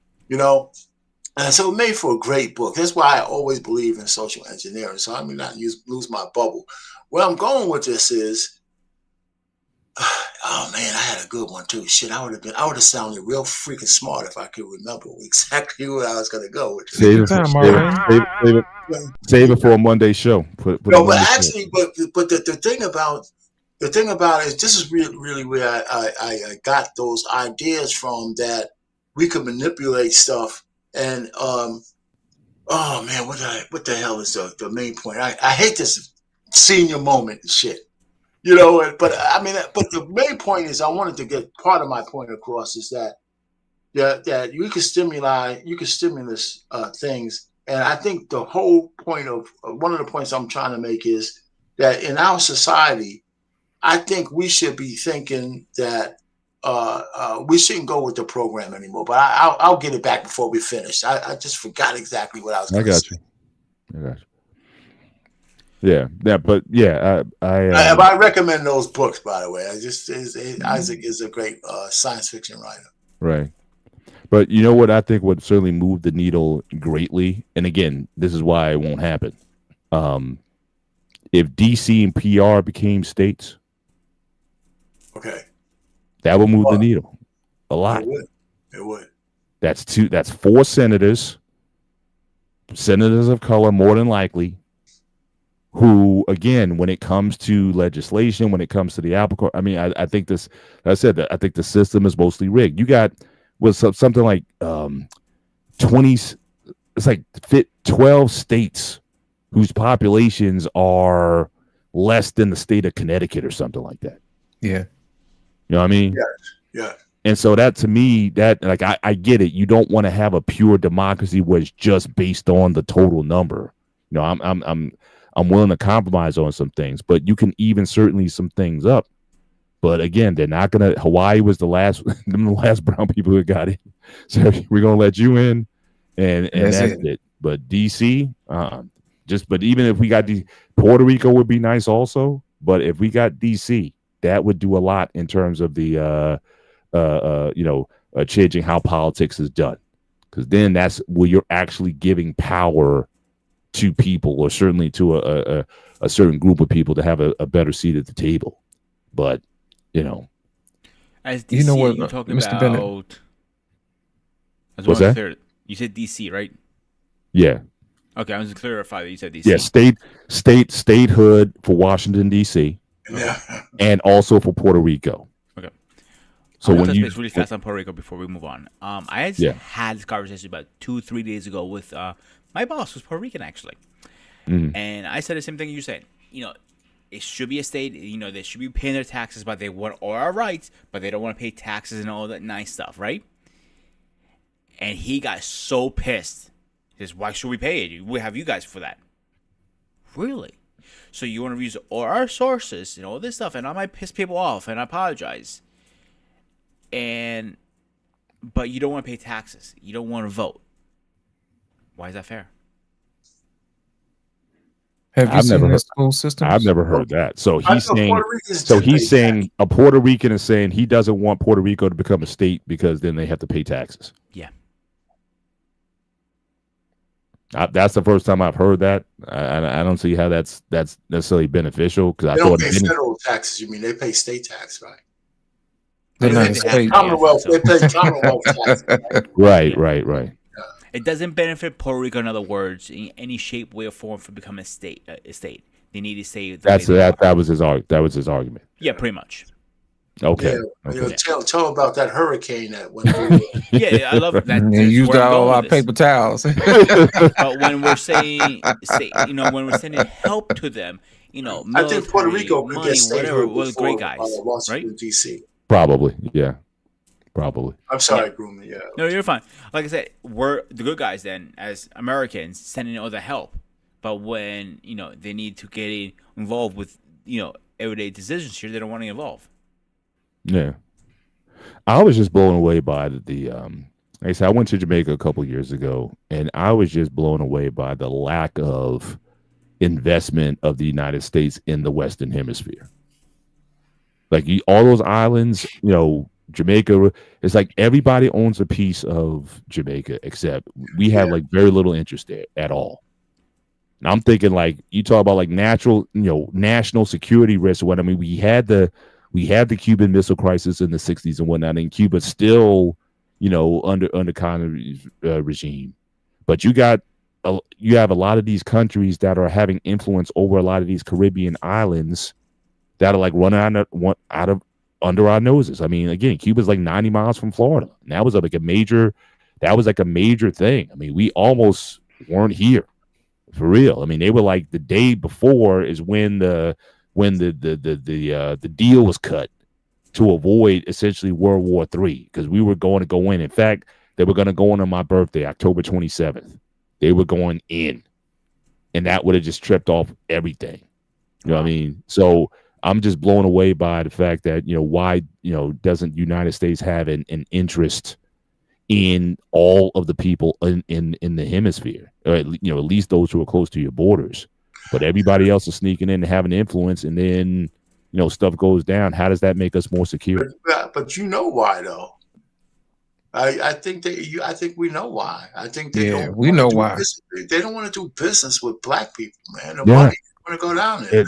so it made for a great book. That's why I always believe in social engineering. So I mean, not lose my bubble. Where I'm going with this is, oh man, I had a good one too. Shit, I would have sounded real freaking smart if I could remember exactly where I was going to go with this. Save it for a Monday show. But the thing about it is, this is really where I got those ideas from, that we could manipulate stuff. And oh man, what the hell is the main point? I hate this senior moment and shit. But the main point is, I wanted to get part of my point across, is that you can stimulus things. And I think the whole point of one of the points I'm trying to make is that in our society, I think we should be thinking that we shouldn't go with the program anymore. But I'll get it back before we finish. I just forgot exactly what I was going to say. I got you. Yeah, but yeah, I recommend those books, by the way. Isaac is a great science fiction writer. Right. But you know what I think would certainly move the needle greatly, and again, this is why it won't happen. If DC and PR became states, okay, that would move the needle a lot. It would. That's 4 senators of color, more than likely, who, again, when it comes to legislation, when it comes to the Apple Court, I mean, I think this, I said that I think the system is mostly rigged. You got something like 20, it's like 12 states whose populations are less than the state of Connecticut or something like that. Yeah. You know what I mean? Yeah. And so that, to me, that, like, I get it. You don't want to have a pure democracy where it's just based on the total number. You know, I'm willing to compromise on some things, but you can even certainly some things up. But again, they're not gonna. Hawaii was the last brown people who got in, so we're gonna let you in, and that's it. But DC, but even if we got Puerto Rico would be nice also. But if we got DC, that would do a lot in terms of the changing how politics is done, because then that's where you're actually giving power to people, or certainly to a certain group of people to have a better seat at the table. But as DC, what, you're talking Mr. about. Bennett? What's that? You said DC, right? Yeah. Okay, I was to clarify that you said DC. Yeah, statehood for Washington D.C. and also for Puerto Rico. Okay. So when you really fast on Puerto Rico before we move on, I had this conversation about 2-3 days ago with my boss, who's Puerto Rican actually, and I said the same thing you said. It should be a state. They should be paying their taxes, but they want all our rights, but they don't want to pay taxes and all that nice stuff, right? And he got so pissed. He says, "Why should we pay it? We have you guys for that." Really? So you want to use all our sources and all this stuff, and I might piss people off, and I apologize. But you don't want to pay taxes. You don't want to vote. Why is that fair? Have you seen the school system? I've never heard that. So he's saying a Puerto Rican is saying he doesn't want Puerto Rico to become a state because then they have to pay taxes. Yeah. That's the first time I've heard that. I don't see how that's necessarily beneficial, because I they thought don't pay federal taxes. You mean they pay state tax, right? Commonwealth. They pay Commonwealth tax. Right. It doesn't benefit Puerto Rico, in other words, in any shape, way, or form for becoming a state. They need to stay. That was his argument. Yeah, pretty much. Okay. Yeah, tell about that hurricane that went through. Yeah, I love that. And used all our paper towels. But when we're saying, when we're sending help to them, I think Puerto Rico could get whatever, was great guys, right? DC. Probably, yeah. Probably. I'm sorry, Groomer. Yeah. No, you're fine. Like I said, we're the good guys then, as Americans, sending all the help. But when they need to get involved with everyday decisions here, they don't want to get involved. Yeah, I was just blown away by the like I said, I went to Jamaica a couple years ago, and I was just blown away by the lack of investment of the United States in the Western Hemisphere. Like all those islands, Jamaica, it's like everybody owns a piece of Jamaica, except we have like very little interest there at all. And I'm thinking, like, you talk about like national security risk or what. I mean, we had the Cuban Missile Crisis in the 60s and whatnot, and Cuba's still, under kind of regime. But you have a lot of these countries that are having influence over a lot of these Caribbean islands that are like running under our noses. I mean, again, Cuba's like 90 miles from Florida, and that was like a major thing. I mean, we almost weren't here for real. I mean, they were like the day before is when the deal was cut to avoid essentially World War III, because we were going to go in. In fact, they were going to go in on my birthday, October 27th. They were going in, and that would have just tripped off everything. You know what I mean? So I'm just blown away by the fact that, why, doesn't United States have an interest in all of the people in the hemisphere, or at least those who are close to your borders? But everybody else is sneaking in and having influence, and then, stuff goes down. How does that make us more secure? But you know why, though? I think we know why. I think they don't. We know why. They don't want to do business with black people, man. The money want to go down there.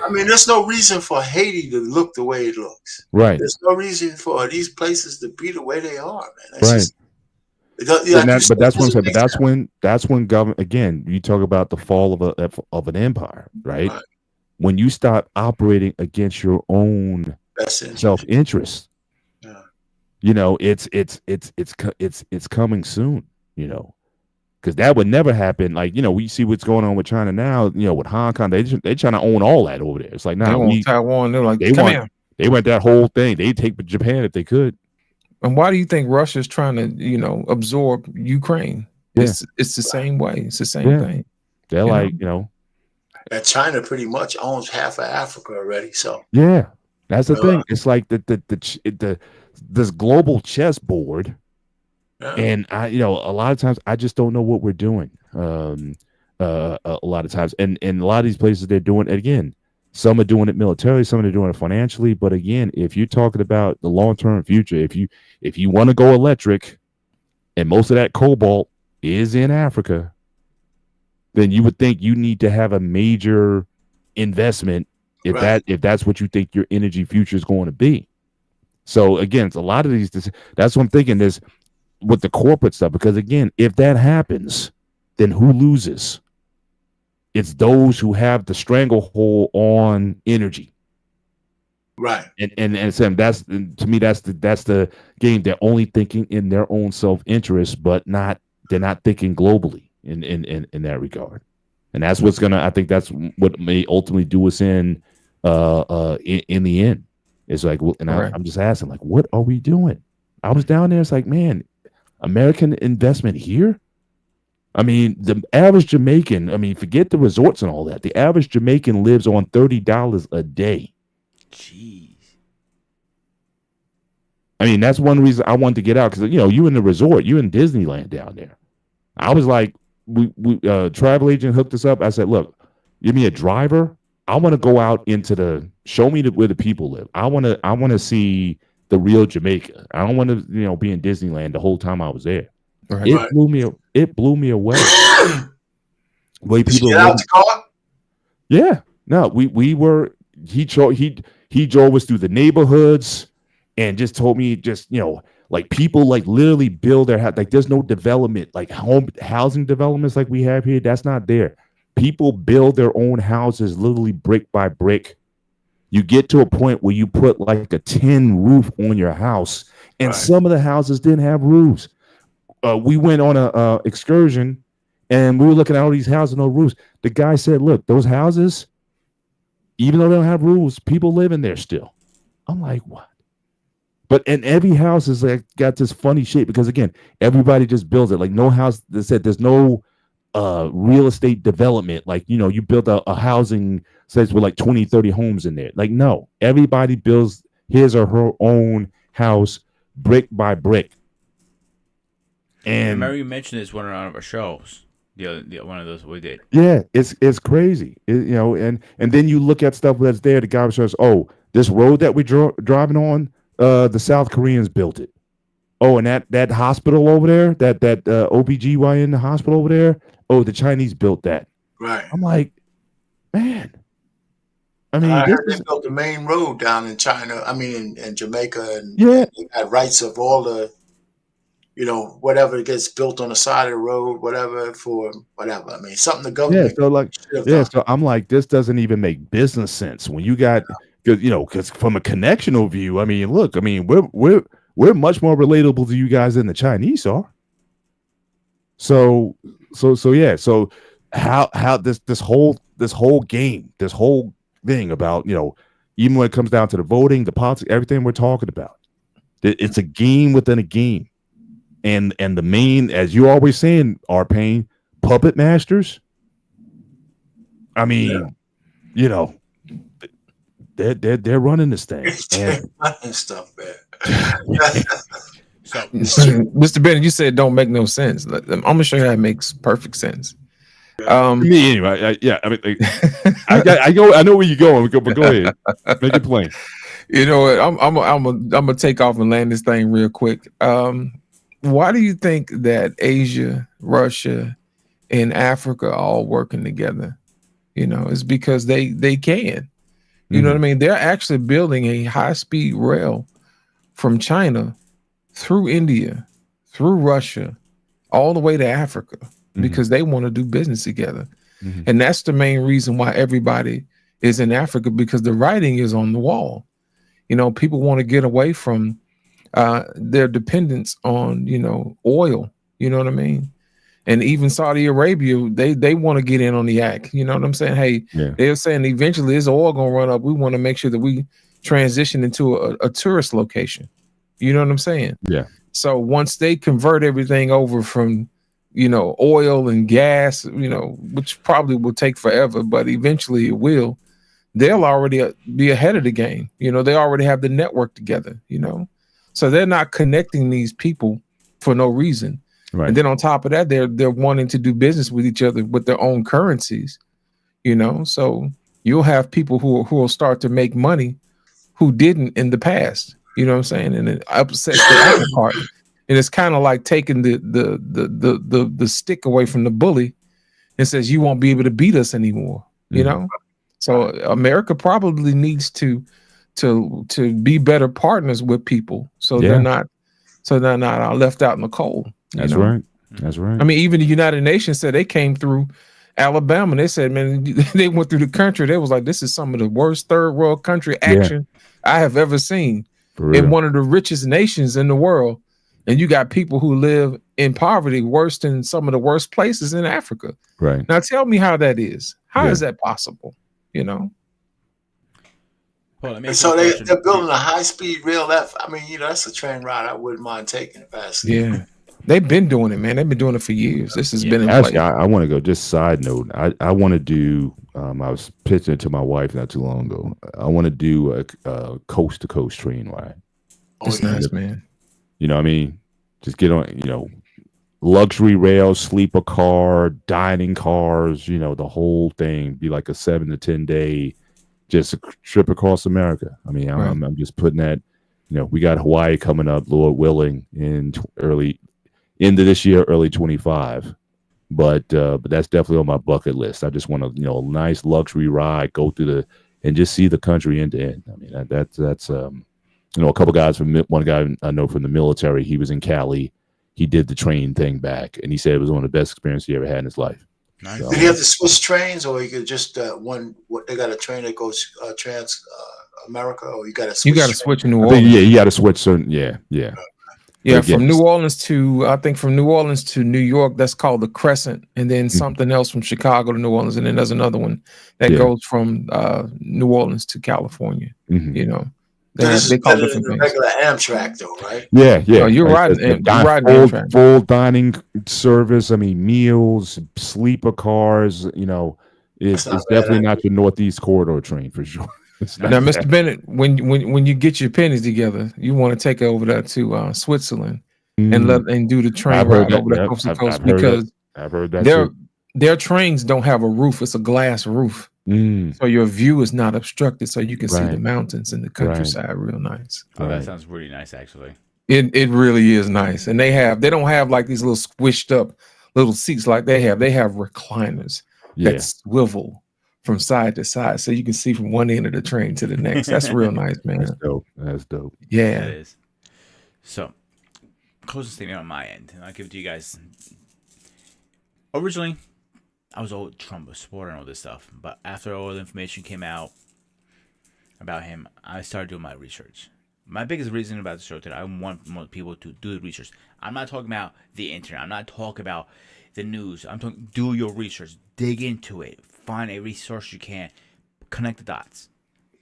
I mean, there's no reason for Haiti to look the way it looks. Right. There's no reason for these places to be the way they are, man. Right. But that's what I'm saying. But that's when government, again, you talk about the fall of an empire, right? When you start operating against your own self-interest, it's coming soon, because that would never happen. Like, we see what's going on with China now, with Hong Kong. They trying to own all that over there. It's like, now Taiwan. They're like, they want that whole thing. They take Japan if they could. And why do you think Russia's trying to, absorb Ukraine? It's the same way. It's the same thing. They're like, And China pretty much owns half of Africa already. So Yeah, that's the uh, thing. It's like this global chessboard, yeah, and a lot of times I just don't know what we're doing. A lot of times, and a lot of these places they're doing it again. Some are doing it militarily, some are doing it financially. But again, if you're talking about the long term future, if you want to go electric, and most of that cobalt is in Africa, then you would think you need to have a major investment if right, that's what you think your energy future is going to be. So again, it's a lot of these. That's what I'm thinking is with the corporate stuff, because again, if that happens, then who loses? It's those who have the stranglehold on energy. right, And Sam, that's to me, that's the game. They're only thinking in their own self-interest, but they're not thinking globally in that regard. And that's what's gonna, I think that's what may ultimately do us in the end. It's like, and I'm just asking, like, what are we doing? I was down there. It's like, man, American investment here. I mean, the average Jamaican, I mean, forget the resorts and all that. The average Jamaican lives on $30 a day. Jeez. I mean, that's one reason I wanted to get out, because you in the resort, you in Disneyland down there. I was like, we travel agent hooked us up. I said, look, give me a driver. I want to go out into show me where the people live. I want to see the real Jamaica. I don't want to be in Disneyland the whole time I was there. Right. It blew me away. Way Did people you get out the car? Yeah. No, we were he drove us through the neighborhoods and just told me like people like literally build their house. Like there's no development, like housing developments like we have here. That's not there. People build their own houses literally brick by brick. You get to a point where you put like a tin roof on your house, and some of the houses didn't have roofs. We went on a excursion, and we were looking at all these houses, no roofs. The guy said, "Look, those houses, even though they don't have roofs, people live in there still." I'm like, what? But and every house is like got this funny shape because again, everybody just builds it. Like no house. They said there's no real estate development. Like you build a housing place with like 20, 30 homes in there. Like no, everybody builds his or her own house brick by brick. And I remember you mentioned this one of our shows. The one of those we did. Yeah, it's crazy. And then you look at stuff that's there. The guy says, "Oh, this road that we driving on, the South Koreans built it. Oh, and that hospital over there, that OBGYN hospital over there, oh, the Chinese built that." Right. I'm like, man. I mean, I heard they built the main road down in China. I mean, in Jamaica, and yeah, they had rights of all the, whatever gets built on the side of the road, whatever for whatever. I mean, something the government. So I'm like, this doesn't even make business sense when you got, because from a connectional view, I mean, look, I mean, we're much more relatable to you guys than the Chinese are. So yeah. So how this whole game, this whole thing about even when it comes down to the voting, the politics, everything we're talking about, it's a game within a game. And the main, as you always saying, Arpain, puppet masters. I mean, they're running this thing. And running stuff, man. So, Mr. Bennett, you said it don't make no sense. I'm gonna show you how it makes perfect sense. Me anyway. I mean, I know where you're going, but go ahead, make it plain. You know what? I'm gonna take off and land this thing real quick. Why do you think that Asia, Russia, and Africa are all working together? It's because they can. You know what I mean? They're actually building a high-speed rail from China through India, through Russia, all the way to Africa because they want to do business together. And that's the main reason why everybody is in Africa, because the writing is on the wall. People want to get away from their dependence on, oil. You know what I mean? And even Saudi Arabia, they want to get in on the act. You know what I'm saying? Hey, they're saying eventually this oil gonna run up. We want to make sure that we transition into a tourist location. You know what I'm saying? Yeah. So once they convert everything over from, oil and gas, which probably will take forever, but eventually it will. They'll already be ahead of the game. They already have the network together, so they're not connecting these people for no reason. Right. And then on top of that, they're wanting to do business with each other with their own currencies, so you'll have people who will start to make money who didn't in the past, you know what I'm saying? And it upsets the apple cart. And it's kind of like taking the stick away from the bully and says you won't be able to beat us anymore, So America probably needs to be better partners with people, so they're not left out in the cold. That's right. That's right. I mean, even the United Nations said they came through Alabama. And they said, man, they went through the country. They was like, this is some of the worst third world country action I have ever seen in one of the richest nations in the world. And you got people who live in poverty worse than some of the worst places in Africa. Right. Now, tell me how that is. How is that possible? Well, so they're building a high-speed rail. That's a train ride I wouldn't mind taking if I see. Yeah. They've been doing it, man. They've been doing it for years. This has been in place. Actually, I want to go. Just side note, I want to do. I was pitching it to my wife not too long ago. I want to do a coast to coast train ride. It's nice, man. What I mean? Just get on. Luxury rails, sleeper car, dining cars. The whole thing. Be like a 7 to 10 day, just a trip across America. I mean, I'm just putting that. We got Hawaii coming up, Lord willing, in end of this year, early 25, but that's definitely on my bucket list. I just want a nice luxury ride, go through and just see the country end to end. I mean, that's a couple guys one guy I know from the military. He was in Cali. He did the train thing back, and he said it was one of the best experiences he ever had in his life. Nice. So, did he have to switch trains, or you could just they got a train that goes trans America, or you got to switch? You got to switch in New Orleans. You got to switch certain. Yeah. Yeah, from New Orleans to New York, that's called the Crescent, and then something else from Chicago to New Orleans, and then there's another one that goes from New Orleans to California. They call different things. Regular Amtrak, though, right? Yeah. Oh, you're riding Amtrak. Full dining service. I mean, meals, sleeper cars. It's definitely not your Northeast Corridor train for sure. Now, Mr. Bennett, when you get your pennies together, you want to take it over there to Switzerland and do the train ride over there coast to coast, because I've heard that their trains don't have a roof; it's a glass roof, so your view is not obstructed, so you can see the mountains and the countryside real nice. Oh, that sounds really nice, actually. It really is nice, and they don't have like these little squished up little seats like they have. They have recliners that swivel from side to side, so you can see from one end of the train to the next. That's real nice, man. That's dope. Yeah, it is. So, closest thing on my end, and I'll give it to you guys. Originally, I was all Trump supporter and all this stuff, but after all the information came out about him, I started doing my research. My biggest reason about the show today, I want more people to do the research. I'm not talking about the internet. I'm not talking about the news. I'm talking do your research, dig into it, find a resource you can, connect the dots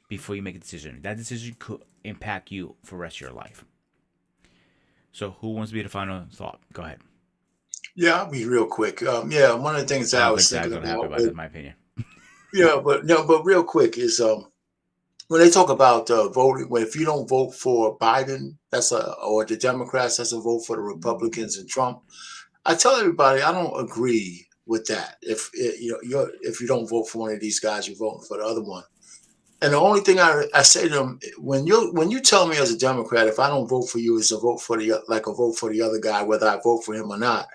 before you make a decision. That decision could impact you for the rest of your life. So who wants to be the final thought? Go ahead. Yeah, I'll be real quick. One of the things that I was thinking about, in my opinion. but real quick is when they talk about voting, if you don't vote for Biden, or the Democrats, that's a vote for the Republicans and Trump. I tell everybody I don't agree with that. If you don't vote for one of these guys, you're voting for the other one. And the only thing I say to them, when you tell me as a Democrat, if I don't vote for you, it's a vote for the other guy, whether I vote for him or not.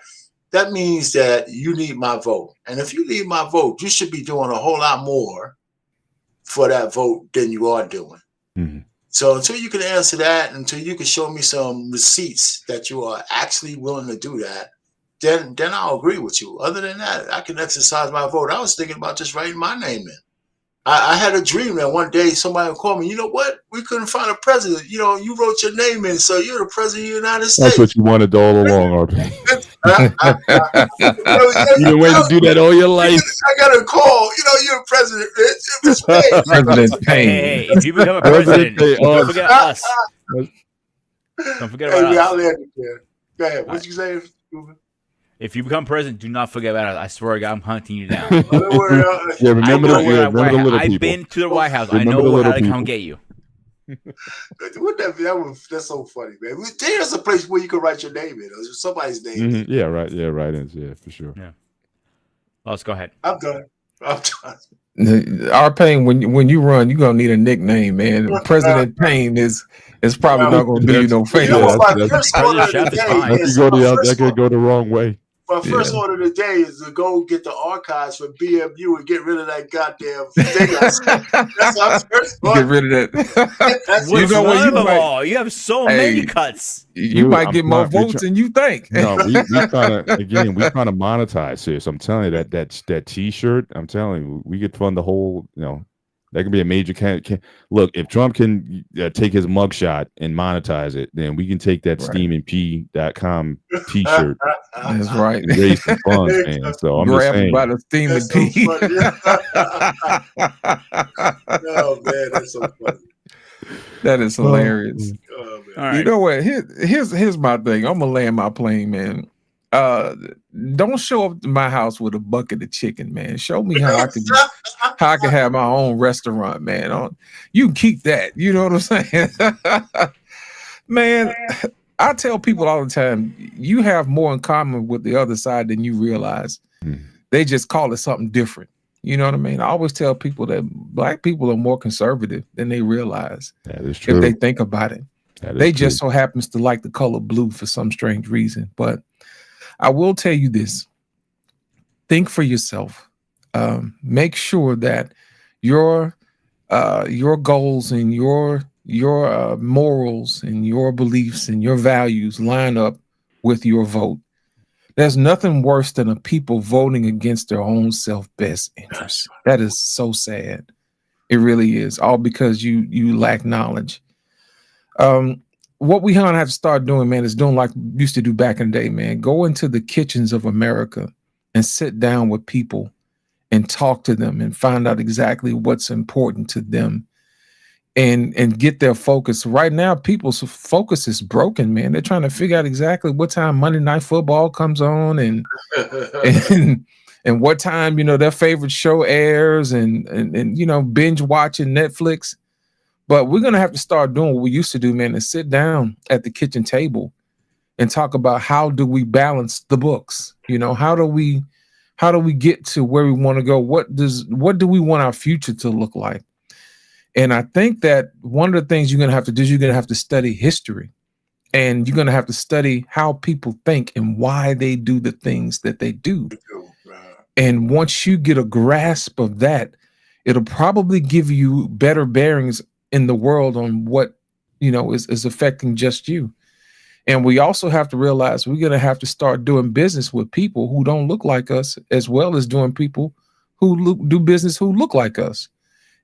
That means that you need my vote. And if you need my vote, you should be doing a whole lot more for that vote than you are doing. Mm-hmm. So until you can answer that, until you can show me some receipts that you are actually willing to do that, then I'll agree with you. Other than that, I can exercise my vote. I was thinking about just writing my name in. I had a dream that one day somebody would call me, you know what? We couldn't find a president. You wrote your name in, so you're the president of the United States. That's what you wanted all along, RP. You've been waiting to do that all your life. I got a call. You're the president. It's President Payne. Hey, if you become a president, don't forget us. Don't forget about us. I'll end it there. Go ahead. What'd you say? If you become president, do not forget about it. I swear to God, I'm hunting you down. Don't worry, Yeah, remember I the, know where yeah, that remember White the House. little I've people. been to the White House. I Remember know the how little to come people. get you. Wouldn't that's so funny, man. There's a place where you can write your name in, or somebody's name. Mhm. Yeah, right. Yeah, right. Yeah, for sure. Yeah. Let's go ahead. I'm done. Our Payne, when you run, you're gonna need a nickname, man. President Payne is probably not gonna do you no You know favors. what? My first order of President the Chef is day fine. That is could go the wrong way. my first Yeah. order of the day is to go get the archives for BMU and get rid of that goddamn thing. That's our first Get order. rid of that. That's You Which know what, one you of them might- all? You have so Hey, many cuts. You Dude, might I'm get more not- we votes than you think. No, we trying to we trying to monetize this. I'm telling you that T-shirt. I'm telling you, we could fund the whole. That could be a major look. If Trump can take his mugshot and monetize it, then we can take that Right. steamandp.com T-shirt That's right. and raise some funds, man. So I'm just Grab saying. by the steam and That's so pee. Oh man, that's so funny. That is hilarious. Oh, man. All right. You know what? Here's my thing. I'm gonna land my plane, man. Don't show up to my house with a bucket of chicken, man. Show me how I can have my own restaurant, man. You can keep that. You know what I'm saying? Man, I tell people all the time, you have more in common with the other side than you realize. They just call it something different. You know what I mean? I always tell people that Black people are more conservative than they realize. That is true. If they think about it. They just true. so happens to like the color blue for some strange reason. But I will tell you this. Think for yourself. Make sure that your goals and your morals and your beliefs and your values line up with your vote. There's nothing worse than a people voting against their own self-best interest. That is so sad. It really is. All because you lack knowledge. What we gonna have to start doing, man, is doing like we used to do back in the day, man. Go into the kitchens of America and sit down with people and talk to them and find out exactly what's important to them and get their focus. Right now, people's focus is broken, man. They're trying to figure out exactly what time Monday Night Football comes on and what time, their favorite show airs and binge watching Netflix. But we're going to have to start doing what we used to do, man, and sit down at the kitchen table and talk about how do we balance the books? How do we get to where we want to go? What do we want our future to look like? And I think that one of the things you're going to have to do is you're going to have to study history, and you're going to have to study how people think and why they do the things that they do. And once you get a grasp of that, it'll probably give you better bearings in the world on what, is affecting just you. And we also have to realize we're going to have to start doing business with people who don't look like us, as well as doing people who do business who look like us.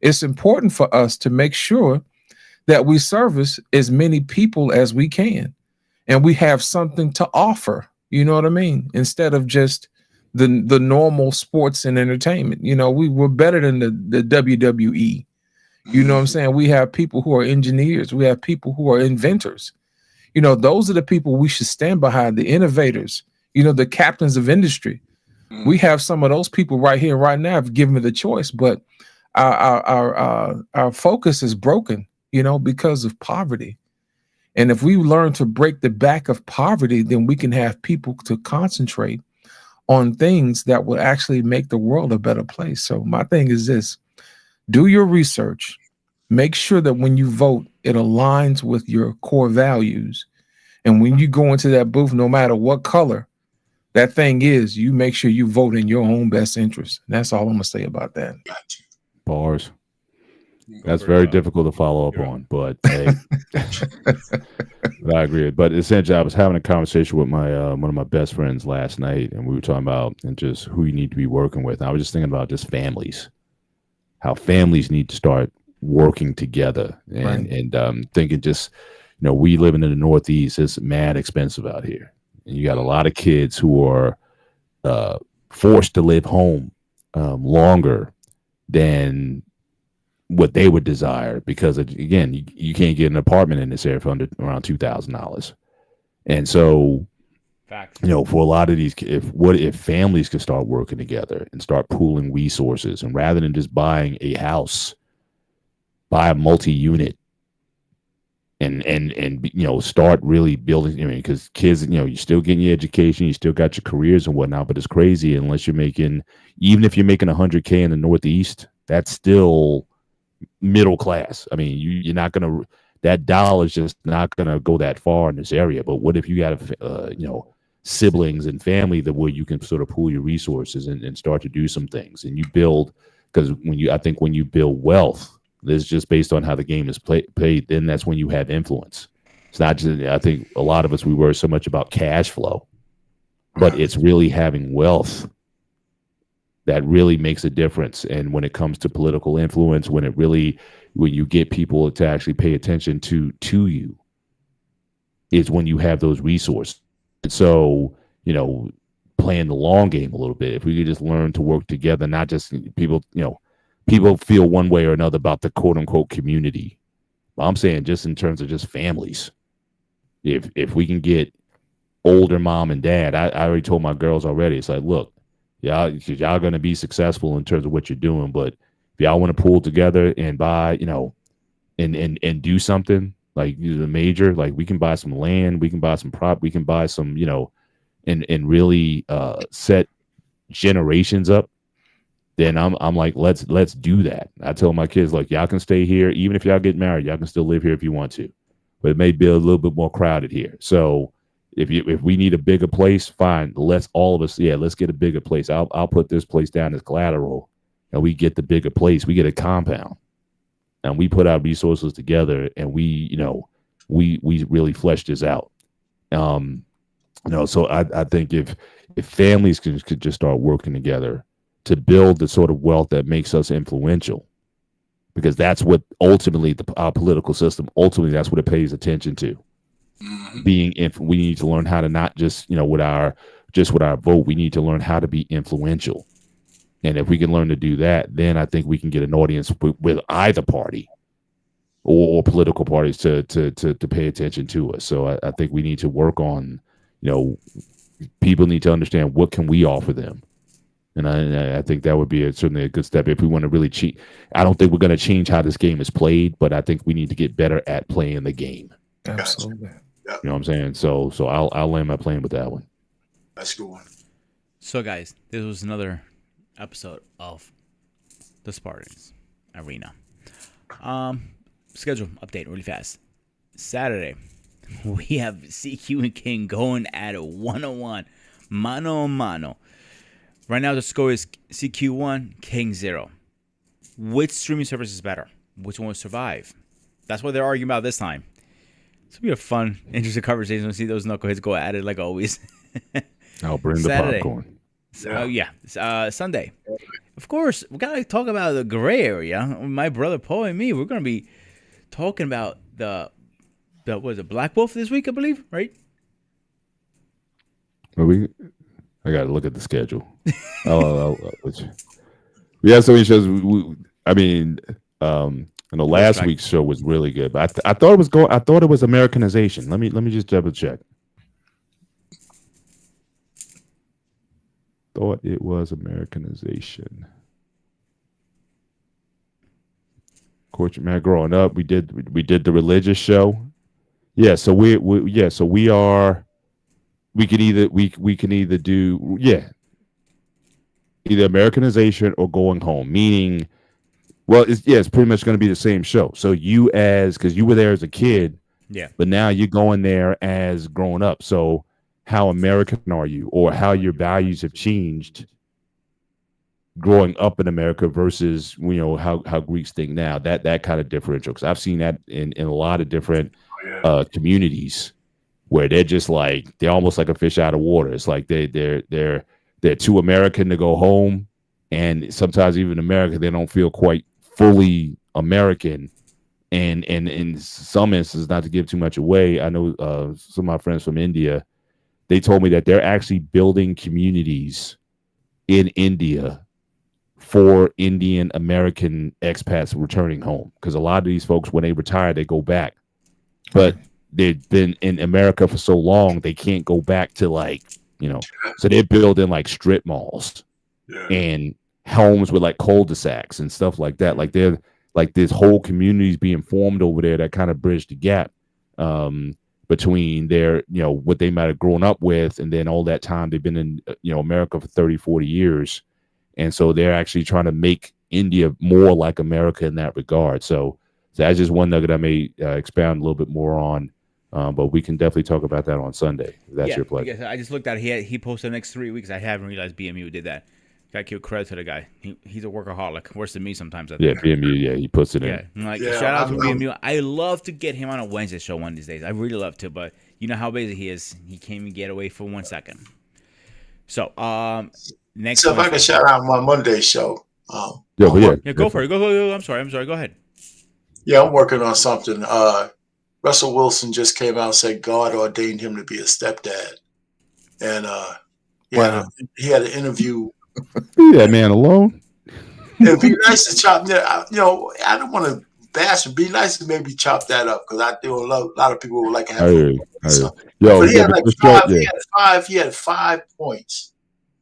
It's important for us to make sure that we service as many people as we can, and we have something to offer. You know what I mean? Instead of just the normal sports and entertainment. We're better than the WWE. You know what I'm saying? We have people who are engineers. We have people who are inventors. Those are the people we should stand behind, the innovators, the captains of industry. We have some of those people right here, right now, if given the choice, but our focus is broken, because of poverty. And if we learn to break the back of poverty, then we can have people to concentrate on things that will actually make the world a better place. So my thing is this: do your research, make sure that when you vote, it aligns with your core values. And when you go into that booth, no matter what color that thing is, you make sure you vote in your own best interest. And that's all I'm gonna say about that. Bars. That's very difficult to follow up on, but hey, I agree. But essentially, I was having a conversation with my one of my best friends last night, and we were talking about and just who you need to be working with. And I was just thinking about just families, how families need to start working together, and thinking just, we living in the Northeast, it's mad expensive out here, and you got a lot of kids who are forced to live home longer than what they would desire, because again, you can't get an apartment in this area for around $2,000. And so Facts. You know, for a lot of these, if families could start working together and start pooling resources, and rather than just buying a house, buy a multi-unit, and you know, start really building. I mean, because kids, you know, you're still getting your education, you still got your careers and whatnot, but it's crazy unless you're making, even if you're making 100K in the Northeast, that's still middle class. I mean, you're not gonna, that dollar's just not gonna go that far in this area. But what if you got you know, siblings and family that where you can sort of pool your resources and start to do some things, and you build, because I think when you build wealth, this is just based on how the game is played, then that's when you have influence. It's not just, I think a lot of us, we worry so much about cash flow, but it's really having wealth that really makes a difference. And when it comes to political influence, when you get people to actually pay attention to you, is when you have those resources. And so, you know, playing the long game a little bit, if we could just learn to work together, not just people, you know, people feel one way or another about the quote unquote community. I'm saying just in terms of just families. If we can get older mom and dad, I already told my girls already, it's like, look, y'all going to be successful in terms of what you're doing, but if y'all want to pull together and buy, you know, and do something like the major, like we can buy some land, we can buy some prop, we can buy some, you know, and really set generations up, then I'm like, let's do that. I tell my kids, like, y'all can stay here, even if y'all get married, y'all can still live here if you want to, but it may be a little bit more crowded here. So if we need a bigger place, fine. Let's all of us, let's get a bigger place. I'll put this place down as collateral, and we get the bigger place. We get a compound, and we put our resources together, and we really flesh this out. You know, so I think if families could just start working together to build the sort of wealth that makes us influential, because that's what ultimately our political system, ultimately that's what it pays attention to. We need to learn how to not just, you know, with our vote, we need to learn how to be influential. And if we can learn to do that, then I think we can get an audience with either party or political parties to pay attention to us. So I think we need to work on, you know, people need to understand what can we offer them. And I think that would be certainly a good step if we want to really cheat. I don't think we're going to change how this game is played, but I think we need to get better at playing the game. Absolutely. Yep. You know what I'm saying? So I'll land my plane with that one. That's a good one. So, guys, this was another episode of the Spartans Arena. Schedule update really fast. Saturday, we have CQ and King going at 101, mano a mano. Right now, the score is CQ 1, King 0. Which streaming service is better? Which one will survive? That's what they're arguing about this time. It's going to be a fun, interesting conversation. We'll see those knuckleheads go at it like always. I'll bring Saturday. the popcorn. Sunday. Of course, we got to talk about the gray area. My brother Paul and me, we're going to be talking about the Black Wolf this week, I believe, right? I got to look at the schedule. We have so many shows. I know last week's show was really good, but I thought it was Americanization. Let me just double check. Thought it was Americanization. Of course, man, growing up, we did the religious show. Yeah, so we can either do either Americanization or Going Home, meaning, well, it's pretty much going to be the same show. So because you were there as a kid, but now you're going there as grown up. So how American are you, or how your values have changed growing up in America versus, you know, how Greeks think now? That kind of differential, because I've seen that in a lot of different communities where they're just like, they're almost like a fish out of water. It's like they're too American to go home, and sometimes even America, they don't feel quite fully American. And in some instances, not to give too much away, I know some of my friends from India, they told me that they're actually building communities in India for Indian American expats returning home, because a lot of these folks, when they retire, they go back. But they've been in America for so long, they can't go back to like, so they're building like strip malls and homes with like cul-de-sacs and stuff like that. Like they're like this whole communities being formed over there that kind of bridge the gap between their, what they might have grown up with. And then all that time they've been in, America for 30, 40 years. And so they're actually trying to make India more like America in that regard. So that's just one nugget I may expound a little bit more on. But we can definitely talk about that on Sunday. If that's your pleasure. I just looked at it. He posted the next 3 weeks. I haven't realized BMU did that. Got to give credit to the guy. He's a workaholic, worse than me sometimes. I think. BMU. He puts it in. I'm like, shout out to BMU. I love to get him on a Wednesday show one of these days. I really love to, but you know how busy he is. He can't even get away for 1 second. So next. So if I can shout out my Monday show. Go for it. Go. I'm sorry. Go ahead. Yeah, I'm working on something. Russell Wilson just came out and said God ordained him to be a stepdad, and he had an interview. Leave that man alone. It'd be nice to chop that. I don't want to bash him. Be nice to maybe chop that up because I do a lot of people would like to have. But he had like five. He had 5 points,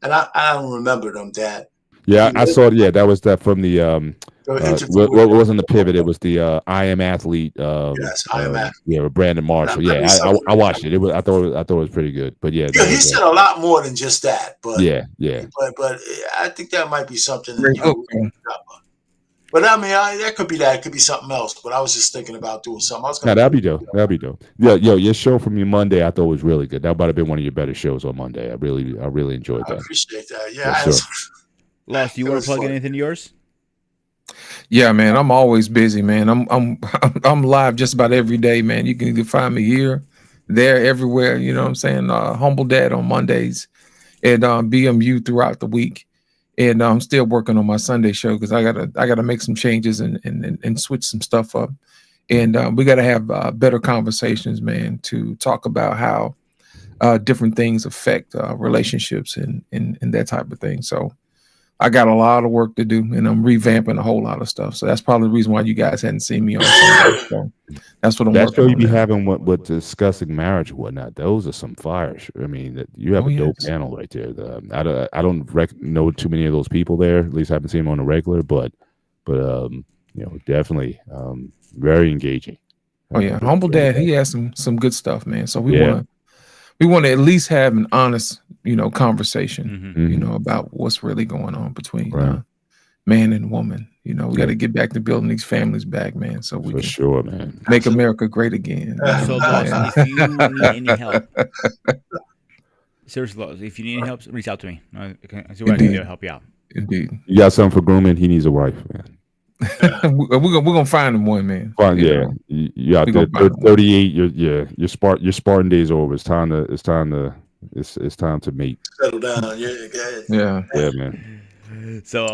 and I don't remember them, Dad. Yeah, I saw it. Yeah, that was that from the what wasn't the pivot? It was the I Am Athlete. Yes, I Am Athlete. Yeah, with Brandon Marshall. Yeah, I watched it. I thought it was pretry good. But yeah, he said a lot more than just that. But yeah. But I think that might be something. But I mean, that could be that. It could be something else. But I was just thinking about doing something. That'd be dope. Yeah, your show from you Monday I thought was really good. That might have been one of your better shows on Monday. I really enjoyed that. I appreciate that. Yeah. Sure. Lost, you want to plug anything to yours? Yeah, man, I'm always busy, man. I'm live just about every day, man. You can either find me here, there, everywhere. You know what I'm saying? Humble Dad on Mondays, and BMU throughout the week. And I'm still working on my Sunday show because I gotta make some changes and switch some stuff up. And we gotta have better conversations, man, to talk about how different things affect relationships and that type of thing. So I got a lot of work to do, and I'm revamping a whole lot of stuff. So that's probably the reason why you guys hadn't seen me on Sunday. So that's what I'm working on. That show you be having with discussing marriage and whatnot. Those are some fires. I mean, you have a dope panel right there. I don't know too many of those people there. At least I haven't seen them on a regular, but definitely very engaging. Oh yeah, Humble Dad, he has some good stuff, man. So we want to at least have an honest, conversation, about what's really going on between man and woman. We got to get back to building these families back, man. So we can make America great again. So, Lost, if you need any help, seriously, Lost, if you need any help, reach out to me. I see what I can do to help you out. Indeed. You got something for grooming? He needs a wife, man. we're gonna find him one, man. Fine, you out there 38. Your Spartan days over. It's time to mate. Settle down. Yeah, man. So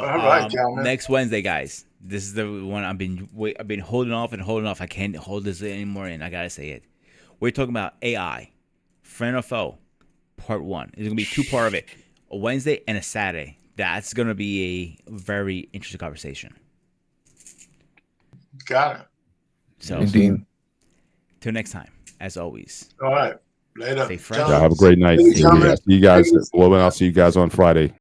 next Wednesday, guys. This is the one I've been holding off. I can't hold this anymore, and I gotta say it. We're talking about AI, friend or foe, part 1. It's gonna be 2-part of it. A Wednesday and a Saturday. That's gonna be a very interesting conversation. Got it. So, indeed. Till next time, as always. All right. Later. Stay fresh. Have a great night. See you guys. I'll see you guys on Friday.